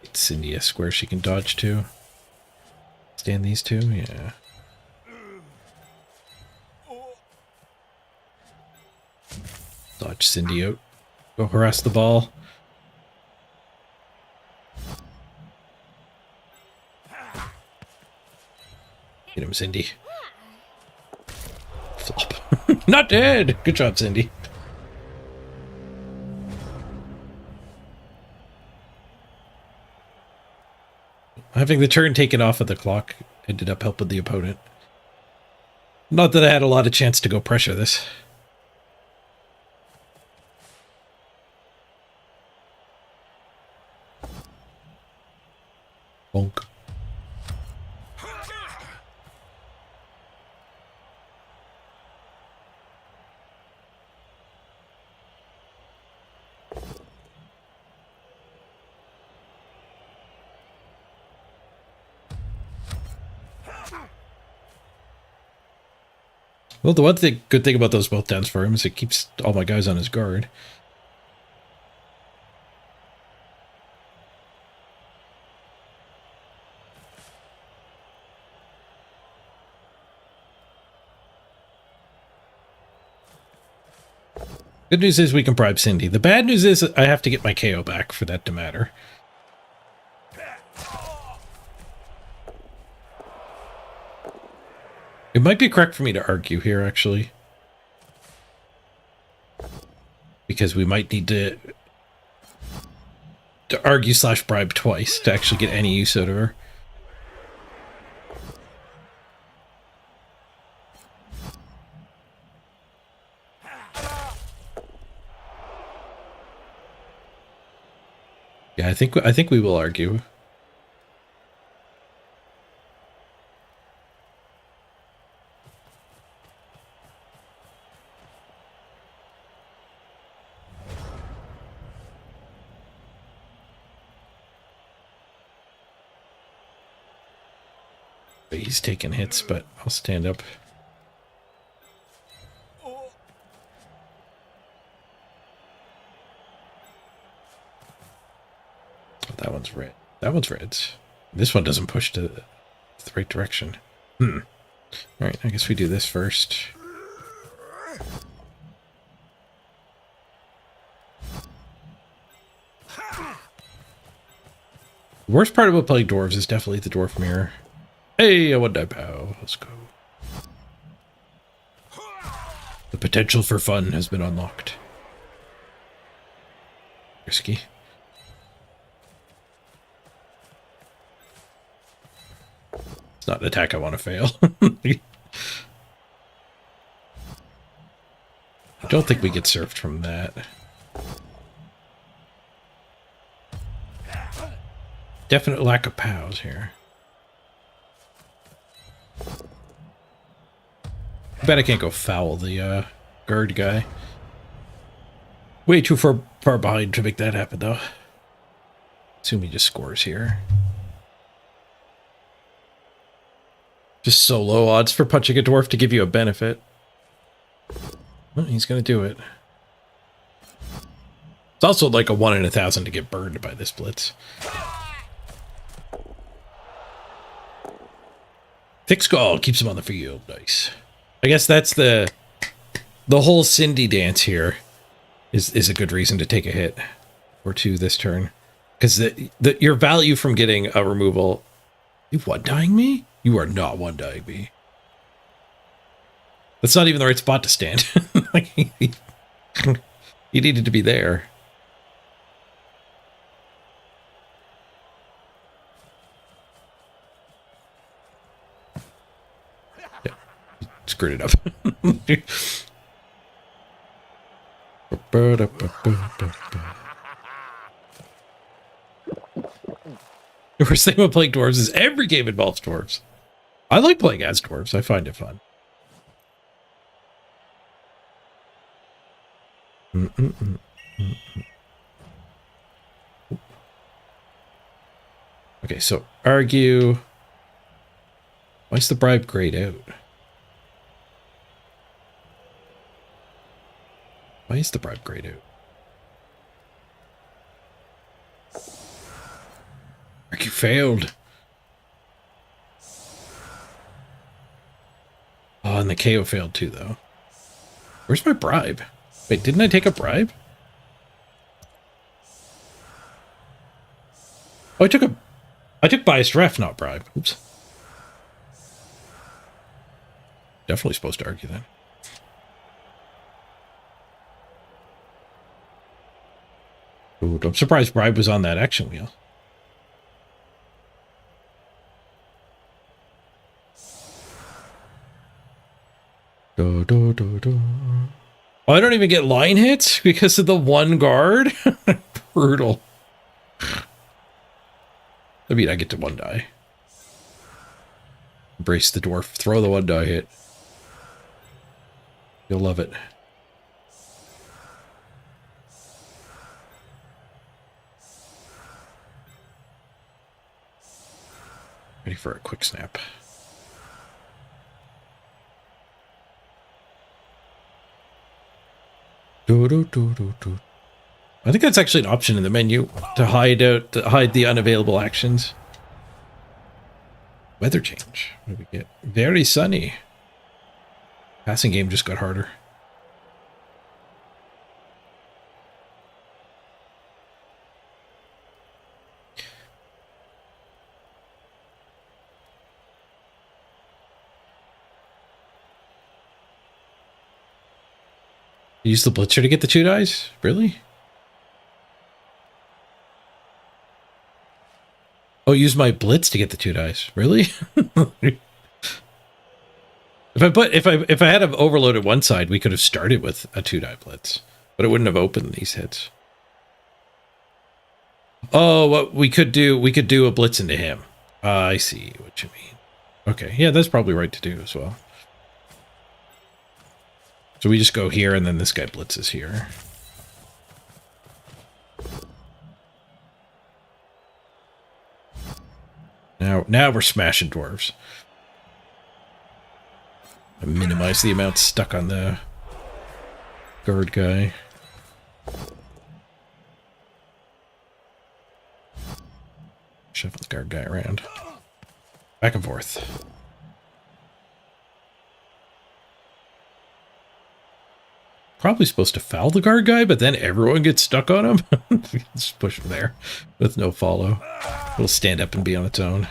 It's Cindy a square she can dodge to. Stand these two? Yeah. Dodge Cindy out. Go harass the ball. Get him, Cindy. Flop. Not dead! Good job, Cindy. Having the turn taken off of the clock ended up helping the opponent. Not that I had a lot of chance to go pressure this. Bonk. Well, the good thing about those meltdowns for him is it keeps all my guys on his guard. Good news is we can bribe Cindy. The bad news is I have to get my KO back for that to matter. It might be correct for me to argue here, actually. Because we might need to argue / bribe twice to actually get any use out of her. Yeah, I think we will argue. He's taking hits, but I'll stand up. That one's red. That one's red. This one doesn't push to the right direction. Alright, I guess we do this first. The worst part about playing dwarves is definitely the dwarf mirror. Hey, a one-die pow. Let's go. The potential for fun has been unlocked. Risky. It's not an attack I want to fail. I don't think we get surfed from that. Definite lack of pows here. I bet I can't go foul the guard guy. Way too far behind to make that happen, though. Assume he just scores here. Just so low odds for punching a dwarf to give you a benefit. Well, he's gonna do it. It's also like a 1 in 1,000 to get burned by this blitz. Thick skull keeps him on the field. Nice. I guess that's the whole Cindy dance here is a good reason to take a hit or two this turn, because your value from getting a removal. You one-dying me? You are not one-dying me. That's not even the right spot to stand. Like, you needed to be there. Yeah, screwed it up. The worst thing about playing dwarves is every game involves dwarves. I like playing as dwarves. I find it fun. Okay, so argue. Why is the bribe grayed out? Why is the bribe grayed out? Argue failed. Oh, and the KO failed too, though. Where's my bribe? Wait, didn't I take a bribe? Oh, I took biased ref, not bribe. Oops. Definitely supposed to argue then. Ooh, I'm surprised bribe was on that action wheel. Oh, I don't even get line hits because of the one guard? Brutal. I mean, I get to one die. Embrace the dwarf. Throw the one die hit. You'll love it. Ready for a quick snap. I think that's actually an option in the menu to hide the unavailable actions. Weather change. What do we get? Very sunny. Passing game just got harder. Use the blitzer to get the 2 dice? Really? Oh, use my blitz to get the 2 dice. Really? if I had have overloaded one side, we could have started with a 2-die blitz, but it wouldn't have opened these hits. Oh, what we could do a blitz into him. I see what you mean. Okay, yeah, that's probably right to do as well. So we just go here, and then this guy blitzes here. Now we're smashing dwarves. I minimize the amount stuck on the guard guy. Shuffle the guard guy around. Back and forth. Probably supposed to foul the guard guy, but then everyone gets stuck on him. Just push him there with no follow. It'll stand up and be on its own.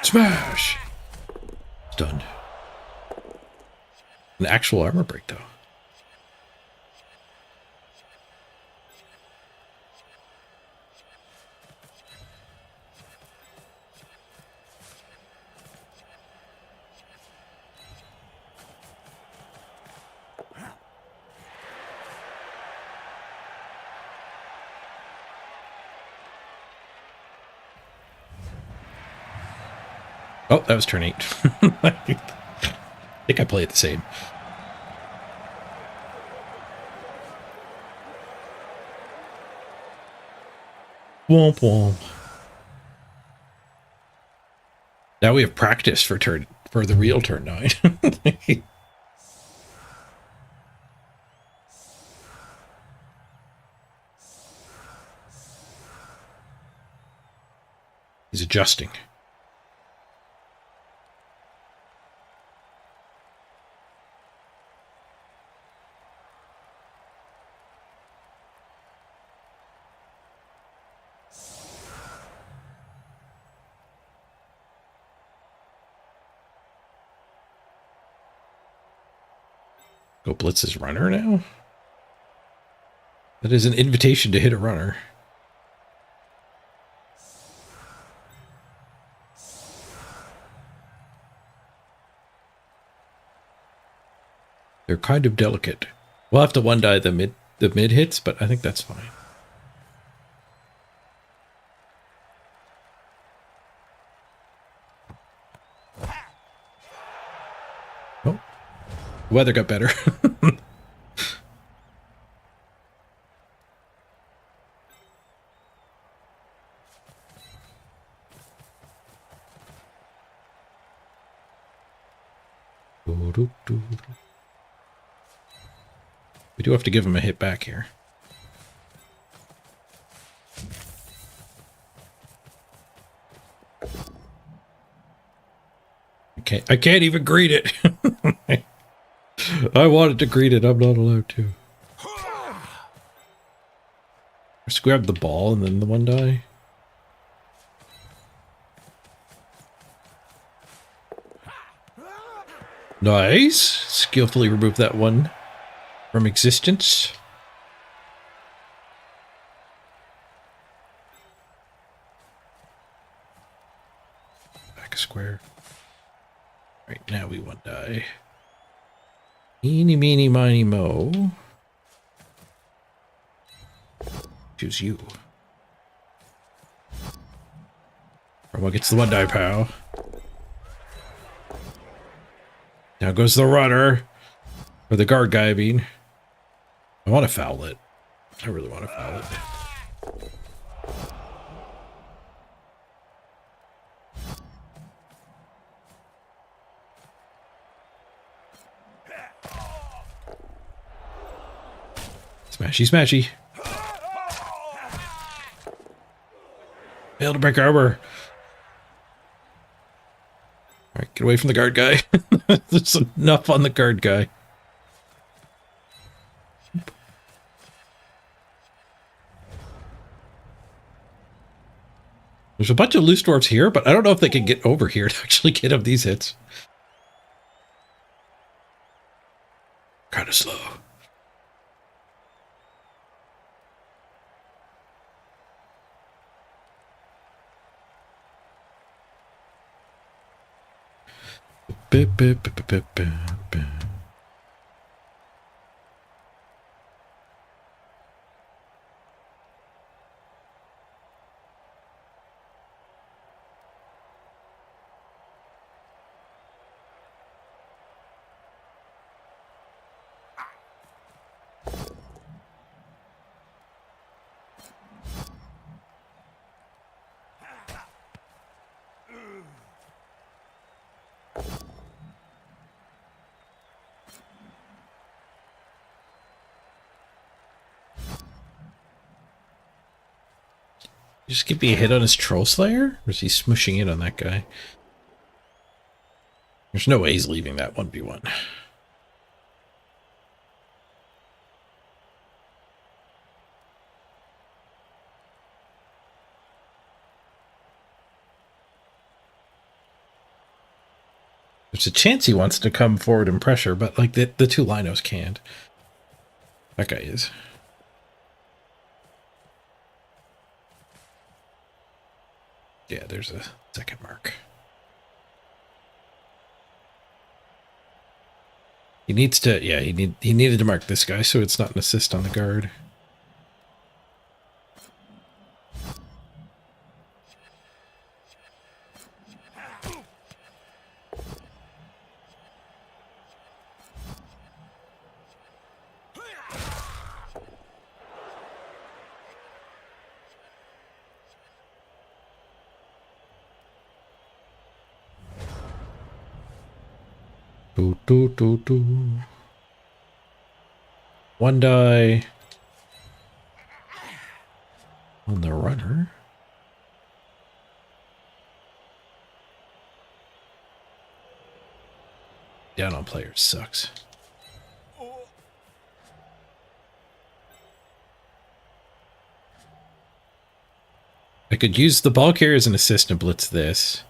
Smash! Stunned. An actual armor break, though. Oh, that was turn 8. I think I play it the same. Womp womp. Now we have practice for the real turn 9. He's adjusting. Go blitz his runner now? That is an invitation to hit a runner. They're kind of delicate. We'll have to one die the mid hits, but I think that's fine. weather got better. We do have to give him a hit back here. I can't even greet it. I wanted to greet it. I'm not allowed to. Just grab the ball and then the one die. Nice. Skillfully remove that one from existence. Back a square. Right, now we one die. Eeny, meeny, miny, mo. Choose you. What gets the one die, pal? Now goes the runner. Or the guard guy, I mean. I want to foul it. I really want to foul it. Smashy, smashy. Failed to break armor. Alright, get away from the guard guy. There's enough on the guard guy. There's a bunch of loose dwarves here, but I don't know if they can get over here to actually get up these hits. Kind of slow. Just give me a hit on his Troll Slayer? Or is he smushing in on that guy? There's no way he's leaving that 1v1. There's a chance he wants to come forward and pressure, but like the two Linos can't. That guy is. Yeah, there's a second mark. He needs to, yeah, he needed to mark this guy so it's not an assist on the guard. One die on the runner. Down on players sucks. I could use the ball carrier as an assist and blitz this.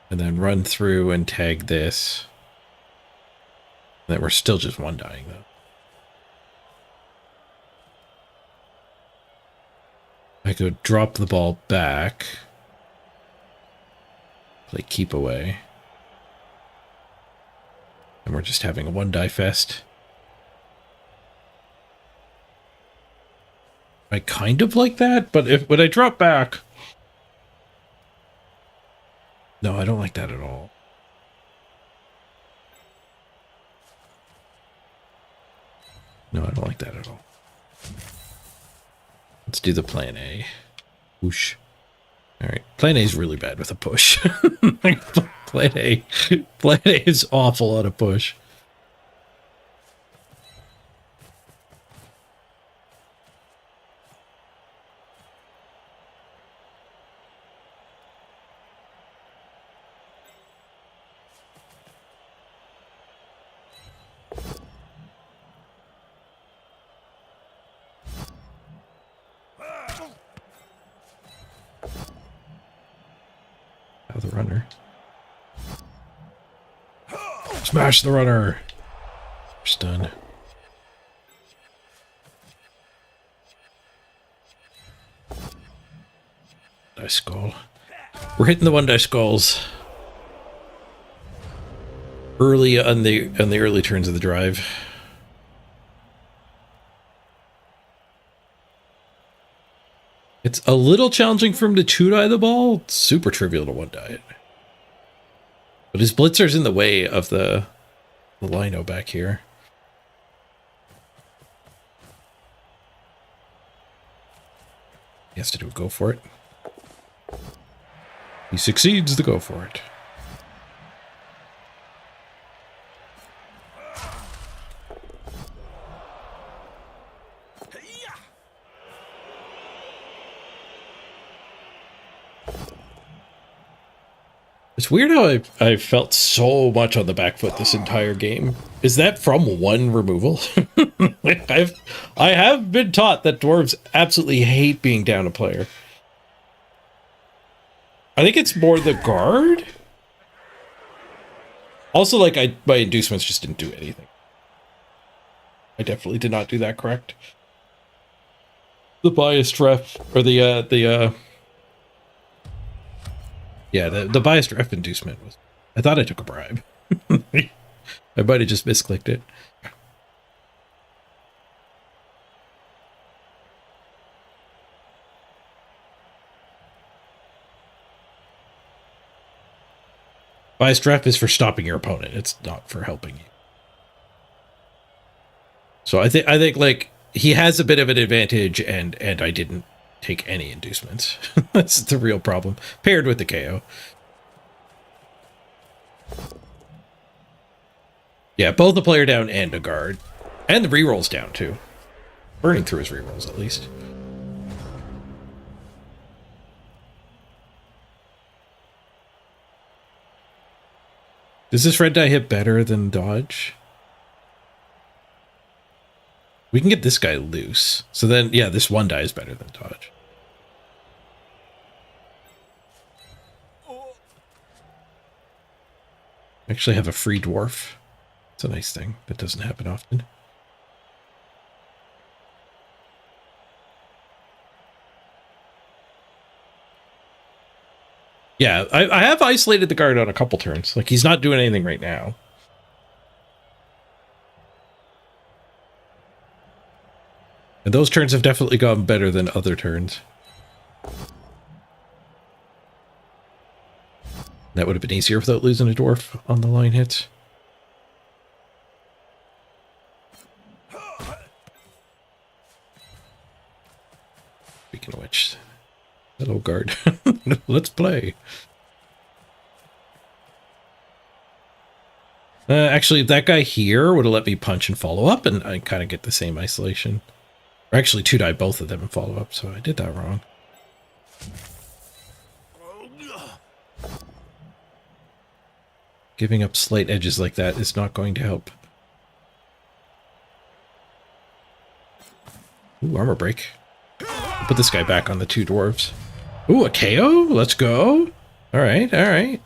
And then run through and tag this. And then we're still just one dying though. I could drop the ball back. Play keep away. And we're just having a one die fest. I kind of like that, but when I drop back... No, I don't like that at all. like that at all. Let's do the plan A. Whoosh. All right. Plan A is really bad with a push. Plan A is awful on a push. The runner. Smash the runner. Stun. Dice skull. We're hitting the 1 dice skulls early on the early turns of the drive. It's a little challenging for him to 2-die the ball. It's super trivial to 1-die it. But his blitzer's in the way of the lino back here. He has to do a go for it. He succeeds the go for it. It's weird how I felt so much on the back foot this entire game. Is that from one removal? I have been taught that dwarves absolutely hate being down a player. I think it's more the guard. Also, like, my inducements just didn't do anything. I definitely did not do that correct. The biased ref, or yeah, the biased ref inducement was... I thought I took a bribe. I might have just misclicked it. Biased ref is for stopping your opponent. It's not for helping you. So I think like he has a bit of an advantage, and I didn't take any inducements. That's the real problem. Paired with the KO. Yeah, both the player down and a guard. And the rerolls down too. Burning through his rerolls at least. Does this red die hit better than dodge? We can get this guy loose. So then, yeah, this 1 die is better than dodge. I actually have a free dwarf. It's a nice thing. That doesn't happen often. Yeah, I have isolated the guard on a couple turns. Like, he's not doing anything right now. And those turns have definitely gone better than other turns. That would have been easier without losing a dwarf on the line hits. Speaking of which, hello guard. Let's play. Actually, that guy here would have let me punch and follow up, and I kind of get the same isolation. Or actually 2-die both of them and follow up, so I did that wrong. Giving up slight edges like that is not going to help. Ooh, armor break. I'll put this guy back on the 2 dwarves. Ooh, a KO? Let's go. All right, all right.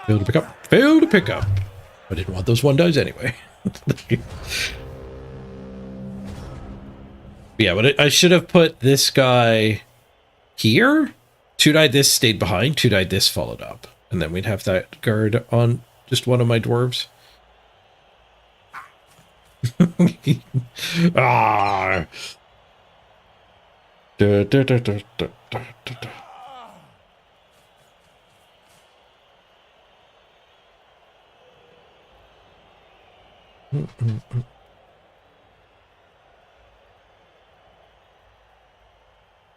Fail to pick up. Fail to pick up. I didn't want those 1 dies anyway. Yeah, but I should have put this guy here. 2-die this stayed behind. 2-die this followed up. And then we'd have that guard on just one of my dwarves. Ah.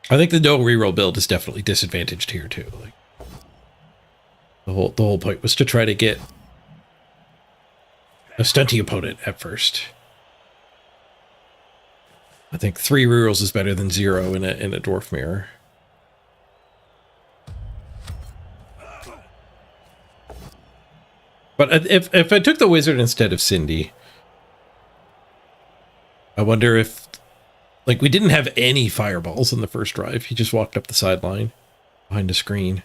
I think the no reroll build is definitely disadvantaged here too. Like the whole point was to try to get a stunty opponent at first. I think 3 rerolls is better than 0 in a dwarf mirror. But if I took the wizard instead of Cindy, I wonder if, like, we didn't have any fireballs in the first drive. He just walked up the sideline behind a screen.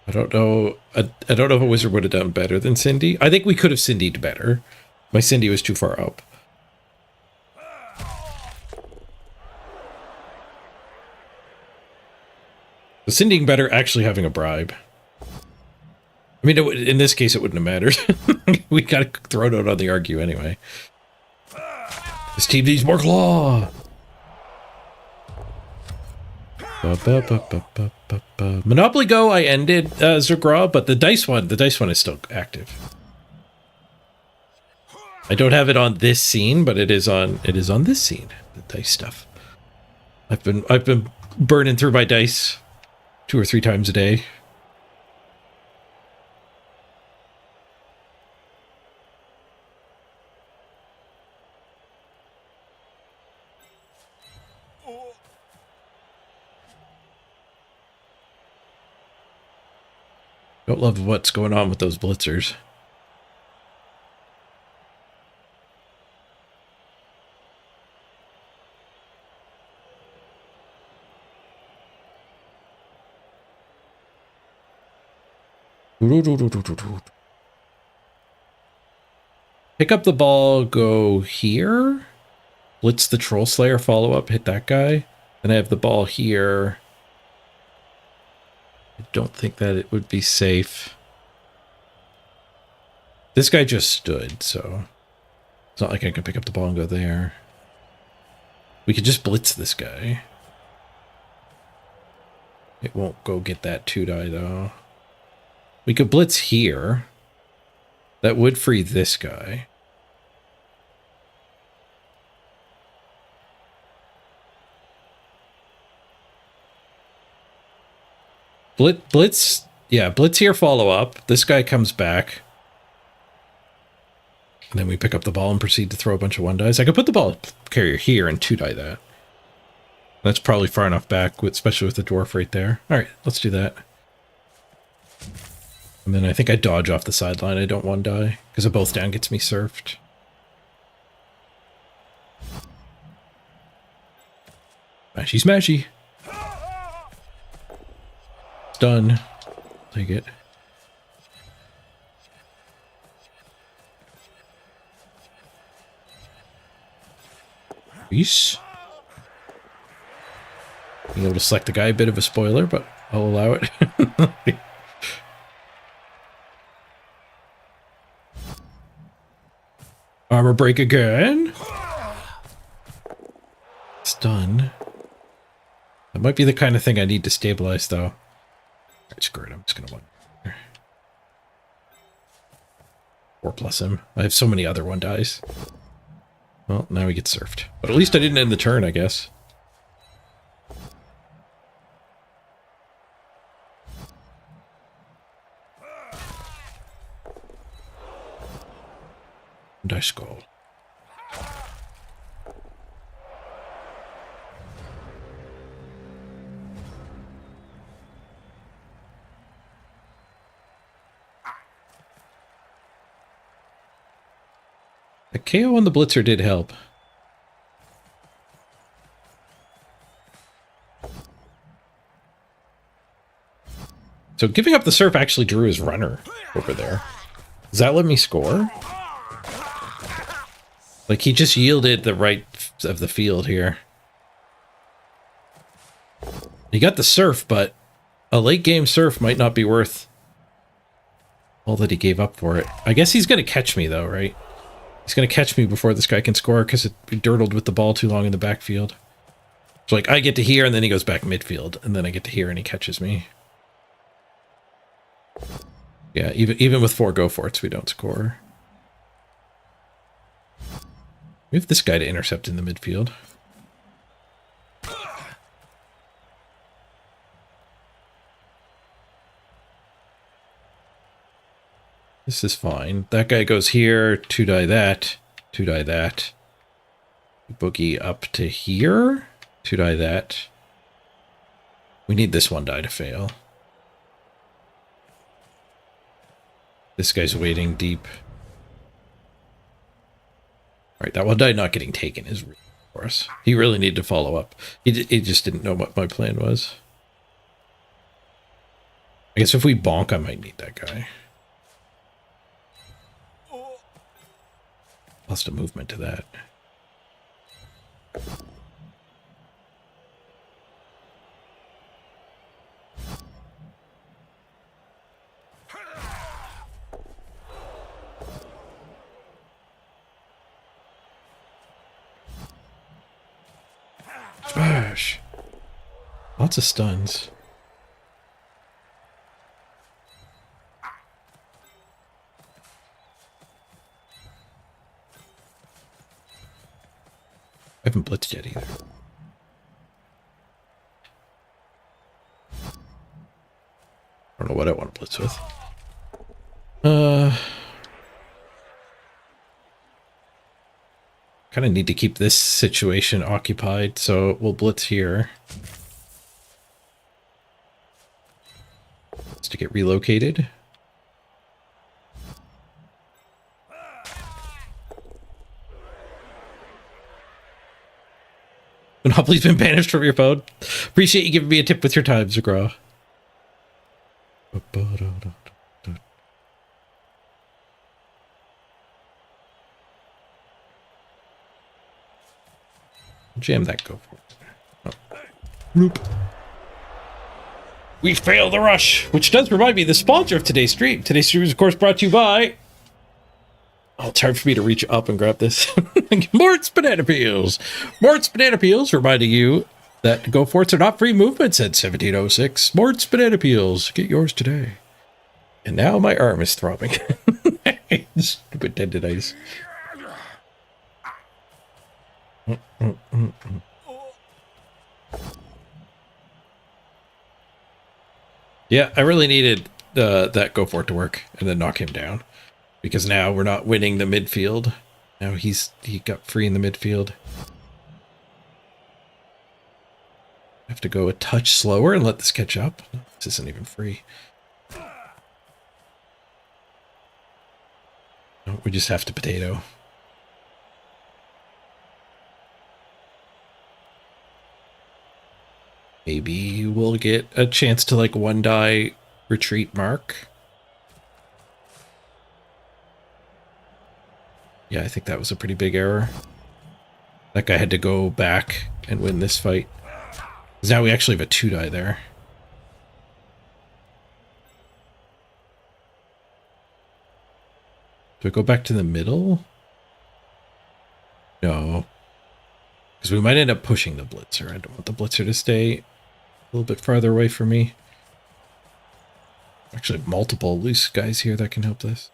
I don't know. I don't know if a wizard would have done better than Cindy. I think we could have Cindy'd better. My Cindy was too far up. The Cindying better actually having a bribe. I mean, in this case, it wouldn't have mattered. We gotta throw it out on the argue anyway. This team needs more claw. Monopoly Go, I ended Zergra, but the dice one is still active. I don't have it on this scene, but it is on this scene. The dice stuff. I've been burning through my dice 2 or 3 times a day. Don't love what's going on with those blitzers. Pick up the ball, go here. Blitz the Troll Slayer, follow up, hit that guy. Then I have the ball here. I don't think that it would be safe. This guy just stood, so it's not like I can pick up the ball and go there. We could just blitz this guy. It won't go get that 2-die though. We could blitz here. That would free this guy. Blitz, yeah, blitz here, follow up. This guy comes back. And then we pick up the ball and proceed to throw a bunch of 1-dies. I could put the ball carrier here and 2-die that. That's probably far enough back, especially with the dwarf right there. All right, let's do that. And then I think I dodge off the sideline. I don't 1-die because a both down gets me surfed. Smashy, smashy. It's done. Take it. Peace. Being able to select the guy, a bit of a spoiler, but I'll allow it. Armor break again. It's done. That might be the kind of thing I need to stabilize, though. Alright, screw it. I'm just gonna 4+ him. I have so many other 1-dies. Well, now we get surfed. But at least I didn't end the turn, I guess. Dice skull. The KO on the blitzer did help. So giving up the surf actually drew his runner over there. Does that let me score? Like, he just yielded the right of the field here. He got the surf, but a late game surf might not be worth all that he gave up for it. I guess he's going to catch me, though, right? He's going to catch me before this guy can score because it dirtled with the ball too long in the backfield. So, like, I get to here, and then he goes back midfield, and then I get to here, and he catches me. Yeah, even with 4 go forts, we don't score. We have this guy to intercept in the midfield. This is fine. That guy goes here, 2 die that, 2 die that. Boogie up to here, 2 die that. We need this 1 die to fail. This guy's waiting deep. Alright, that 1 die not getting taken is really for us. He really needed to follow up. He just didn't know what my plan was. I guess if we bonk, I might need that guy. Lost a movement to that. Gosh. Lots of stuns. I haven't blitzed yet either. I don't know what I want to blitz with. Kind of need to keep this situation occupied, so we'll blitz here. Just to get relocated. Monopoly's been banished from your phone. Appreciate you giving me a tip with your time, Zagra. Jam that go for it. Oh. Roop. We failed the rush, which does remind me the sponsor of today's stream. Today's stream is, of course, brought to you by... Oh, it's hard for me to reach up and grab this. Mort's Banana Peels. Mort's Banana Peels reminding you that go forts are not free movements at 1706. Mort's Banana Peels. Get yours today. And now my arm is throbbing. Stupid tendonitis. Yeah, I really needed that go for it to work and then knock him down, because now we're not winning the midfield. Now he got free in the midfield. I have to go a touch slower and let this catch up. This isn't even free. No, we just have to potato. Maybe we'll get a chance to like 1 die retreat mark. Yeah, I think that was a pretty big error. That guy had to go back and win this fight. 'Cause now we actually have a 2 die there. Do I go back to the middle? No. Because we might end up pushing the blitzer. I don't want the blitzer to stay a little bit farther away from me. Actually, multiple loose guys here that can help this.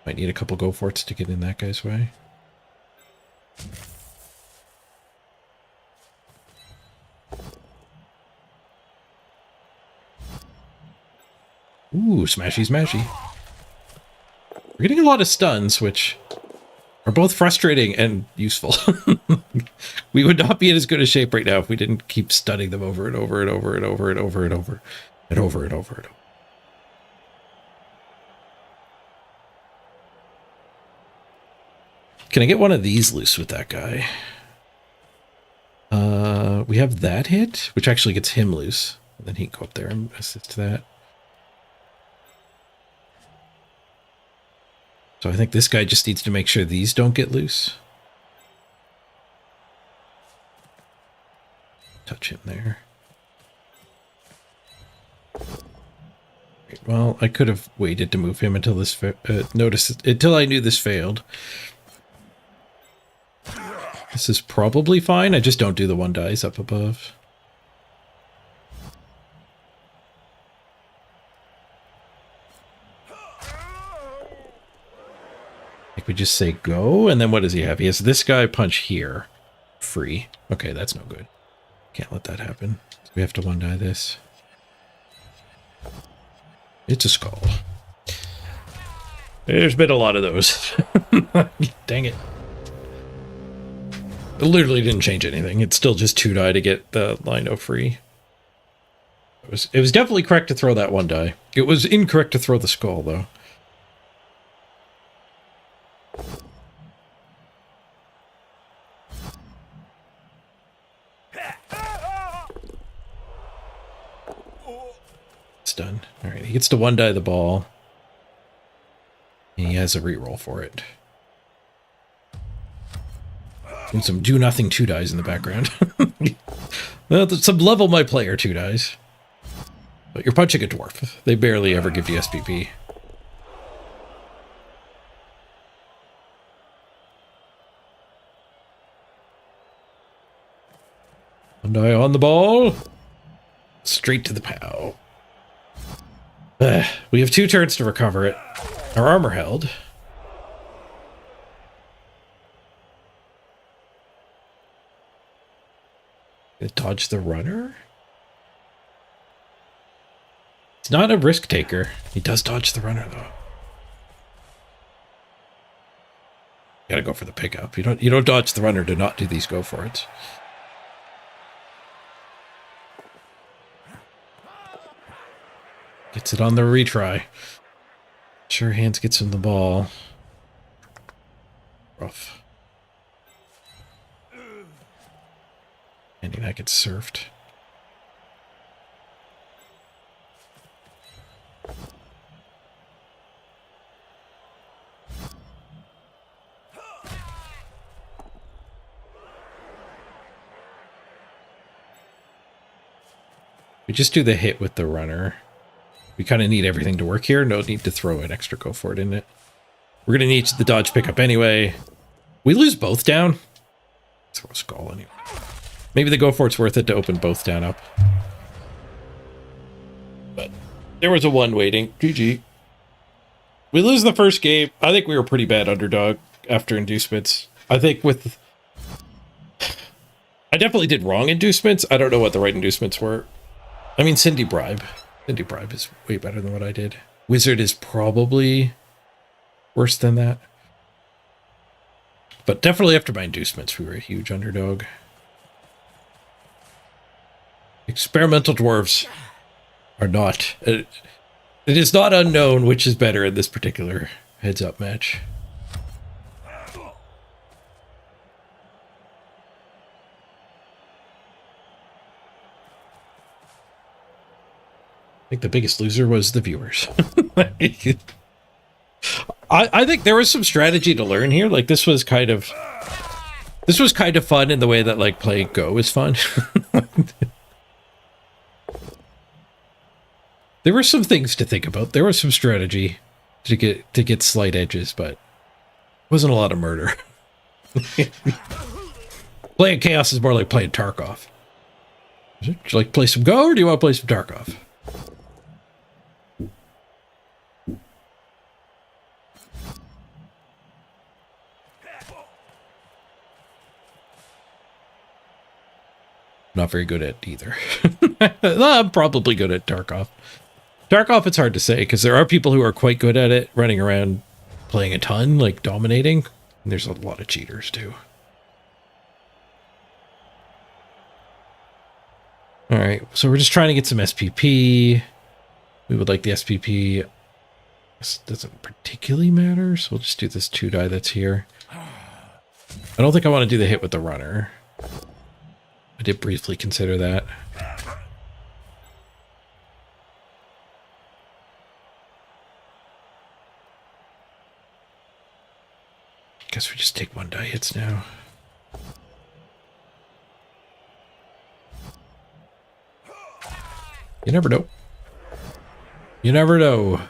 Might need a couple go forts to get in that guy's way. Ooh, smashy smashy. We're getting a lot of stuns, which are both frustrating and useful. We would not be in as good a shape right now if we didn't keep stunning them over and over and over and over and over and over and over and over and over. Can I get one of these loose with that guy? We have that hit, which actually gets him loose. And then he can go up there and assist that. So I think this guy just needs to make sure these don't get loose. Touch him there. Well, I could have waited to move him until this until I knew this failed. This is probably fine. I just don't do the 1 dies up above. Like we just say go, and then what does he have? He has this guy punch here. Free. Okay, that's no good. Can't let that happen. So we have to one die this. It's a skull. There's been a lot of those. Dang it. It literally didn't change anything. It's still just 2 die to get the Lino free. It was definitely correct to throw that 1 die. It was incorrect to throw the skull, though. It's done. All right, he gets to 1 die the ball. He has a reroll for it. And some do nothing 2 dies in the background. Well, some level my player 2 dies. But you're punching a dwarf. They barely ever give you SPP. One die on the ball. Straight to the pow. We have 2 turns to recover it. Our armor held. Dodge the runner? He's not a risk taker. He does dodge the runner though. You gotta go for the pickup. You don't dodge the runner to not do these go for it. Gets it on the retry. Sure hands gets him the ball. Rough. And that gets surfed. We just do the hit with the runner. We kind of need everything to work here. No need to throw an extra go for it in it. We're going to need the dodge pickup anyway. We lose both down. Throw a skull anyway. Maybe the go for it's worth it to open both down up. But there was a 1 waiting. GG. We lose the first game. I think we were pretty bad underdog after inducements. I think with... I definitely did wrong inducements. I don't know what the right inducements were. I mean, Cindy Bribe. Cindy Bribe is way better than what I did. Wizard is probably worse than that. But definitely after my inducements, we were a huge underdog. Experimental dwarves are not. It is not unknown which is better in this particular heads-up match. I think the biggest loser was the viewers. I think there was some strategy to learn here. Like this was kind of fun in the way that like playing Go is fun. There were some things to think about. There was some strategy to get slight edges, but wasn't a lot of murder. Playing Chaos is more like playing Tarkov. Would you like to play some Go or do you want to play some Tarkov? Not very good at either. I'm probably good at Tarkov. Tarkov, it's hard to say because there are people who are quite good at it, running around playing a ton, like dominating. And there's a lot of cheaters too. All right, so we're just trying to get some SPP. We would like the SPP. This doesn't particularly matter, so we'll just do this 2 die that's here. I don't think I want to do the hit with the runner. I did briefly consider that. Guess we just take 1 die hits now. You never know. You never know.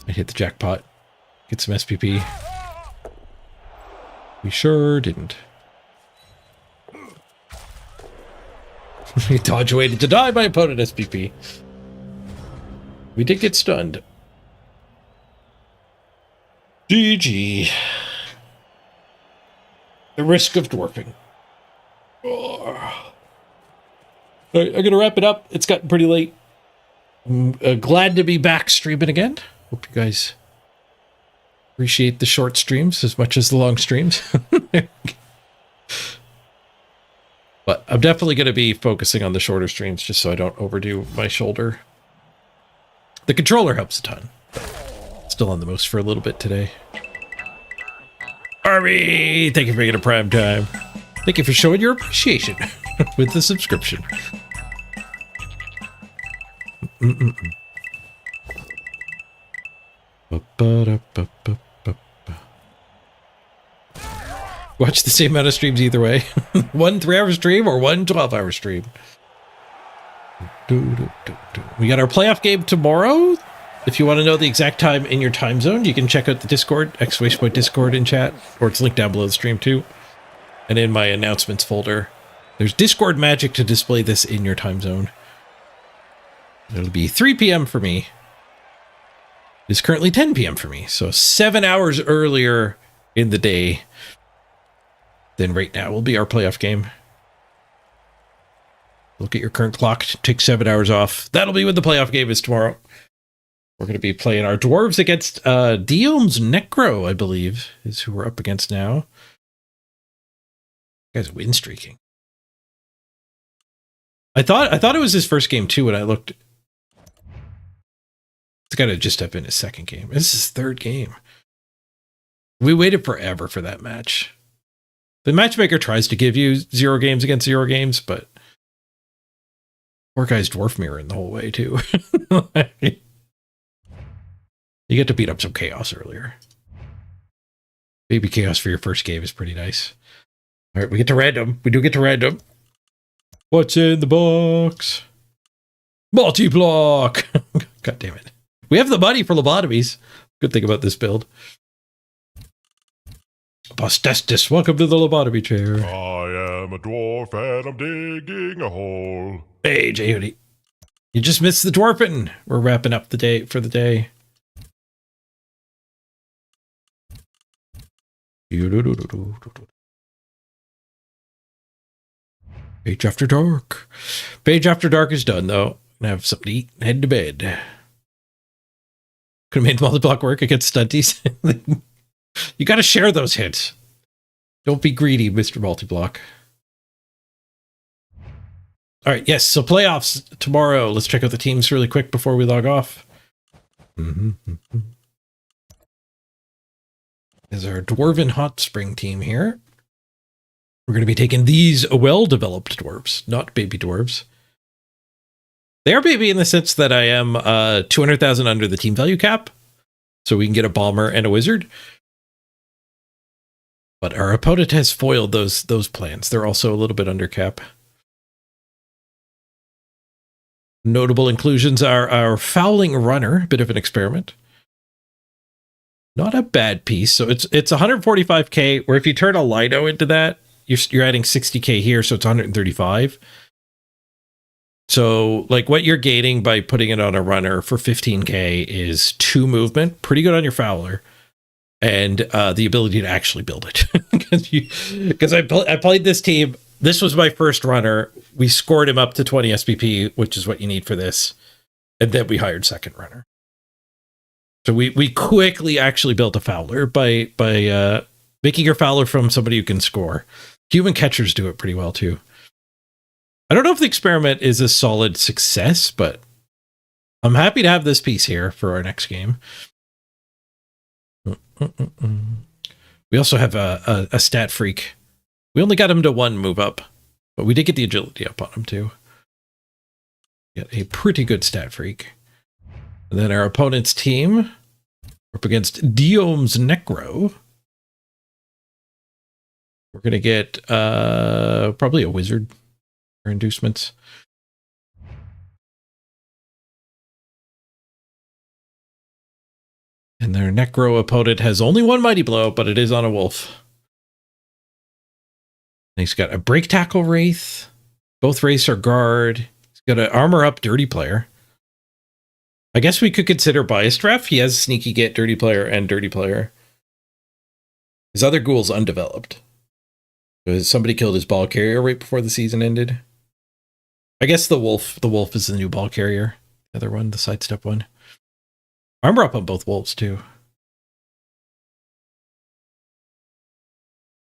I hit the jackpot. Get some SPP. We sure didn't. We dodge waited to die by opponent SPP. We did get stunned. GG. The risk of dwarfing. All right, I'm going to wrap it up. It's gotten pretty late. I'm glad to be back streaming again. Hope you guys appreciate the short streams as much as the long streams. But I'm definitely going to be focusing on the shorter streams just so I don't overdo my shoulder. The controller helps a ton. Still on the most for a little bit today. Army, thank you for making a prime time. Thank you for showing your appreciation with the subscription. Watch the same amount of streams either way. One 3-hour stream or one 12-hour stream. We got our playoff game tomorrow. If you want to know the exact time in your time zone, you can check out the Discord, !Point Discord in chat, or it's linked down below the stream too. And in my announcements folder, there's Discord magic to display this in your time zone. It'll be 3 p.m. for me. It's currently 10 p.m. for me, so 7 hours earlier in the day than right now will be our playoff game. Look at your current clock, take 7 hours off. That'll be when the playoff game is tomorrow. We're going to be playing our dwarves against Diome's Necro, I believe, is who we're up against now. This guy's win streaking. I thought it was his first game too when I looked. It's got to just have been his second game. This is his third game. We waited forever for that match. The matchmaker tries to give you 0 games against 0 games, but poor guy's dwarf mirroring the whole way too. You get to beat up some chaos earlier. Baby chaos for your first game is pretty nice. All right, we get to random. We do get to random. What's in the box? Multi-block. God damn it. We have the money for lobotomies. Good thing about this build. Postestis, welcome to the lobotomy chair. I am a dwarf and I'm digging a hole. Hey, J-Hoodie. You just missed the dwarfing. We're wrapping up the day for the day. Page After Dark. Page After Dark is done, though. Gonna have something to eat and head to bed. Could have made multi-block work against stunties. You gotta share those hits. Don't be greedy, Mr. Multi-block. All right, yes, so playoffs tomorrow. Let's check out the teams really quick before we log off. Is our Dwarven Hot Spring team here. We're going to be taking these well-developed dwarves, not baby dwarves. They are baby in the sense that I am 200,000 under the team value cap, so we can get a bomber and a wizard. But our opponent has foiled those plans. They're also a little bit under cap. Notable inclusions are our Fouling Runner, a bit of an experiment. Not a bad piece. So it's 145k, where if you turn a Lido into that, you're adding 60k here, so it's 135. So like what you're gaining by putting it on a runner for 15k is 2 movement, pretty good on your Fowler, and the ability to actually build it. Because I played this team. This was my first runner. We scored him up to 20 SPP, which is what you need for this. And then we hired second runner. So we quickly actually built a Fowler by making your Fowler from somebody who can score. Human catchers do it pretty well too. I don't know if the experiment is a solid success, but I'm happy to have this piece here for our next game. We also have a stat freak. We only got him to 1 move up, but we did get the agility up on him too. Got a pretty good stat freak. And then our opponent's team, up against Diome's Necro. We're going to get probably a wizard for inducements. And their Necro opponent has only 1 Mighty Blow, but it is on a wolf. And he's got a Break Tackle Wraith. Both Wraiths are guard. He's got an Armor Up Dirty Player. I guess we could consider Biased Ref. He has Sneaky Get, Dirty Player, and Dirty Player. His other ghoul's undeveloped. Because somebody killed his ball carrier right before the season ended. I guess the wolf is the new ball carrier. The other one, the sidestep one. Armor up on both wolves too.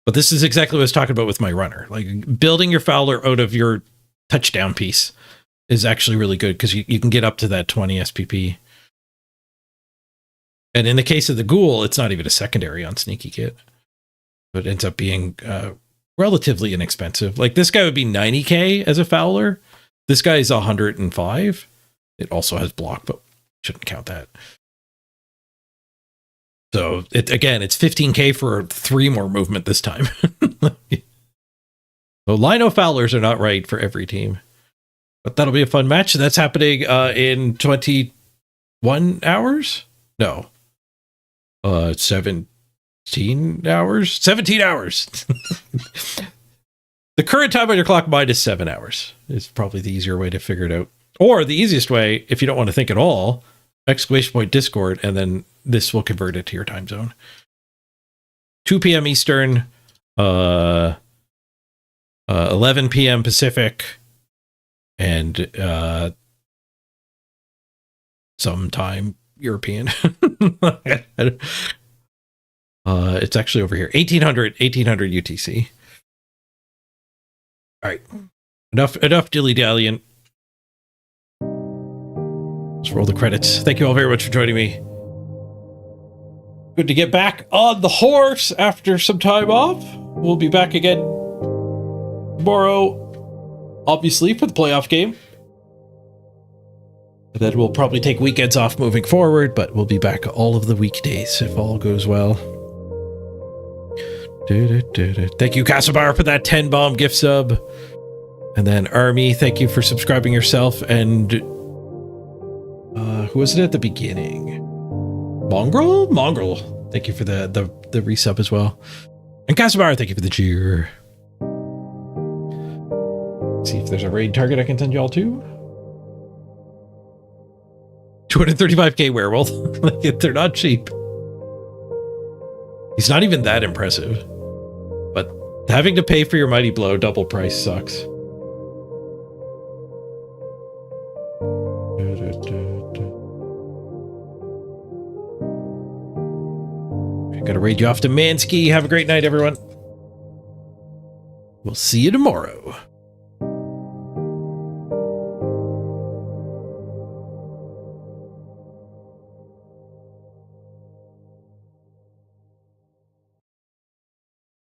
But this is exactly what I was talking about with my runner. Like building your Fowler out of your touchdown piece is actually really good because you can get up to that 20 SPP. And in the case of the ghoul, it's not even a secondary on Sneaky Kit. So it ends up being relatively inexpensive. Like this guy would be 90k as a Fowler. This guy is 105. It also has block, but shouldn't count that. So it's 15k for 3 more movement this time. So Lino Fowlers are not right for every team. But that'll be a fun match. That's happening in 21 hours? No. 17 hours? 17 hours! The current time on your clock minus 7 hours is probably the easier way to figure it out. Or the easiest way, if you don't want to think at all, ! Discord, and then this will convert it to your time zone. 2 p.m. Eastern, 11 p.m. Pacific, and sometime European. It's actually over here. 1800 UTC. All right. Enough dilly-dallying. Let's roll the credits. Thank you all very much for joining me. Good to get back on the horse after some time off. We'll be back again tomorrow, obviously, for the playoff game. And then we'll probably take weekends off moving forward, but we'll be back all of the weekdays if all goes well. Thank you, Kasabar, for that 10 bomb gift sub. And then Army, thank you for subscribing yourself. And who was it at the beginning? Mongrel. Thank you for the resub as well. And Kasabar, thank you for the cheer. See if there's a raid target I can send y'all to. 235k werewolf. They're not cheap. He's not even that impressive. But having to pay for your mighty blow double price sucks. I'm gonna raid you off to Mansky. Have a great night, everyone. We'll see you tomorrow.